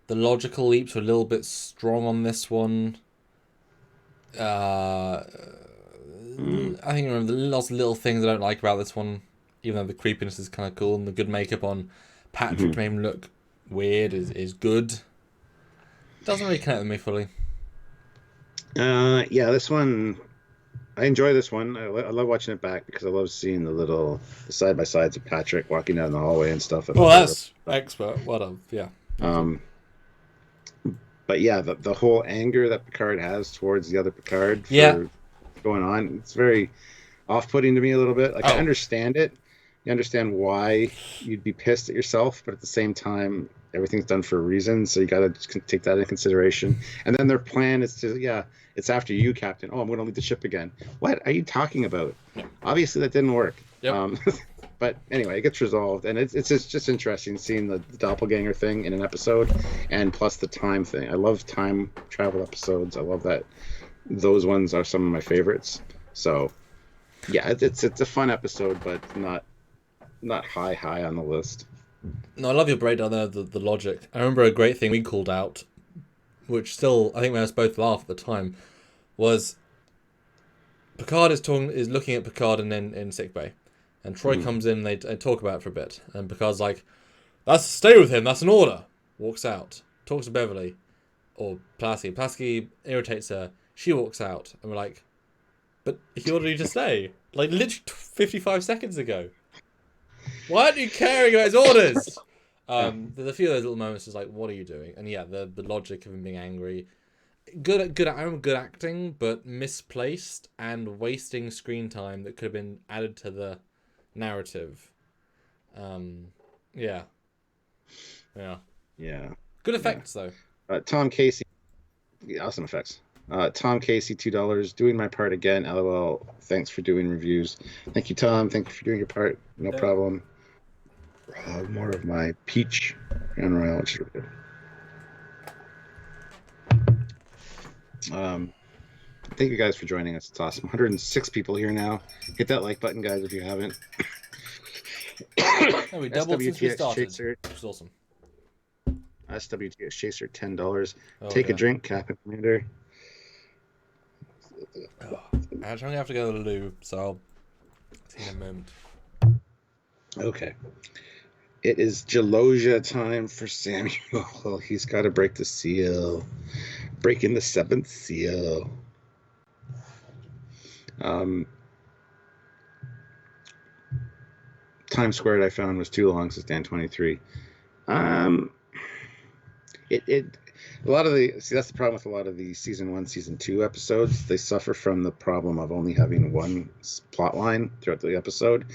The logical leaps are a little bit strong on this one. I think there are lots of little things I don't like about this one, even though the creepiness is kind of cool, and the good makeup on Patrick made him look weird is good. Doesn't really connect with me fully.
Yeah, this one, I enjoy this one. I love watching it back because I love seeing the side by sides of Patrick walking down the hallway and stuff.
Well, that's expert. What a yeah.
But yeah, the whole anger that Picard has towards the other Picard for going on, it's very off-putting to me a little bit. Like I understand it. You understand why you'd be pissed at yourself, but at the same time, everything's done for a reason, so you got to take that into consideration. And then their plan is to, it's after you, Captain. Oh, I'm going to lead the ship again. What are you talking about? Obviously, that didn't work.
Yep.
But anyway, it gets resolved, and it's just interesting seeing the doppelganger thing in an episode, and plus the time thing. I love time travel episodes. I love that. Those ones are some of my favorites. So, yeah, it's a fun episode, but not high on the list.
No, I love your breakdown there, the logic. I remember a great thing we called out, which still, I think made us both laugh at the time, was Picard is looking at Picard in sickbay. And Troy comes in, they talk about it for a bit. And Picard's like, stay with him, that's an order. Walks out, talks to Beverly, or Pulaski. Pulaski irritates her, she walks out. And we're like, but he ordered you to stay. Like, literally 55 seconds ago. Why aren't you caring about his orders? There's a few of those little moments just like, what are you doing? And yeah, the logic of him being angry. Good acting, but misplaced and wasting screen time that could have been added to the narrative. Yeah. Good effects though.
Tom Casey, awesome effects. Tom Casey, $2. Doing my part again. LOL. Thanks for doing reviews. Thank you, Tom. Thank you for doing your part. No problem. More of my peach and royal, which is really good. Thank you guys for joining us. It's awesome. 106 people here now. Hit that like button, guys, if you haven't.
We doubled since we started,
Chaser,
which is awesome.
SWTX Chaser, $10. Take a drink, Captain Commander.
I'm going to have to go to the loo, so I'll see you in a moment.
Okay. It is Gelosia time for Samuel. He's got to break the seal. Breaking the 7th seal. Time Squared I found was too long, says Dan 23. A lot of that's the problem with a lot of the season 1, season 2 episodes. They suffer from the problem of only having one plot line throughout the episode.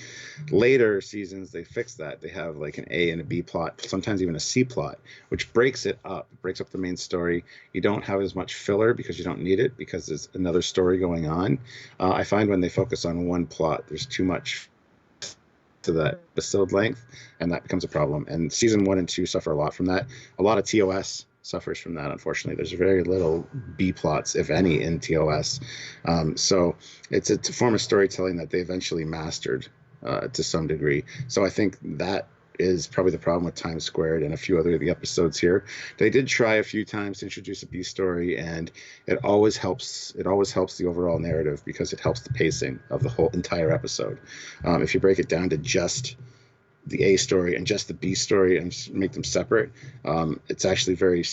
Later seasons, they fix that. They have like an A and a B plot, sometimes even a C plot, which breaks it up. It breaks up the main story. You don't have as much filler because you don't need it because there's another story going on. I find when they focus on one plot, there's too much to that episode length, and that becomes a problem. And season 1 and 2 suffer a lot from that. A lot of TOS suffers from that, unfortunately. There's very little B plots, if any, in TOS. So it's a form of storytelling that they eventually mastered to some degree. So I think that is probably the problem with Times Squared and a few other of the episodes here. They did try a few times to introduce a B story, and it always helps. It always helps the overall narrative because it helps the pacing of the whole entire episode. If you break it down to just the A story and just the B story and just make them separate, it's actually very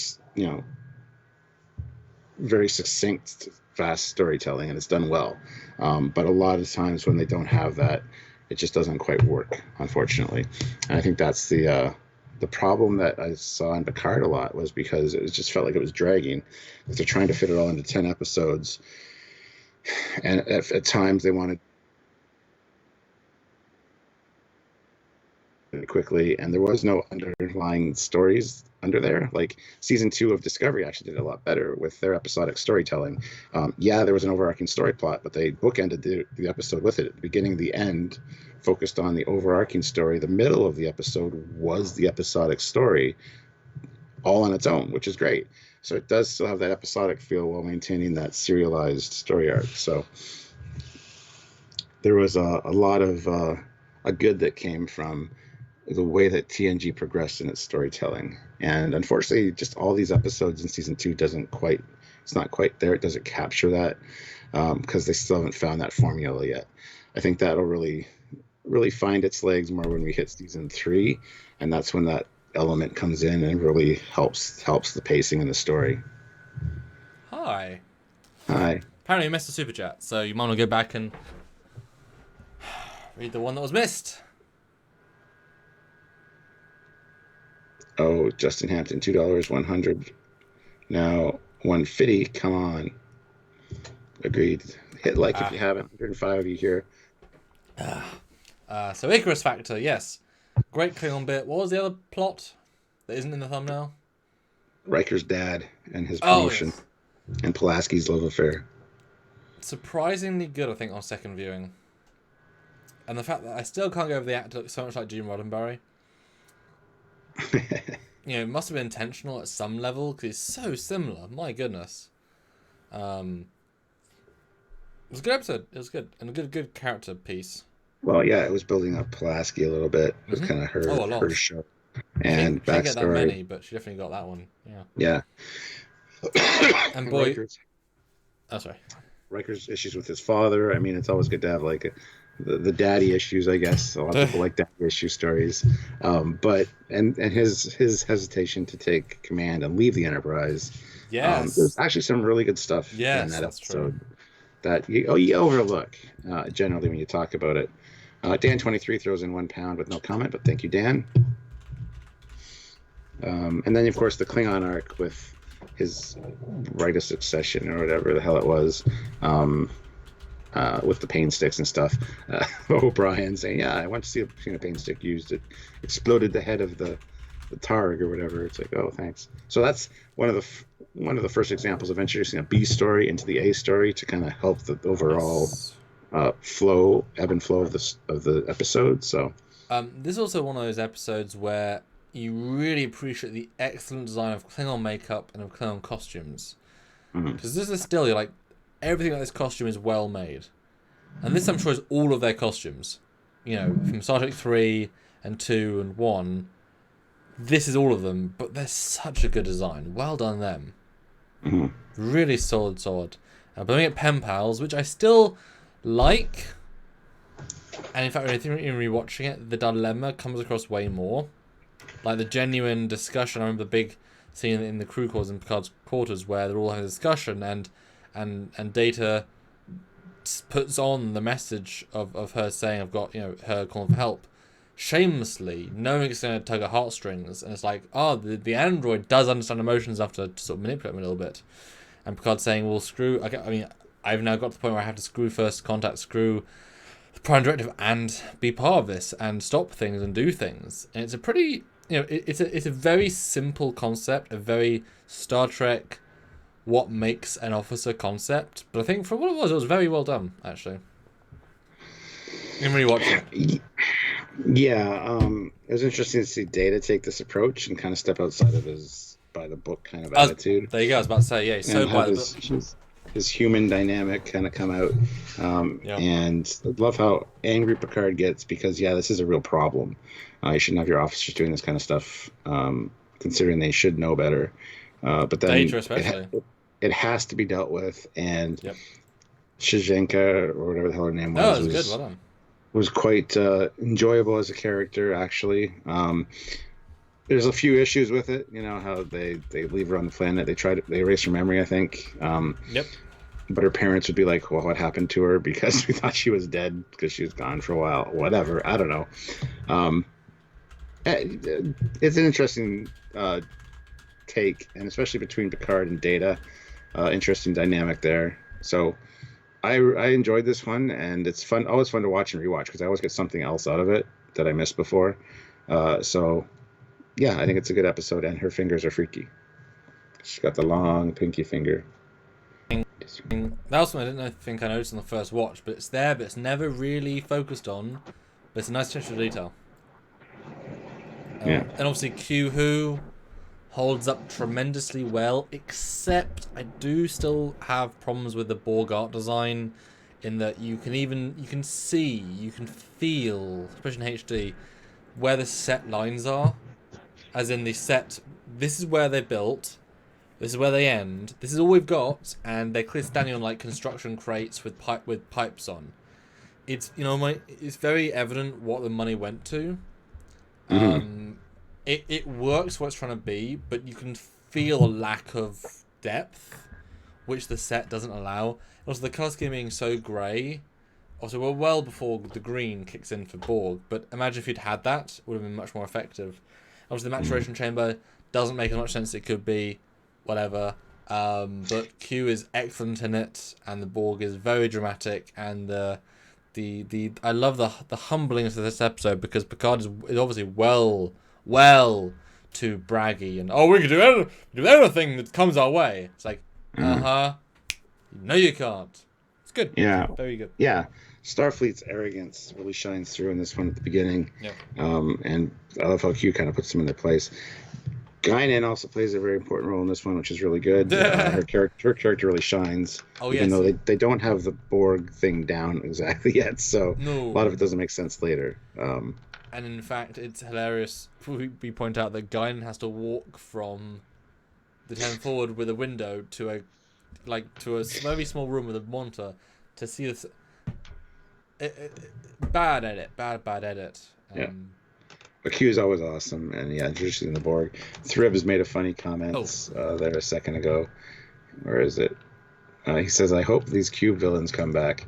succinct, fast storytelling, and it's done well. But a lot of times when they don't have that, it just doesn't quite work, unfortunately. And I think that's the problem that I saw in Picard a lot, was because it just felt like it was dragging. If they're trying to fit it all into 10 episodes, and at times they wanted quickly, and there was no underlying stories under there. Like season 2 of Discovery actually did a lot better with their episodic storytelling. Yeah, there was an overarching story plot, but they bookended the episode with it. At the beginning, the end focused on the overarching story. The middle of the episode was the episodic story, all on its own, which is great. So it does still have that episodic feel while maintaining that serialized story arc. So there was a lot of a good that came from the way that TNG progressed in its storytelling. And unfortunately, just all these episodes in season 2 it's not quite there. It doesn't capture that because they still haven't found that formula yet. I think that'll really find its legs more when we hit season 3, and that's when that element comes in and really helps the pacing and the story.
Hi.
Apparently
you missed a super chat, so you might want to go back and read the one that was missed.
Oh, Justin Hampton, $2, 100. Now 150. Come on. Agreed. Hit like if you haven't. 105 of you here.
So Icarus Factor, yes. Great Klingon bit. What was the other plot that isn't in the thumbnail?
Riker's dad and his promotion.
Yes.
And Pulaski's love affair.
Surprisingly good, I think, on second viewing. And the fact that I still can't go over the actor looks so much like Gene Roddenberry. It must have been intentional at some level because he's so similar. My goodness. It was a good episode. It was good. And a good character piece.
Well, yeah, it was building up Pulaski a little bit. It was kind of her show. And
she didn't get that
backstory.
many, but she definitely got that one.
Yeah.
And boy... sorry.
Riker's issues with his father. I mean, it's always good to have like the daddy issues, I guess. A lot of people like daddy issue stories. But his hesitation to take command and leave the Enterprise.
Yes.
There's actually some really good stuff in that episode that you overlook generally when you talk about it. Dan23 throws in £1 with no comment, but thank you, Dan. And then, of course, the Klingon arc with his rite of succession or whatever the hell it was, with the pain sticks and stuff. O'Brien saying, "Yeah, I want to see a pain stick used. It exploded the head of the Targ or whatever." It's like, oh, thanks. So that's one of the first examples of introducing a B story into the A story to kind of help the overall ebb and flow of the episode. So
this is also one of those episodes where you really appreciate the excellent design of Klingon makeup and of Klingon costumes. Because this is still, you're like, everything about this costume is well made. And this, I'm sure, is all of their costumes. From Star Trek 3 and 2 and 1, this is all of them, but they're such a good design. Well done, them. Really solid. But then we get Pen Pals, which I still like. And in fact, when you're rewatching it, the dilemma comes across way more. Like the genuine discussion. I remember the big scene in the crew quarters in Picard's quarters where they're all having a discussion and Data puts on the message of her saying, I've got, her calling for help, shamelessly, knowing it's going to tug at heartstrings. And it's like, the android does understand emotions enough to sort of manipulate them a little bit. And Picard's saying, well, I've now got to the point where I have to screw First Contact, screw the Prime Directive, and be part of this, and stop things and do things. And it's a pretty... it's a very simple concept, a very Star Trek, what makes an officer concept. But I think for what it was very well done, actually. In rewatching it.
Yeah, it was interesting to see Data take this approach and kind of step outside of his by the book kind of attitude.
There you go. I was about to say, yeah, he's so by the book.
His human dynamic kind of come out. And I love how angry Picard gets because, this is a real problem. You shouldn't have your officers doing this kind of stuff, considering they should know better. But then
Data especially.
It has to be dealt with. And Shizhenka, or whatever the hell her name was,
was good. Well done.
Was quite enjoyable as a character, actually. There's a few issues with it, how they leave her on the planet. They erase her memory, I think. But her parents would be like, well, what happened to her? Because we thought she was dead because she was gone for a while. Whatever. I don't know. It's an interesting take, and especially between Picard and Data. Interesting dynamic there. So I enjoyed this one, and it's fun. Always fun to watch and rewatch because I always get something else out of it that I missed before. So yeah, I think it's a good episode, and her fingers are freaky. She's got the long pinky finger.
That was something I didn't think I noticed on the first watch, but it's there, but it's never really focused on. But it's a nice touch of detail.
Yeah.
And obviously Q-Who holds up tremendously well, except I do still have problems with the Borg art design, in that you can see, you can feel, especially in HD, where the set lines are. As in the set, this is where they're built, this is where they end, this is all we've got, and they're clearly standing on like construction crates with pipes on. It's it's very evident what the money went to. It works what it's trying to be, but you can feel a lack of depth, which the set doesn't allow. Also, the colour scheme being so grey. Also, we're well before the green kicks in for Borg, but imagine if you'd had that, it would have been much more effective. Obviously, the maturation chamber doesn't make as much sense as it could be, whatever. But Q is excellent in it, and the Borg is very dramatic, and the I love the humblingness of this episode, because Picard is obviously well too braggy, and we can do anything that comes our way. It's like, no, you can't. It's good.
Yeah,
very good.
Yeah, Starfleet's arrogance really shines through in this one at the beginning.
Yeah.
And I love how Q kind of puts them in their place. Guinan also plays a very important role in this one, which is really good. Her character really shines, even though they don't have the Borg thing down exactly yet. So a lot of it doesn't make sense later.
And in fact, it's hilarious. We point out that Guinan has to walk from the 10 forward with a window to a very small room with a monitor to see this. Bad edit.
Yeah. But Q is always awesome, and introducing the Borg. Thrib has made a funny comment there a second ago. Where is it? He says, "I hope these Q villains come back."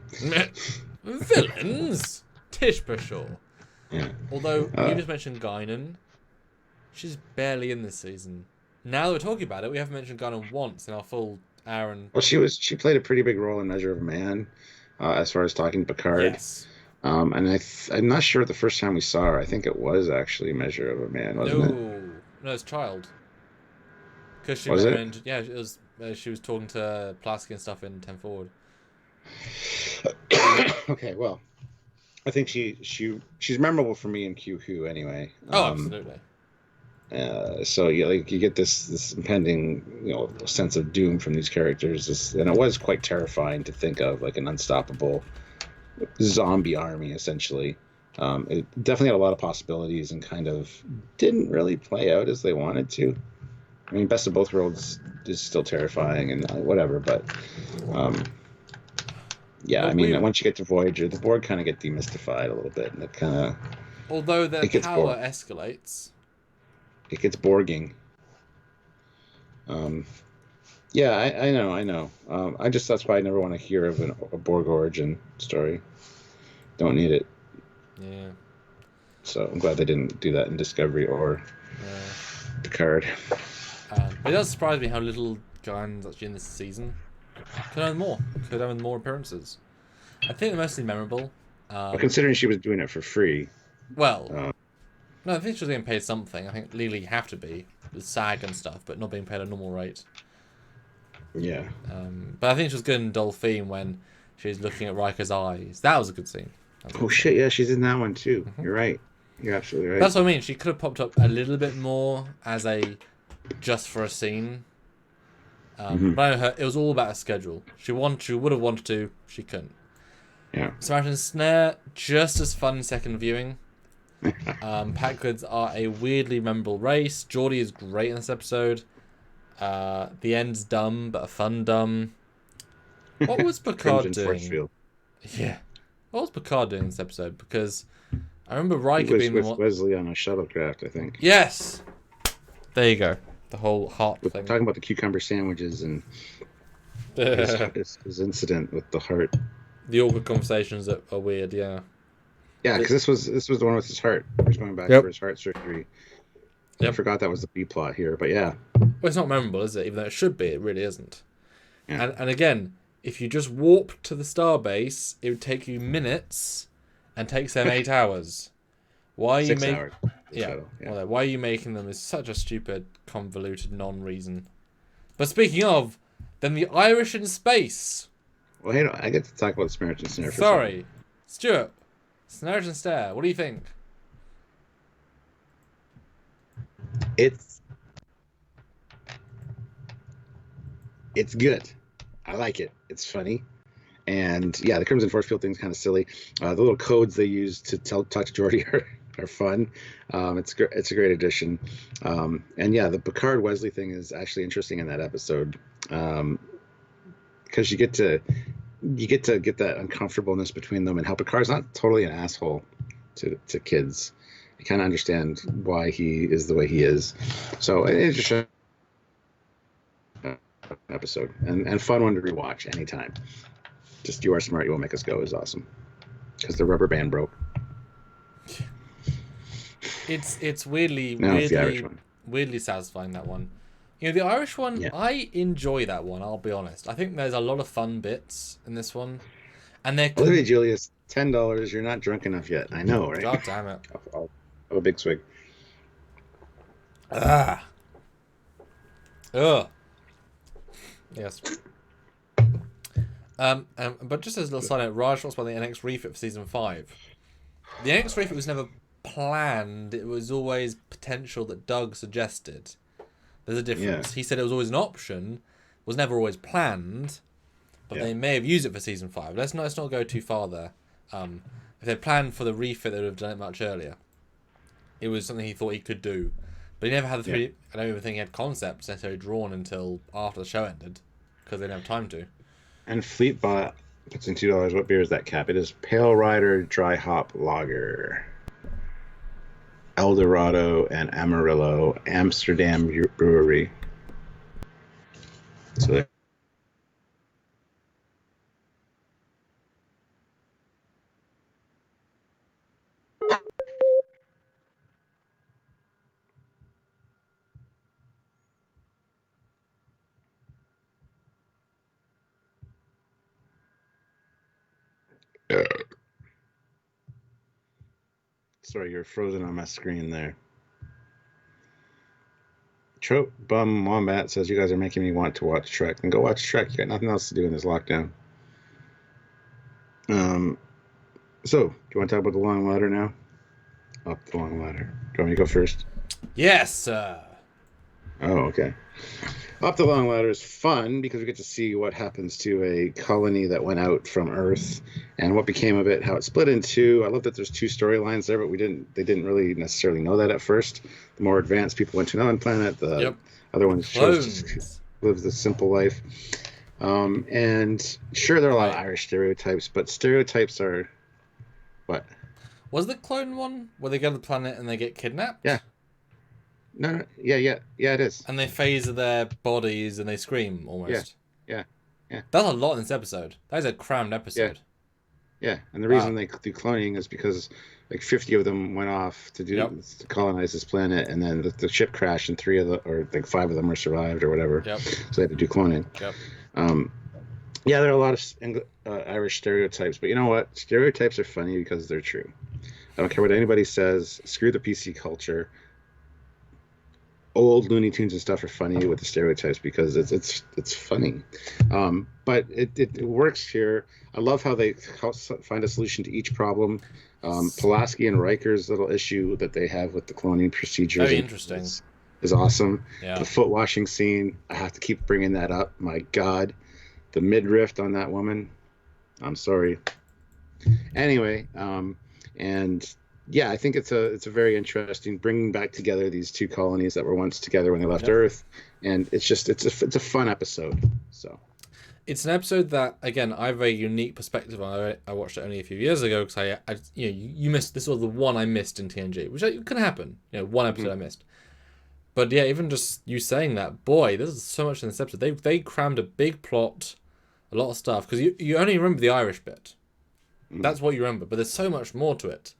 Villains? Tish for sure.
Yeah.
Although you just mentioned Guinan, she's barely in this season. Now that we're talking about it, we haven't mentioned Guinan once in our full hour and.
Well, she played a pretty big role in Measure of a Man, as far as talking to Picard.
Yes.
And I'm not sure the first time we saw her. I think it was actually Measure of a Man, wasn't it?
No, it's Child. Because she it was. She was talking to Pulaski and stuff in 10 Forward.
Okay, well, I think she's memorable for me in Q-Who anyway.
Absolutely.
So you get this impending sense of doom from these characters, and it was quite terrifying to think of, like an unstoppable zombie army essentially. It definitely had a lot of possibilities and kind of didn't really play out as they wanted to. I mean, Best of Both Worlds is still terrifying and whatever, but once you get to Voyager, the Borg kind of get demystified a little bit, and it kind of,
although their power escalates,
it gets Borging. Yeah, I know. That's why I never want to hear of a Borg origin story. Don't need it.
Yeah.
So I'm glad they didn't do that in Discovery or Picard.
But it does surprise me how little Guinan's actually in this season. Could have more appearances. I think they're mostly memorable.
Well, considering she was doing it for free.
Well, no, I think she was getting paid something. I think legally you have to be with SAG and stuff, but not being paid a normal rate.
Yeah.
But I think she was good in Dolphine when she was looking at Riker's eyes. That was a good scene.
Shit, yeah, she's in that one too. Mm-hmm. You're right. You're absolutely right.
That's what I mean. She could have popped up a little bit more as a just for a scene. But I know it was all about her schedule. She would have wanted to. She couldn't.
Yeah.
Samaritan and Snare, just as fun second viewing. Packwards are a weirdly memorable race. Geordie is great in this episode. The end's dumb, but a fun dumb. What was Picard doing? Yeah. What was Picard doing in this episode? Because I remember Riker being
with Wesley on a shuttlecraft, I think.
Yes! There you go. The whole heart thing.
Talking about the cucumber sandwiches and his incident with the heart.
The awkward conversations that are weird, yeah.
Yeah, because this was the one with his heart. He was going back for his heart surgery. Yep. I forgot that was the B plot here, but yeah.
Well, it's not memorable, is it? Even though it should be, it really isn't. Yeah. And again, if you just warp to the starbase, it would take you minutes and takes them 8 hours. Why are you
6
making?
hours.
Yeah.
Total, yeah.
Well, why are you making them is such a stupid, convoluted non-reason. But speaking of, then the Irish in space.
Well, hey, I get to talk about Samaritan Snare for a
Sorry, Stuart. Samaritan Stare. What do you think?
second. It's good. I like it. It's funny. And yeah, the Crimson Force Field thing's kind of silly. The little codes they use to talk to Geordi are fun. It's a great addition. And yeah, the Picard Wesley thing is actually interesting in that episode, because you get to get that uncomfortableness between them, and how Picard's not totally an asshole to kids. You kind of understand why he is the way he is. So it's just an episode and fun one to rewatch anytime. Just You Are Smart, You Won't Make Us Go is awesome because the rubber band broke.
It's weirdly satisfying, that one. You know, the Irish one, yeah. I enjoy that one, I'll be honest. I think there's a lot of fun bits in this one. And they're
Olivia Julius, $10. You're not drunk enough yet. I know, right?
God damn it.
I'll have a big swig.
Ugh. Yes. But just as a little side note, Raj talks about the NX refit for season 5. The NX refit was never planned. It was always potential that Doug suggested. There's a difference. Yeah. He said it was always an option, was never always planned, but they may have used it for season 5. Let's not go too far there. If they planned for the refit, they would have done it much earlier. It was something he thought he could do, but he never had the 3D. I don't even think he had concepts necessarily drawn until after the show ended, because they didn't have time to.
And Fleetbot puts in $2. What beer is that, Cap? It is Pale Rider Dry Hop Lager, Eldorado and Amarillo, Amsterdam Brewery. So there. Sorry, you're frozen on my screen there. Trope Bum Wombat says, you guys are making me want to watch Trek. And go watch Trek. You got nothing else to do in this lockdown. So, do you want to talk about the long ladder now? Up the long ladder. Do you want me to go first?
Yes, sir.
Oh, okay. Up the Long Ladder is fun because we get to see what happens to a colony that went out from Earth and what became of it, how it split in two. I love that there's two storylines there, but they didn't really necessarily know that at first. The more advanced people went to another planet. The other ones chose to live the simple life. And sure, there are a lot of Irish stereotypes, but stereotypes are what?
Was the clone one where they go to the planet and they get kidnapped?
Yeah. No, yeah, it is.
And they phase their bodies and they scream almost.
Yeah.
That's a lot in this episode. That is a crammed episode.
Yeah, and the reason they do cloning is because like 50 of them went off to colonize this planet, and then the ship crashed, and 5 of them were survived or whatever.
Yep.
So they had to do cloning.
Yep.
Yeah, there are a lot of Irish stereotypes, but you know what? Stereotypes are funny because they're true. I don't care what anybody says. Screw the PC culture. Old Looney Tunes and stuff are funny with the stereotypes because it's funny, but it works here. I love how they find a solution to each problem. Pulaski and Riker's little issue that they have with the cloning procedures
very interesting
is awesome.
Yeah.
The foot washing scene, I have to keep bringing that up. My God, the midriff on that woman. I'm sorry. Anyway, and. Yeah, I think it's a very interesting bringing back together these two colonies that were once together when they left Earth, and it's a fun episode. So
it's an episode that, again, I have a unique perspective on. I watched it only a few years ago because you missed this was the one I missed in TNG, which can happen. One episode I missed, but yeah, even just you saying that, boy, there's so much in this episode. They crammed a big plot, a lot of stuff because you only remember the Irish bit. That's what you remember, but there's so much more to it.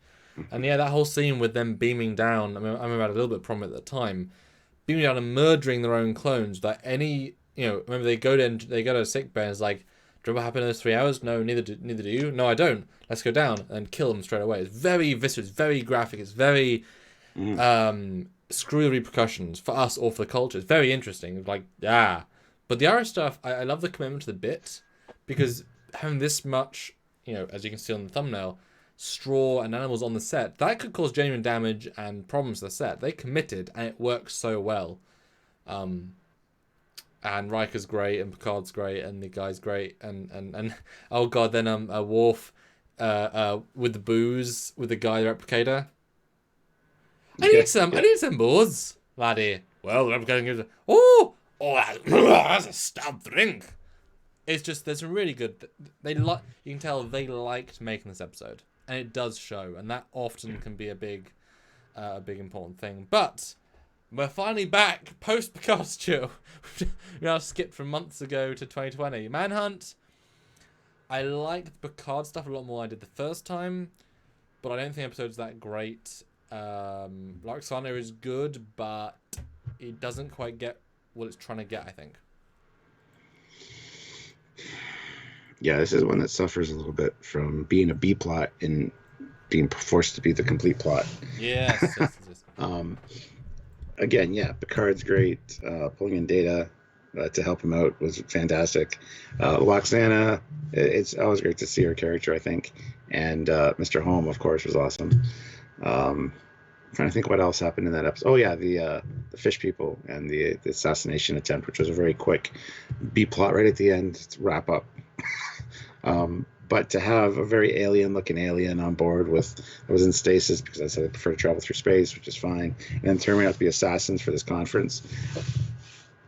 And yeah, that whole scene with them beaming down, I remember I had a little bit of problem at the time, beaming down and murdering their own clones without any, remember they go to sick bay and it's like, Do you know what happened in those 3 hours? No, neither do you. No, I don't. Let's go down and kill them straight away. It's very visceral. It's very graphic. It's very screwy repercussions for us or for the culture. It's very interesting. Like, yeah. But the Irish stuff, I love the commitment to the bit, because having this much, as you can see on the thumbnail, straw and animals on the set, that could cause genuine damage and problems to the set. They committed, and it works so well. And Riker's great, and Picard's great, and the guy's great, and oh god, then a Worf with the booze with the guy, the replicator. I need some booze, laddie. Well, the replicator gives that's a stout drink. It's just, there's some really good. You can tell they liked making this episode, and it does show, and that often can be a big important thing. But we're finally back post Picard Stew. We now skipped from months ago to 2020. Manhunt. I liked the Picard stuff a lot more than I did the first time, but I don't think the episode's that great. Roxana is good, but it doesn't quite get what it's trying to get, I think.
Yeah, this is one that suffers a little bit from being a B plot and being forced to be the complete plot.
Yes.
Again, yeah, Picard's great. Pulling in Data to help him out was fantastic. Loxana, it's always great to see her character, I think. And Mr. Holm, of course, was awesome. Trying to think what else happened in that episode. Oh yeah, the fish people and the assassination attempt, which was a very quick B plot right at the end to wrap up. But to have a very alien-looking alien on board that was in stasis, because I said I prefer to travel through space, which is fine, and then turning out to be assassins for this conference.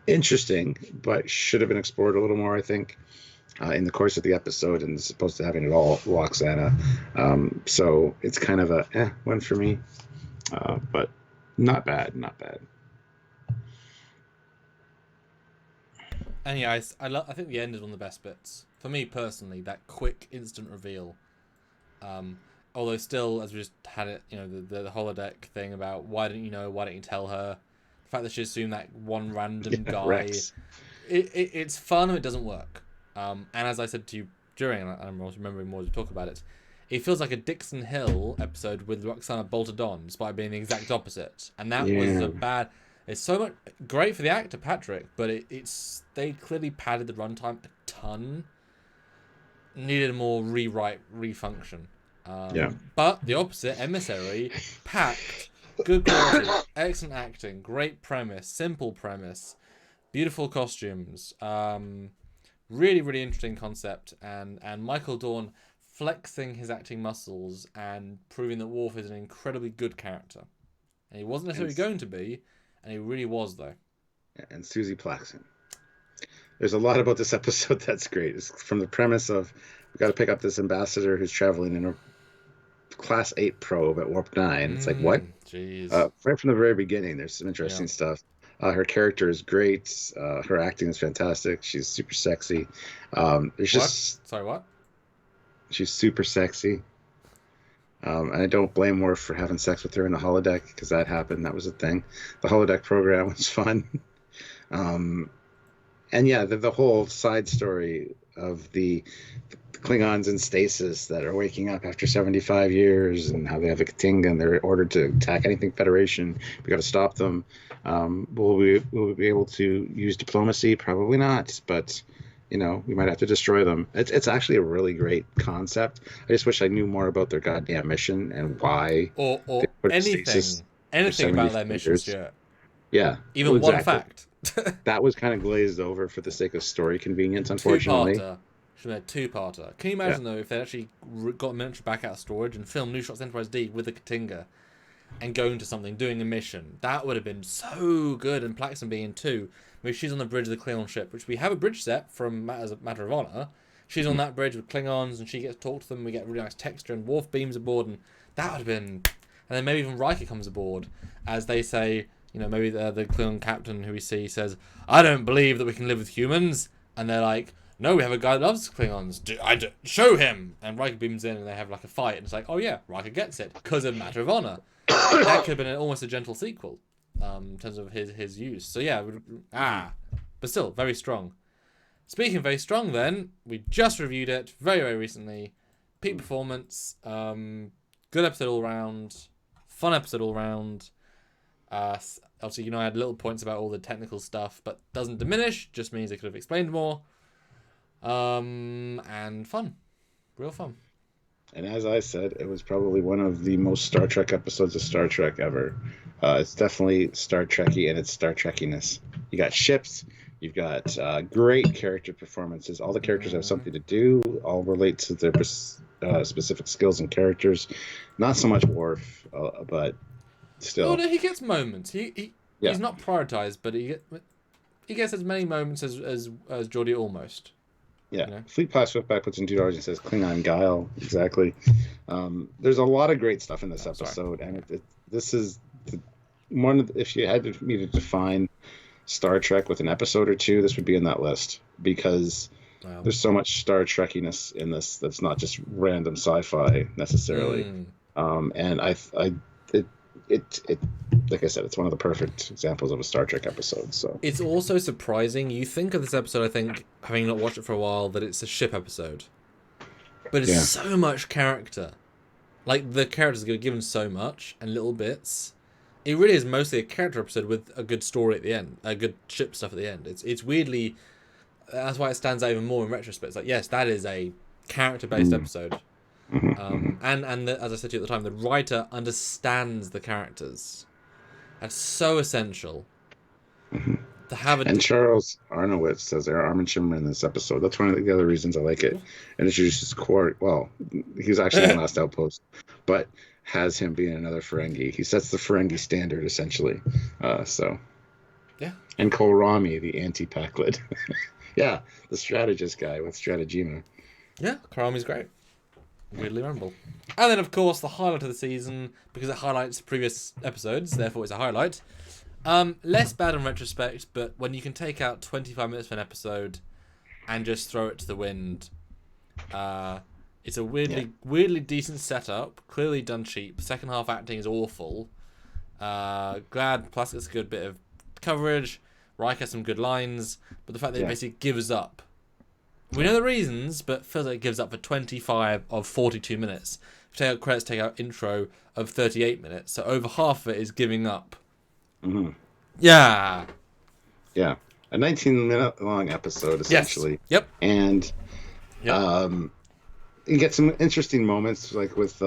Interesting, but should have been explored a little more, I think, in the course of the episode, and as opposed to having it all Roxana. So it's kind of a one for me, but not bad.
And yeah, I think the end is one of the best bits. For me personally, that quick instant reveal. Although still, as we just had it, the holodeck thing about why didn't you tell her? The fact that she assumed that one random guy.
Rex.
It's fun, it doesn't work. And as I said to you during, and I'm also remembering more to talk about it, it feels like a Dixon Hill episode with Roxana bolted on, despite being the exact opposite. And that was a bad. It's so much great for the actor Patrick, but they clearly padded the runtime a ton. Needed a more rewrite, refunction. But the opposite, Emissary, packed, good quality, excellent acting, great premise, simple premise, beautiful costumes, really, really interesting concept, and Michael Dorn flexing his acting muscles and proving that Worf is an incredibly good character. And he wasn't necessarily going to be, and he really was, though.
And Susie Plaxton. There's a lot about this episode that's great. It's from the premise of we've got to pick up this ambassador who's traveling in a Class 8 probe at Warp 9. It's like, what?
Jeez.
Right from the very beginning, there's some interesting stuff. Her character is great. Her acting is fantastic. She's super sexy.
Sorry, what?
She's super sexy. And I don't blame Worf for having sex with her in the holodeck, because that happened. That was a thing. The holodeck program was fun. And yeah, the whole side story of the Klingons in stasis that are waking up after 75 years, and how they have a Katinga and they're ordered to attack anything Federation. We got to stop them. Will we be able to use diplomacy? Probably not, but we might have to destroy them. It's actually a really great concept. I just wish I knew more about their goddamn mission and why.
Or anything about their mission, Stuart.
Yeah.
Even one fact.
That was kind of glazed over for the sake of story convenience, unfortunately.
Should have been a two-parter. Can you imagine, though, if they actually got miniature back out of storage and filmed New Shots Enterprise D with the Katinga and going to something, doing a mission? That would have been so good. And Plaxton being too. I mean, she's on the bridge of the Klingon ship, which we have a bridge set from Matter of Honor. She's on that bridge with Klingons, and she gets to talk to them. We get really nice texture, and Worf beams aboard, and that would have been... And then maybe even Riker comes aboard, as they say... maybe the Klingon captain who we see says, "I don't believe that we can live with humans," and they're like, "No, we have a guy that loves Klingons. Show him!" And Riker beams in, and they have like a fight, and it's like, "Oh yeah, Riker gets it because of Matter of Honor." That could have been almost a gentle sequel, in terms of his use. So yeah, but still very strong. Speaking of very strong, then we just reviewed it very, very recently. Peak performance, good episode all round, fun episode all round. Obviously, I had little points about all the technical stuff, but doesn't diminish. Just means I could have explained more. And fun, real fun.
And as I said, it was probably one of the most Star Trek episodes of Star Trek ever. It's definitely Star Trekky in its Star Trekkiness. You got ships, you've got great character performances. All the characters have something to do. All relate to their specific skills and characters. Not so much Worf, but still.
Oh, no, he gets moments. He's not prioritized, but he gets as many moments as Geordi almost.
Yeah, Fleet Pass Swiftback puts in $2 and says Klingon Guile. Exactly. There's a lot of great stuff in this episode, and this is one of if you had me to define Star Trek with an episode or two, this would be in that list because there's so much Star Trekkiness in this that's not just random sci-fi necessarily. And it like I said, it's one of the perfect examples of a Star Trek episode. So
it's also surprising. You think of this episode, I think, having not watched it for a while, that it's a ship episode, but it's so much character. Like the characters are given so much and little bits. It really is mostly a character episode with a good story at the end, a good ship stuff at the end. It's weirdly, that's why it stands out even more in retrospect. It's like, yes, that is a character-based episode. And as I said to you at the time, the writer understands the characters. That's so essential. To have
and Charles Arnowitz says there are Armin Shimmer in this episode. That's one of the other reasons I like it. And introduces Quark. Well, he's actually in Last Outpost, but has him being another Ferengi. He sets the Ferengi standard essentially. Yeah. And Kohlrami, the anti-Pakled. Yeah, the strategist guy with Strategema.
Yeah, Kohlrami's great. Weirdly memorable. And then, of course, the highlight of the season, because it highlights previous episodes, therefore it's a highlight. Less bad in retrospect, but when you can take out 25 minutes for an episode and just throw it to the wind, it's a weirdly decent setup, clearly done cheap. Second half acting is awful. Glad Pulaski gets a good bit of coverage, Riker has some good lines, but the fact that it basically gives up. We know the reasons, but feels like it gives up for 25 of 42 minutes. If you take out credits, take out intro of 38 minutes, so over half of it is giving up. Yeah.
Yeah. A 19-minute long episode, essentially.
Yes. Yep.
And you get some interesting moments, like with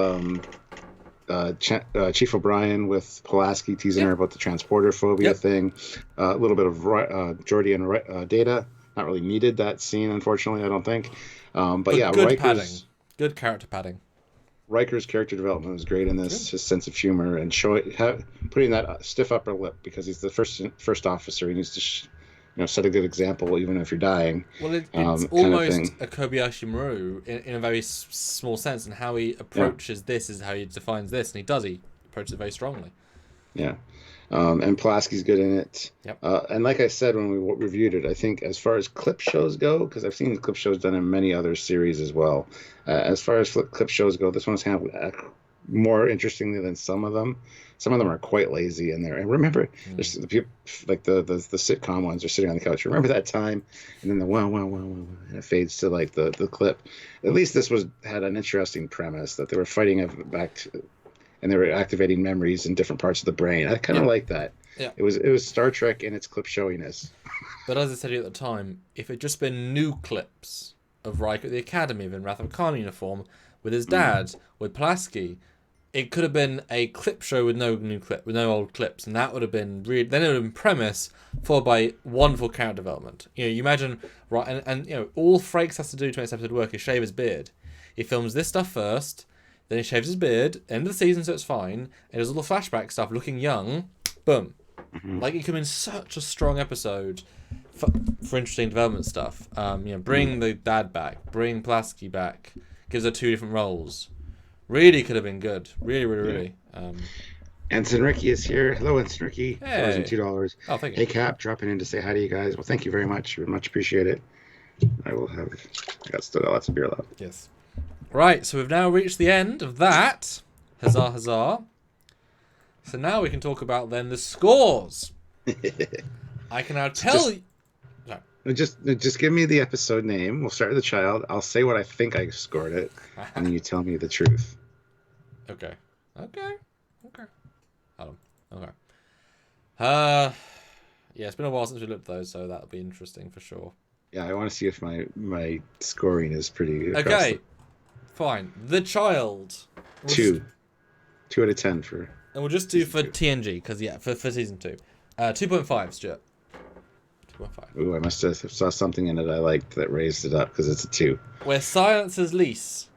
Chief O'Brien with Pulaski teasing her about the transporter phobia thing. A little bit of Geordi and Data. Not really needed that scene, unfortunately, I don't think. But yeah,
good padding. Good character padding.
Riker's character development was great in this. His sense of humor and putting that stiff upper lip because he's the first officer. He needs to, set a good example, even if you're dying.
Well, it's almost a Kobayashi Maru in a very small sense, and how he approaches this is how he defines this, and he does. He approaches it very strongly.
Yeah. And Pulaski's good in it.
Yep.
And like I said when we reviewed it, I think as far as clip shows go, because I've seen clip shows done in many other series as well. As far as clip shows go, this one's handled more interestingly than some of them. Some of them are quite lazy in there. And remember, there's the people like the sitcom ones are sitting on the couch. Remember that time? And then the wow, and it fades to like the clip. At least this had an interesting premise that they were fighting back to, and they were activating memories in different parts of the brain. I kind of like that.
Yeah.
It was Star Trek in its clip showiness.
But as I said at the time, if it just been new clips of Riker at the Academy in Wrath of Khan uniform with his dad, with Pulaski, it could have been a clip show with no old clips, and that would have been really. Then it would have been premise followed by wonderful character development. You imagine and all Frakes has to do to make this episode work is shave his beard. He films this stuff first. Then he shaves his beard, end of the season, so it's fine. And does all the flashback stuff, looking young. Boom. Like, it could have been such a strong episode for interesting development stuff. Bring the dad back, bring Pulaski back, gives her 2 different roles. Really could have been good. Really, really, really.
Anson Ricky is here. Hello, Anson Ricky.
Hey.
$2.
Oh, thank you.
Hey, Cap, dropping in to say hi to you guys. Well, thank you very much. We much appreciate it. I got still got lots of beer left.
Yes. Right, so we've now reached the end of that. Huzzah, huzzah. So now we can talk about then the scores. I can now tell you...
Just give me the episode name. We'll start with the child. I'll say what I think I scored it, and then you tell me the truth.
Okay. Hold on. Okay. Yeah, it's been a while since we looked at those, so that'll be interesting for sure.
Yeah, I want to see if my scoring is pretty.
Okay. Fine. The Child.
Two out of 10 for.
And we'll just do for TNG, because for season 2. 2.5, Stuart. 2.5.
Ooh, I must have saw something in it I liked that raised it up because it's a 2.
Where silence is lease.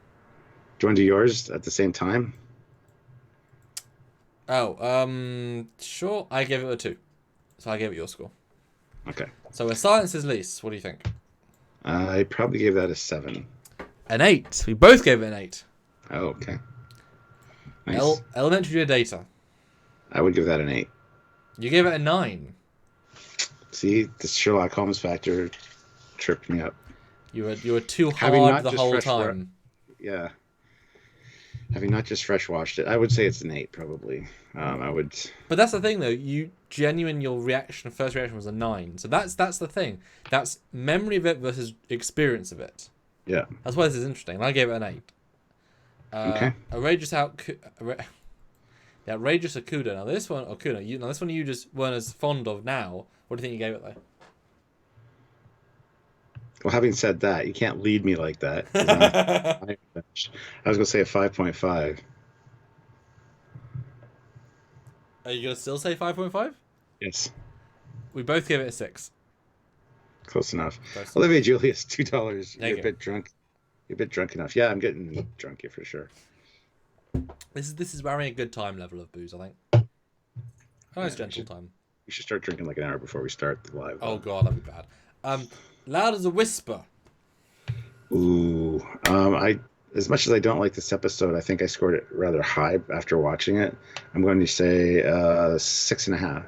Do you want to do yours at the same time?
Oh, sure. I gave it a 2. So I gave it your score.
Okay.
So where silence is lease, what do you think?
I probably gave that a 7.
An 8. We both gave it an 8.
Oh, okay. Nice.
Elementary data.
I would give that an 8.
You gave it a 9.
See, the Sherlock Holmes factor tripped me up.
You were too
Having
hard
not
the
just
whole
fresh
time.
Yeah. Having not just fresh washed it, I would say it's an 8 probably. I would.
But that's the thing, though. Your first reaction was a 9. So that's the thing. That's memory of it versus experience of it.
Yeah.
That's why this is interesting. And I gave it an 8.
Okay.
The outrageous Akuda. Now this one, you just weren't as fond of now. What do you think you gave it though?
Well, having said that, you can't lead me like that. I was gonna say a 5.5.
Are you gonna still say 5.5?
Yes.
We both gave it a 6.
Close enough. Olivia Julius, $2. You're
you
a bit drunk. You're a bit drunk enough. Yeah, I'm getting drunk here for sure.
This is we're having a good time level of booze, I think. A nice gentle time.
We should start drinking like an hour before we start the live.
Oh god, that'd be bad. Loud as a whisper.
Ooh. As much as I don't like this episode, I think I scored it rather high after watching it. I'm going to say 6.5.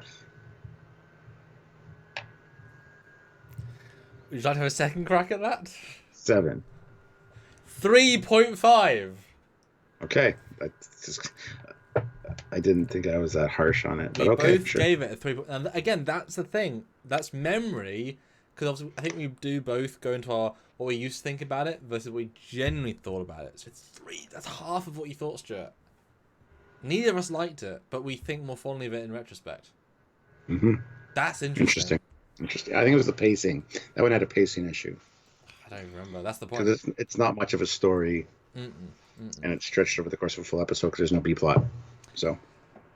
Would you like to have a second crack at that?
7.
3.5.
Okay. I didn't think I was that harsh on it, but
We
okay.
both
Sure.
gave it a 3. And again, that's the thing. That's memory, because obviously I think we do both go into what we used to think about it versus what we genuinely thought about it. So it's 3. That's half of what you thought, Stuart. Neither of us liked it, but we think more fondly of it in retrospect.
Mm-hmm.
That's interesting.
Interesting. I think it was the pacing. That one had a pacing issue.
I don't remember. That's the point.
Because it's not much of a story, and it's stretched over the course of a full episode because there's no B plot. So.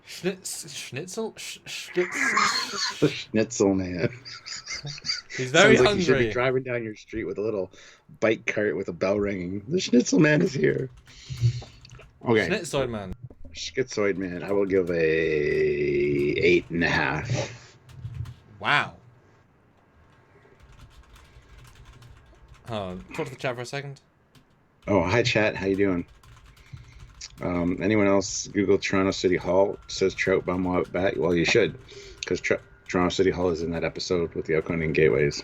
Schnitzel?
Schnitzel man.
He's very
Sounds like
hungry.
You should be driving down your street with a little bike cart with a bell ringing. The Schnitzel man is here. Okay.
Schnitzoid man.
Schizoid man. I will give a 8.5.
Wow. Talk to the chat for a second.
Oh, hi chat. How you doing? Anyone else Google Toronto City Hall? Says Trout Bum out back. Well, you should, because Toronto City Hall is in that episode with the outgoing gateways.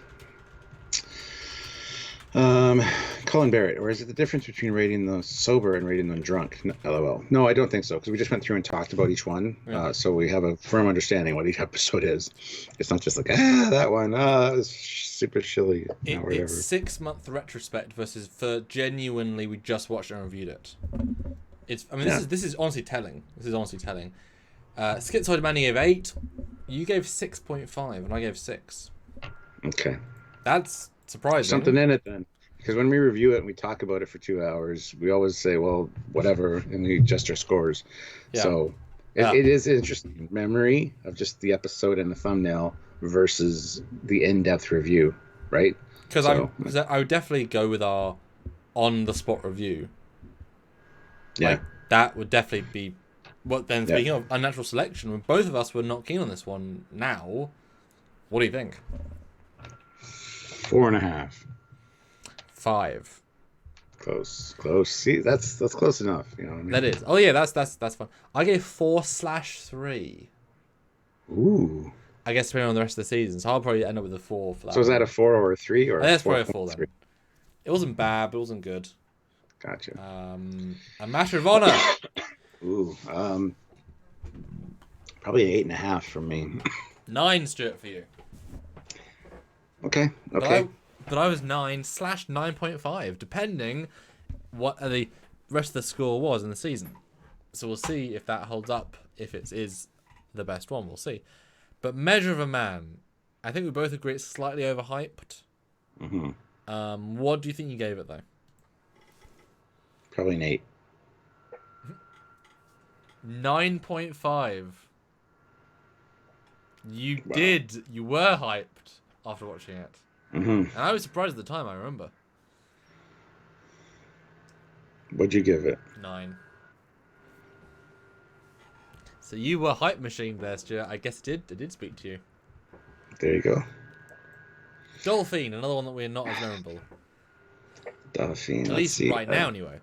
Colin Barrett, or is it the difference between rating them sober and rating them drunk? LOL. No, I don't think so, because we just went through and talked about each one, so we have a firm understanding what each episode is. It's not just like that one. That was super chilly.
It's 6-month retrospect versus for genuinely we just watched and reviewed it. This is honestly telling. Schizoid Man gave 8. You gave 6.5, and I gave 6.
Okay.
That's surprising.
Something in it then. Because when we review it and we talk about it for 2 hours, we always say, well, whatever, and we adjust our scores. Yeah. So it is interesting memory of just the episode and the thumbnail versus the in-depth review, right?
Because I would definitely go with our on-the-spot review.
Yeah.
Like, that would definitely be... Speaking of unnatural selection, when both of us were not keen on this one now, what do you think?
4.5.
5.
Close. See, that's close enough. You know what I mean?
That is. Oh yeah, that's fun. I gave 4/3.
Ooh.
I guess depending on the rest of the season, so I'll probably end up with a 4 for that.
So is that a 4 or a 3 or?
That's probably a 4 then. It wasn't bad, but it wasn't good.
Gotcha.
A matter of honor.
Ooh. Probably 8.5 from me.
9, Stuart, for you.
Okay.
But
Okay.
I was 9/9.5, depending what the rest of the score was in the season. So we'll see if that holds up. If it is the best one, we'll see. But Measure of a Man, I think we both agree it's slightly overhyped. What do you think you gave it though?
Probably an 8.
9.5. You
Wow.
did. You were hyped after watching it.
Mm-hmm.
And I was surprised at the time, I remember.
What'd you give it?
9. So you were hype machine there, Stuart. I guess it did speak to you.
There you go.
Dolphin, another one that we're not as memorable.
Dolphin.
At
Let's
least
see.
right now, anyway.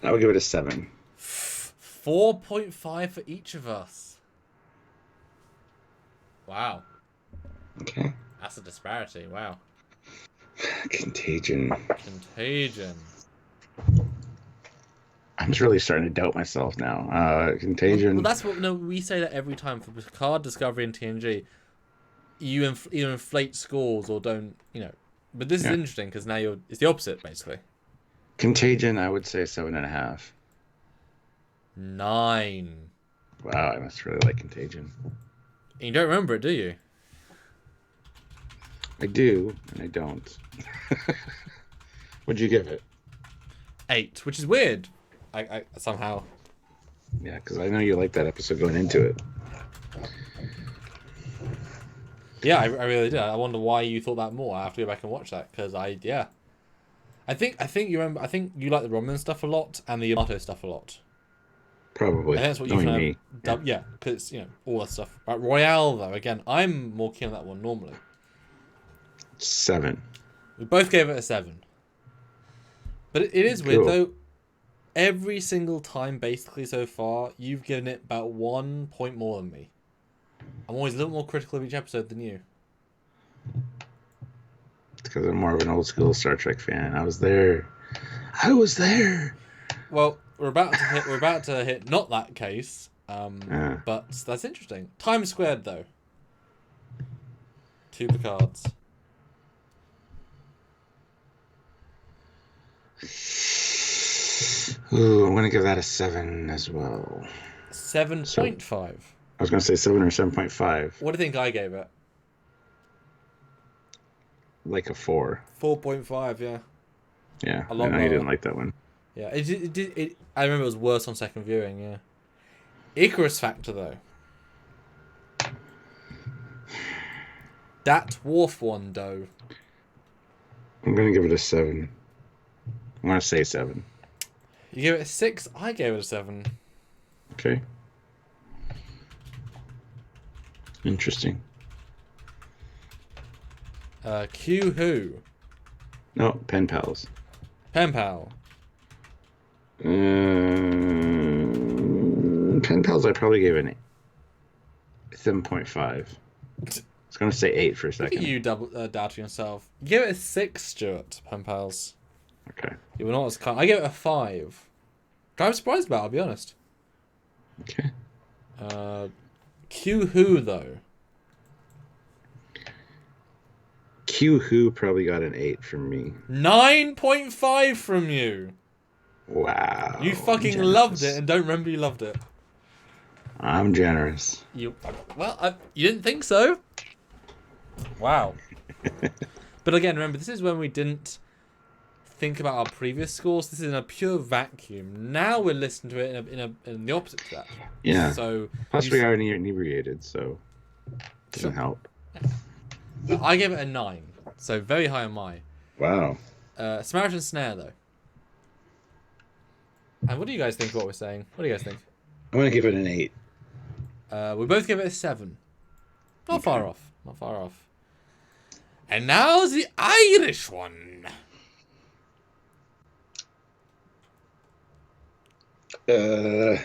I would give it a 7.
4.5 for each of us. Wow.
Okay.
That's a disparity. Wow.
Contagion.
Contagion.
I'm just really starting to doubt myself now. Contagion.
Well, that's what we say that every time for Picard, Discovery, and TNG. You either inflate scores or don't, But this is interesting because now it's the opposite, basically.
Contagion, I would say 7.5.
9.
Wow, I must really like Contagion.
And you don't remember it, do you?
I do, and I don't. What'd you give it?
8, which is weird. I somehow.
Yeah, because I know you liked that episode going into it.
Yeah, I really did. I wonder why you thought that more. I have to go back and watch that because I think you remember. I think you like the Romulan stuff a lot and the Yamato stuff a lot.
Probably.
I think that's what you
Knowing
kind
me.
of yeah, because all that stuff. But Royale though, again, I'm more keen on that one normally.
7.
We both gave it a 7. But it is weird though. Every single time, basically so far, you've given it about 1 point more than me. I'm always a little more critical of each episode than you.
It's because I'm more of an old school Star Trek fan. I was there.
Well, we're about to hit not that case. But that's interesting. Time squared though. 2 Picards.
Ooh, I'm gonna give that a 7 as well.
7.5.
I was gonna say 7 or 7.5.
What do you think I gave it?
Like a 4.
4.5, yeah.
Yeah,
A lot
I know you
lower.
didn't like that one.
Yeah, I remember it was worse on second viewing, yeah. Icarus Factor, though. That Worf one, though.
I'm gonna give it a 7. I'm gonna say 7.
You gave it a 6, I gave it a 7.
Okay. Interesting.
Q Who?
No, Pen Pals.
Pen Pal.
Pen Pals, I probably gave an 7.5. I was gonna say 8 for a
Look at
second.
you doubting yourself. You gave it a 6, Stuart, Pen Pals.
Okay.
You were not as kind. I gave it a 5. Which I'm surprised about, I'll be honest.
Okay.
Q Who, though?
Q Who probably got an 8 from me.
9.5 from you.
Wow.
You fucking
generous.
loved it and don't remember you loved it.
I'm generous.
You didn't think so? Wow. But again, remember, this is when we didn't think about our previous scores. This is in a pure vacuum. Now we're listening to it in the opposite to that.
Yeah.
So
Plus, we are inebriated, so it doesn't help.
I gave it a 9, so very high on my.
Wow.
Samaritan Snare, though. And what do you guys think of what we're saying? What do you guys think?
I'm gonna give it an 8.
We both give it a 7. Not far off. Not far off. And now the Irish one.
8.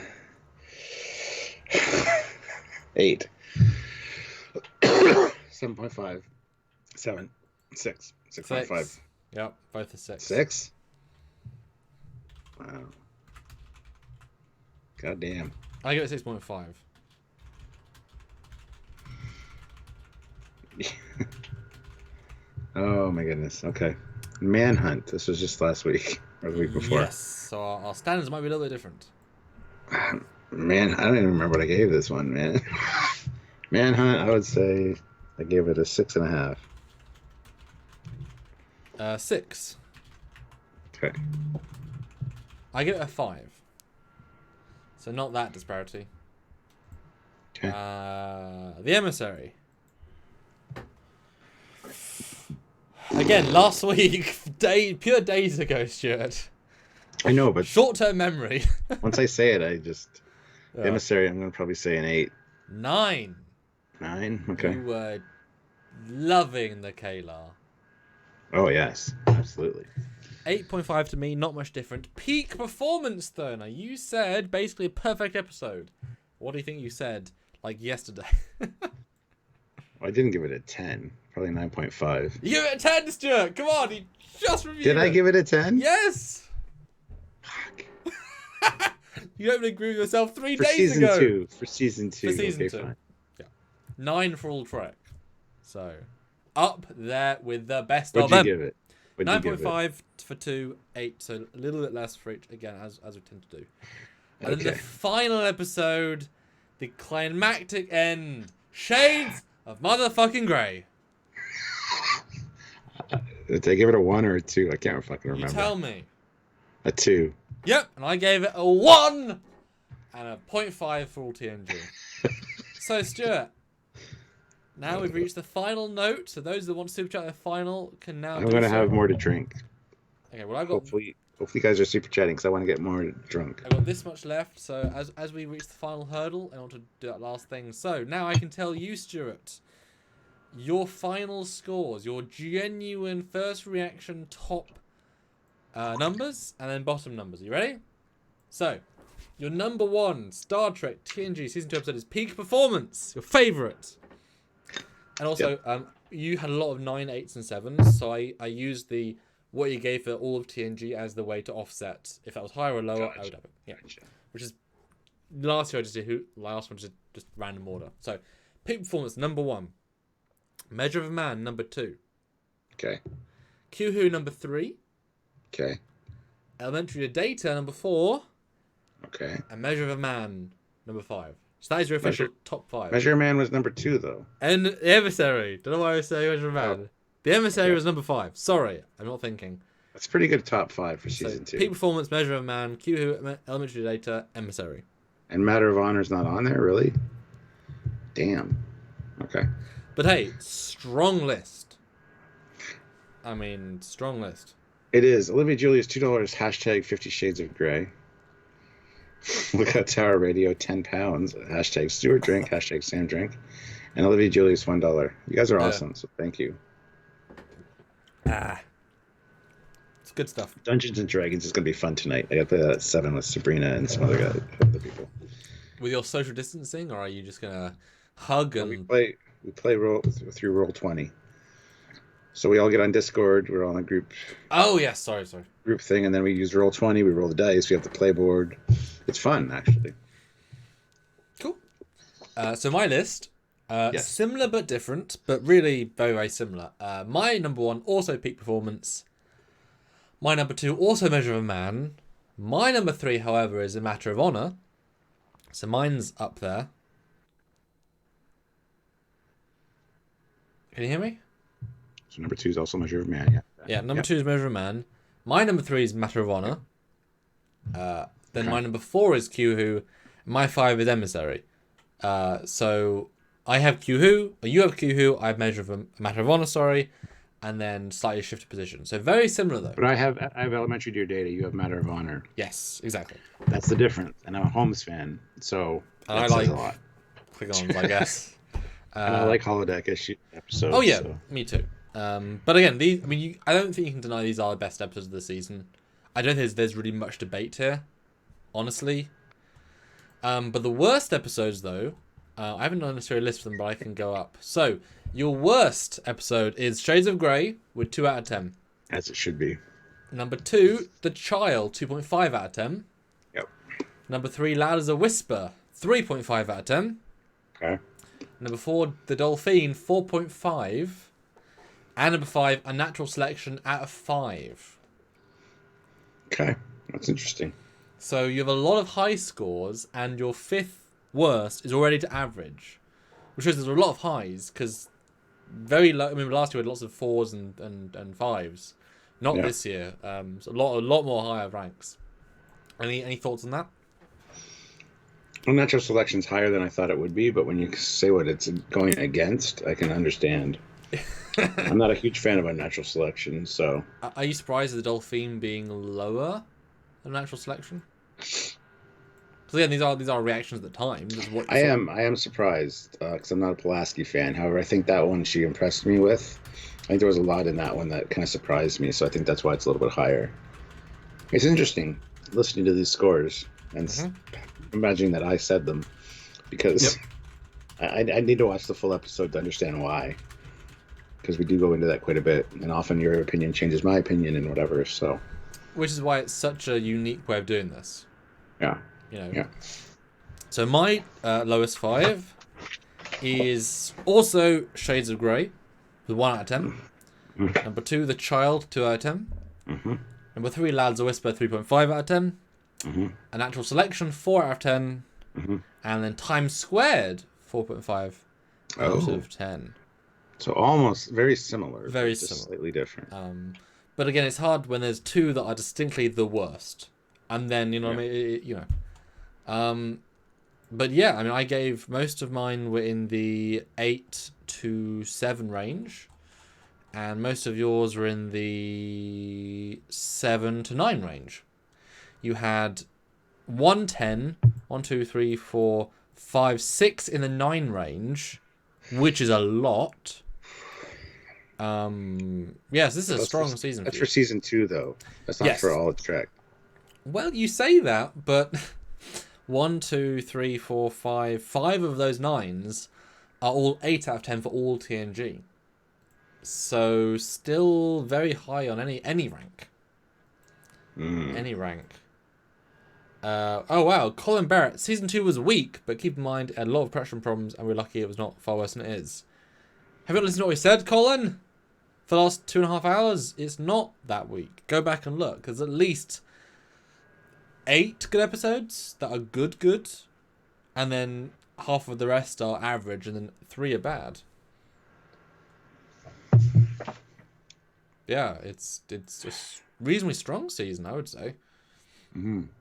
7.5. 7. 6. 6.5.
6. Yep, both are 6.
6? Wow. God damn.
I give it 6.5.
Oh my goodness. Okay. Manhunt. This was just last week or the week before.
Yes. So our standards might be a little bit different.
Man, I don't even remember what I gave this one, man. Manhunt, I would say I gave it a 6.5.
6.
Okay.
I give it a 5. So not that disparity.
Okay.
The Emissary. Again, last week, pure days ago, Stuart.
I know, but
Short-term memory.
once I say it, I just...
Yeah.
Emissary, I'm going to probably say an 8.
9.
9? Okay.
You were loving the Kayla.
Oh, yes. Absolutely.
8.5 to me, not much different. Peak performance, though. Now, you said basically a perfect episode. What do you think you said, like, yesterday?
Well, I didn't give it a 10. Probably 9.5.
You give it a 10, Stuart! Come on, you just reviewed
Did I give it a 10?
Yes!
Fuck.
You don't agree with yourself 3
For
days
season
ago.
2. For season 2.
For season
okay,
2.
fine.
Yeah. 9 for all Trek. So, up there with the best
What'd
of
you
them.
give it? What'd you give it?
9.5 for 2, 8, so a little bit less for each, again, as we tend to do. And then the
Okay.
final episode, the climactic end, Shades of Motherfucking Grey.
Did I give it a 1 or a 2? I can't fucking
You
remember.
tell me.
A 2.
Yep, and I gave it a 1 and a 0.5 for all TNG. So, Stuart, now we've reached the final note. So those that want to super chat their final can now
I'm
do
going to
so.
have more to drink.
Okay, well, I've got
Hopefully you guys are super chatting because I want to get more drunk.
I've got this much left, so as we reach the final hurdle, I want to do that last thing. So now I can tell you, Stuart, your final scores, your genuine first reaction top numbers, and then bottom numbers. Are you ready? So, your number 1 Star Trek TNG Season 2 episode is Peak Performance, your favourite. And also, you had a lot of 9, 8s, and 7s, so I used the what you gave for all of TNG as the way to offset. If that was higher or lower, I would have it. Yeah. Which is, last year I just did last one just random order. So, Peak Performance, number 1. Measure of a Man, number 2.
Okay.
Q-Who, number 3.
Okay.
Elementary Data, number 4.
Okay.
And Measure of a Man, number 5. So that is your official top 5.
Measure Man was number 2, though.
And the Emissary. Don't know why I say Measure of a Man.
Oh.
The Emissary
Okay.
was number 5. Sorry, I'm not thinking.
That's pretty good top 5 for
So,
season 2.
Peak Performance, Measure of a Man, Q-Who, Elementary Data, Emissary.
And Matter of Honor's not on there, really? Damn. Okay.
But hey, strong list. I mean, strong list.
It is. Olivia Julius, $2, hashtag 50 Shades of Grey. Lookout Tower Radio, 10 pounds, hashtag Stuart Drink, hashtag Sam Drink. And Olivia Julius, $1. You guys are awesome, so thank you.
It's good stuff.
Dungeons and Dragons is going to be fun tonight. I got the 7 with Sabrina and some other people.
With your social distancing, or are you just gonna hug
We
and...
play through Roll20. So we all get on Discord. We're all in a group
Oh, yes, sorry.
thing, and then we use Roll20. We roll the dice. We have the playboard. It's fun, actually.
Cool. So my list,
Yes.
similar but different, but really very, very similar. My number 1, also Peak Performance. My number 2, also Measure of a Man. My number 3, however, is A Matter of Honor. So mine's up there. Can you hear me?
So number 2 is also Measure of Man, yeah.
Yeah, number 2 is Measure of a Man. My number 3 is Matter of Honor. Then my number 4 is Q-Who. My 5 is Emissary. So I have Q-Who, or you have Q-Who, I have Matter of Honor, sorry, and then slightly shifted position. So very similar though.
But I have Elementary Dear Data. You have Matter of Honor.
Yes, exactly.
That's the difference. And I'm a Holmes fan, so
And
that
I
says
like
a lot.
Klingons, I guess.
And I like holodeck episodes.
Oh yeah,
so.
me too. But again, I don't think you can deny these are the best episodes of the season. I don't think there's really much debate here, honestly. But the worst episodes, though, I haven't done necessarily a list for them, but I can go up. So, your worst episode is Shades of Grey with 2 out of 10.
As it should be.
Number 2, The Child, 2.5 out of 10.
Yep.
Number 3, Loud as a Whisper, 3.5 out of 10.
Okay.
Number 4, The Dolphin, 4.5. And number 5, a natural selection out of 5.
Okay, that's interesting.
So you have a lot of high scores, and your 5th worst is already to average, which shows there's a lot of highs, because very low. I mean, last year we had lots of 4s and 5s. Not this year. So a lot more higher ranks. Any thoughts on that?
Well, natural selection's higher than I thought it would be, but when you say what it's going against, I can understand. I'm not a huge fan of unnatural selection, so.
Are you surprised at the Dolphin being lower than natural selection? So yeah, these are reactions at the time.
I am surprised because I'm not a Pulaski fan. However, I think that one she impressed me with. I think there was a lot in that one that kind of surprised me, so I think that's why it's a little bit higher. It's interesting listening to these scores and imagining that I said them, because I need to watch the full episode to understand why. Because we do go into that quite a bit, and often your opinion changes my opinion and whatever. So,
which is why it's such a unique way of doing this.
Yeah.
You know. Yeah. So my lowest 5 is also Shades of Grey, with 1 out of 10. Number 2, The Child, 2 out of 10. Number 3, Lads of Whisper, 3.5 out of 10. A Natural Selection, 4 out of 10. And then Time Squared, 4.5 out of 10.
So almost very similar.
Very
just
similar.
Slightly different.
But again, it's hard when there's 2 that are distinctly the worst. And then, you know what I mean? But yeah, I mean, I gave most of mine were in the 8 to 7 range. And most of yours were in the 7 to 9 range. You had 110, 1, 2, 3, 4, 5, 6 in the 9 range, which is a lot. Yes, this is a strong season.
That's for season 2, though. That's not for all of Trek.
Well, you say that, but 1, 2, 3, 4, 5 of those 9s are all 8 out of 10 for all TNG. So still very high on any rank. Any rank. Oh wow, Colin Barrett. Season 2 was weak, but keep in mind it had a lot of production problems, and we're lucky it was not far worse than it is. Have you listened to what we said, Colin? For the last 2.5 hours, it's not that weak. Go back and look. There's at least 8 good episodes that are good, and then half of the rest are average, and then 3 are bad. Yeah, it's a reasonably strong season, I would say.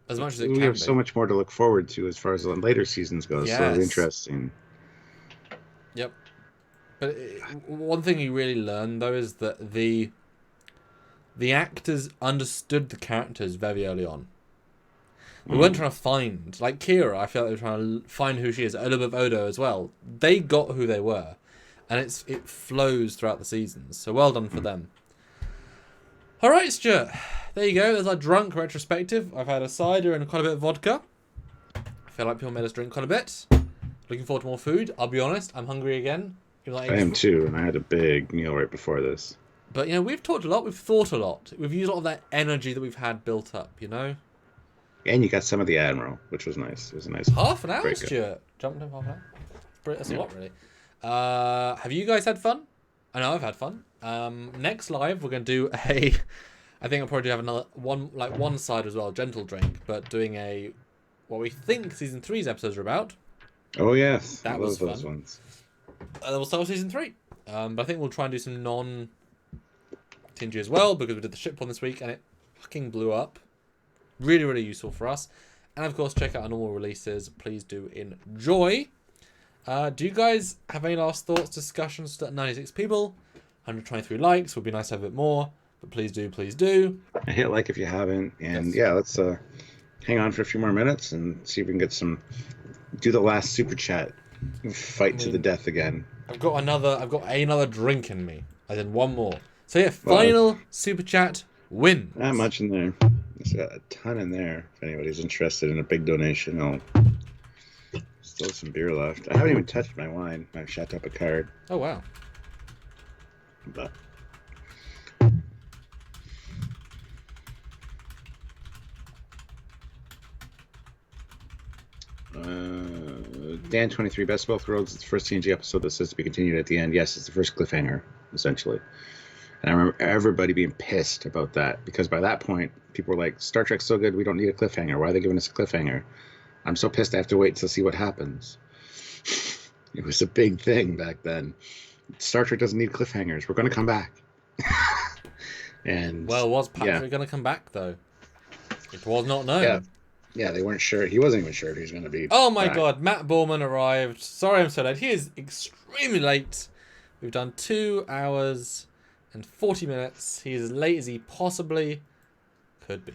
As much as it can be.
We have so much more to look forward to as far as the later seasons go.
Yes.
So it's interesting.
Yep. But one thing you really learn, though, is that the actors understood the characters very early on. We weren't trying to find, like Kira, I feel like they were trying to find who she is. Elizabeth Odo as well. They got who they were. And it flows throughout the seasons. So well done for them. All right, Stuart. There you go. There's our drunk retrospective. I've had a cider and quite a bit of vodka. I feel like people made us drink quite a bit. Looking forward to more food. I'll be honest, I'm hungry again.
I am too, and I had a big meal right before this.
But, you know, we've talked a lot. We've thought a lot. We've used a lot of that energy that we've had built up, you know?
And you got some of the Admiral, which was nice. It was a nice
half an hour, Stuart. Jumped in half an hour. That's a lot, really. Have you guys had fun? I know I've had fun. Next live, we're going to do a... I think I'll probably have another one side as well, gentle drink, but doing what we think season 3's episodes are about.
Oh yes,
that was fun.
Those ones.
We'll start with season 3. But I think we'll try and do some non-TNG as well, because we did the ship one this week and it fucking blew up. Really, really useful for us. And of course, check out our normal releases. Please do enjoy. Do you guys have any last thoughts, discussions? 96 people, 123 likes. Would be nice to have a bit more. But please do.
Hit like if you haven't. And yeah, let's hang on for a few more minutes and see if we can get do the last super chat. Fight to the death again.
I've got another drink in me. I did one more. So yeah, final super chat wins.
Not much in there. There's got a ton in there. If anybody's interested in a big donation, still some beer left. I haven't even touched my wine. My Chateau Picard.
Oh wow.
But Dan23, best of both worlds. It's the first TNG episode that says to be continued at the end. Yes, it's the first cliffhanger, essentially. And I remember everybody being pissed about that because by that point, people were like, Star Trek's so good, we don't need a cliffhanger. Why are they giving us a cliffhanger? I'm so pissed I have to wait to see what happens. It was a big thing back then. Star Trek doesn't need cliffhangers. We're going to come back. And
Well, was Patrick going to come back, though? It was not known.
Yeah, they weren't sure. He wasn't even sure if he was going to be
Oh my
back.
god, Matt Borman arrived. Sorry I'm so late. He is extremely late. We've done 2 hours and 40 minutes. He's as late as he possibly could be.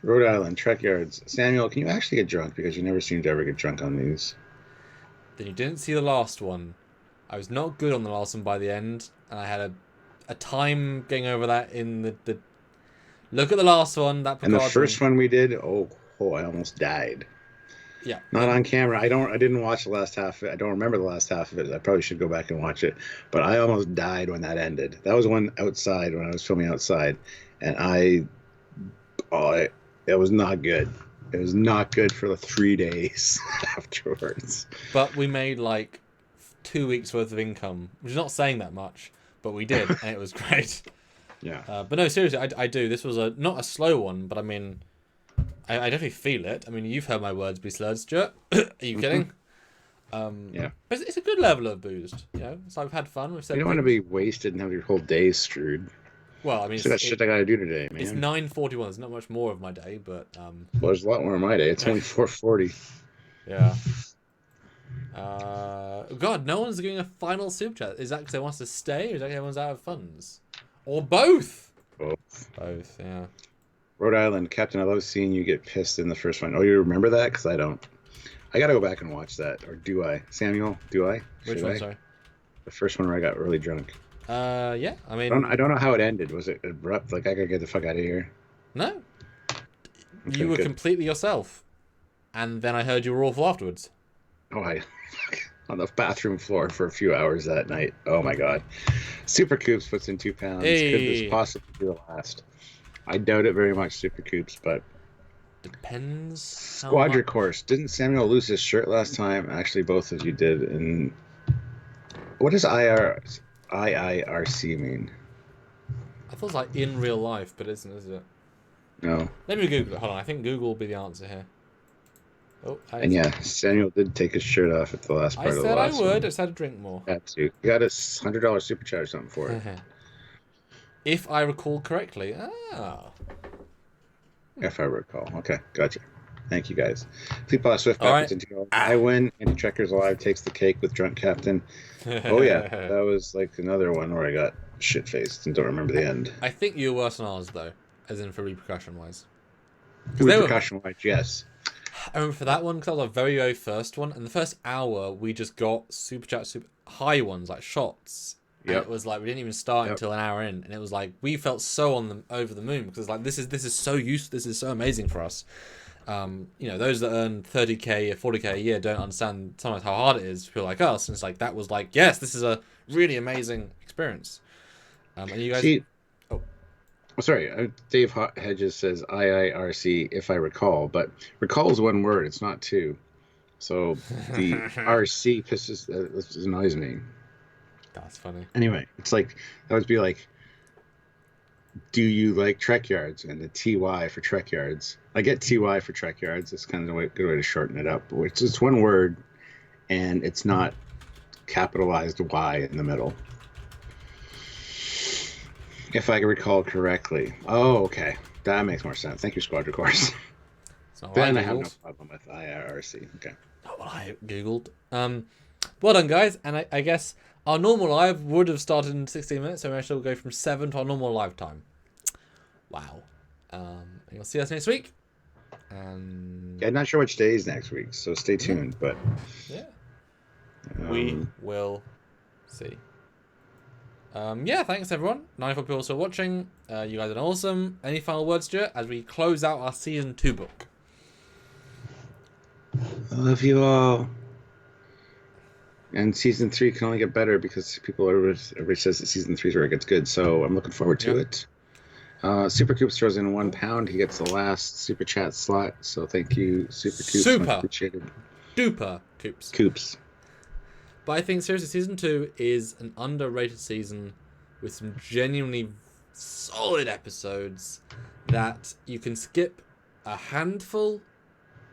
Rhode Island, Trekyards. Samuel, can you actually get drunk? Because you never seem to ever get drunk on these.
Then you didn't see the last one. I was not good on the last one by the end, and I had a time getting over that in the look at the last one. That
And the first one we did, I almost died.
Yeah.
Not on camera. I didn't watch the last half of it. I don't remember the last half of it. I probably should go back and watch it. But I almost died when that ended. That was one outside when I was filming outside, and it was not good. It was not good for the 3 days afterwards.
But we made like 2 weeks worth of income, which is not saying that much, but we did, and it was great.
Yeah.
But no, seriously, I do. This was not a slow one, but I mean, I definitely feel it. I mean, you've heard my words be slurred, Stuart. Are you kidding?
Yeah.
But it's a good level of boozed. You know, it's like we've had fun. We've said
You don't want to be wasted and have your whole day screwed.
Well, I mean,
So that shit I got to do today, man.
it's 9:41. There's not much more of my day, but
Well, there's a lot more of my day. It's only 4:40.
yeah. God, no one's giving a final super chat. Is that because they want us to stay, or is that because everyone's out of funds, or both? Both, yeah.
Rhode Island, Captain, I love seeing you get pissed in the first one. Oh, you remember that? Because I don't. I got to go back and watch that. Or do I? Samuel, do I?
Which
Should
one,
I?
sorry?
The first one where I got really drunk.
Yeah, I mean...
I don't know how it ended. Was it abrupt? Like, I gotta get the fuck out of here?
No.
Okay,
You were
good.
completely yourself. And then I heard you were awful afterwards.
Oh, on the bathroom floor for a few hours that night. Oh, my God. Super Coops puts in 2 pounds. Could
Hey.
this possibly be the last? I doubt it very much, Super Coops, but...
Depends how
Squadron
much...
Course. Didn't Samuel lose his shirt last time? Actually, both of you did. And what does IIRC mean?
I thought it was like in real life, but it isn't, is it?
No.
Let me Google it. Hold on, I think Google will be the answer here. Oh,
And yeah, Samuel did take his shirt off at the last part
I
of the
said I
last
would. I
one.
just had to drink more.
Had to. You got a $100 super chat or something for it.
If I recall correctly. Ah.
If I recall. Okay, gotcha. Thank you guys. Fleet Pilot Swift
All
backwards
right.
into I win. Anti-Trekkers Alive takes the cake with Drunk Captain. Oh yeah, that was like another one where I got shit-faced and don't remember the end.
I think you were worse than ours, though. As in for repercussion-wise. they were-
Repercussion-wise, yes.
I remember for that one, because that was our very, very first one. And the first hour, we just got super chat, super high ones, like shots. And
Yep.
it was like, we didn't even start
Yep.
until an hour in. And it was like, we felt so over the moon. Because like, this is so useful. This is so amazing for us. You know, those that earn 30k or 40k a year don't understand sometimes how hard it is for people like us. And it's like, that was like, yes, this is a really amazing experience. And you guys...
See,
Oh.
Sorry, Dave Hedges says IIRC, if I recall, but recall is one word, it's not two. So the RC annoys me.
That's funny.
Anyway, it's like, that would be like, do you like Trekyards? And the TY for Trekyards. I get TY for Trekyards. It's kind of a good way to shorten it up. Which is one word, and it's not capitalized Y in the middle. If I can recall correctly. Oh, okay. That makes more sense. Thank you, Squadron Course.
It's not
Then
what
I have no
Googled.
problem with IRC. Okay.
Not what I Googled. Well done, guys. And I guess our normal live would have started in 16 minutes, so we actually will go from 7 to our normal live time. Wow. And you'll see us next week.
Yeah, I'm not sure which day is next week, so stay tuned. But
Yeah. We will see. Yeah, thanks everyone. 94 people still watching. You guys are awesome. Any final words, Stuart, as we close out our season 2 book?
I love you all. And season 3 can only get better because everybody says that season 3 is where it gets good. So I'm looking forward to it. Super Coops throws in £1. He gets the last super chat slot. So thank you, Super Coops.
Super.
Much appreciated.
Duper Coops.
Coops.
But I think seriously, season 2 is an underrated season with some genuinely solid episodes that you can skip a handful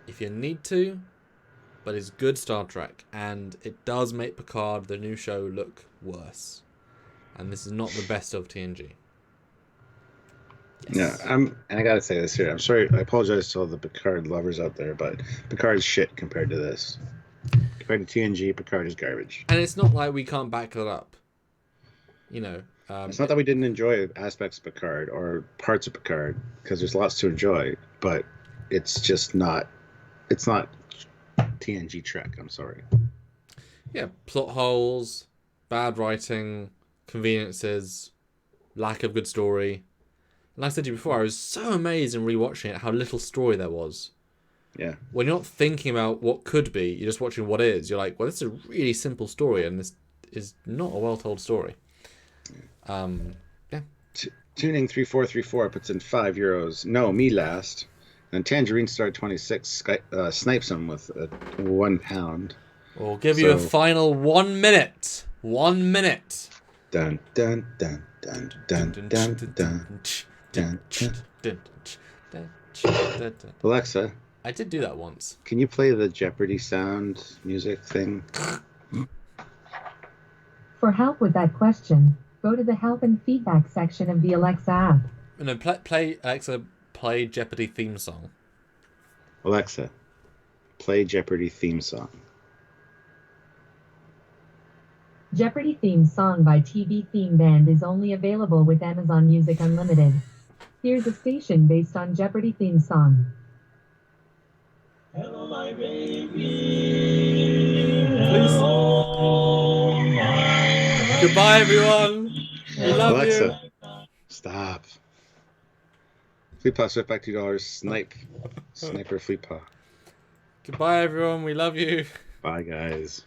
if you need to, but it's good Star Trek, and it does make Picard, the new show, look worse. And this is not the best of TNG.
Yes. Yeah, and I gotta say this here. I'm sorry, I apologize to all the Picard lovers out there, but Picard's shit compared to this. Compared to TNG, Picard is garbage.
And it's not like we can't back it up. You know,
it's not that we didn't enjoy aspects of Picard or parts of Picard, because there's lots to enjoy, but it's just not. It's not TNG Trek. I'm sorry.
Yeah, plot holes, bad writing, conveniences, lack of good story. And like I said to you before, I was so amazed in rewatching it how little story there was.
Yeah.
When you're not thinking about what could be, you're just watching what is. You're like, well, this is a really simple story, and this is not a well-told story. Yeah.
Tuning 3434 puts in €5. No, me last. And Tangerine Star 26 snipes him with £1.
We'll give you a final 1 minute. 1 minute.
Dun dun dun dun dun dun dun dun. Alexa,
I did do that once.
Can you play the Jeopardy sound music thing?
For help with that question, go to the help and feedback section of the Alexa app.
No, play Alexa, play Jeopardy theme song.
Alexa, play Jeopardy theme song.
Jeopardy theme song by TV Theme Band is only available with Amazon Music Unlimited. Here's a station based on Jeopardy theme song.
Hello, my baby.
Please. Goodbye, everyone. We love
Alexa,
you.
Stop. Fleetpaw, back $2. Sniper Fleetpaw.
Goodbye, everyone. We love you.
Bye, guys.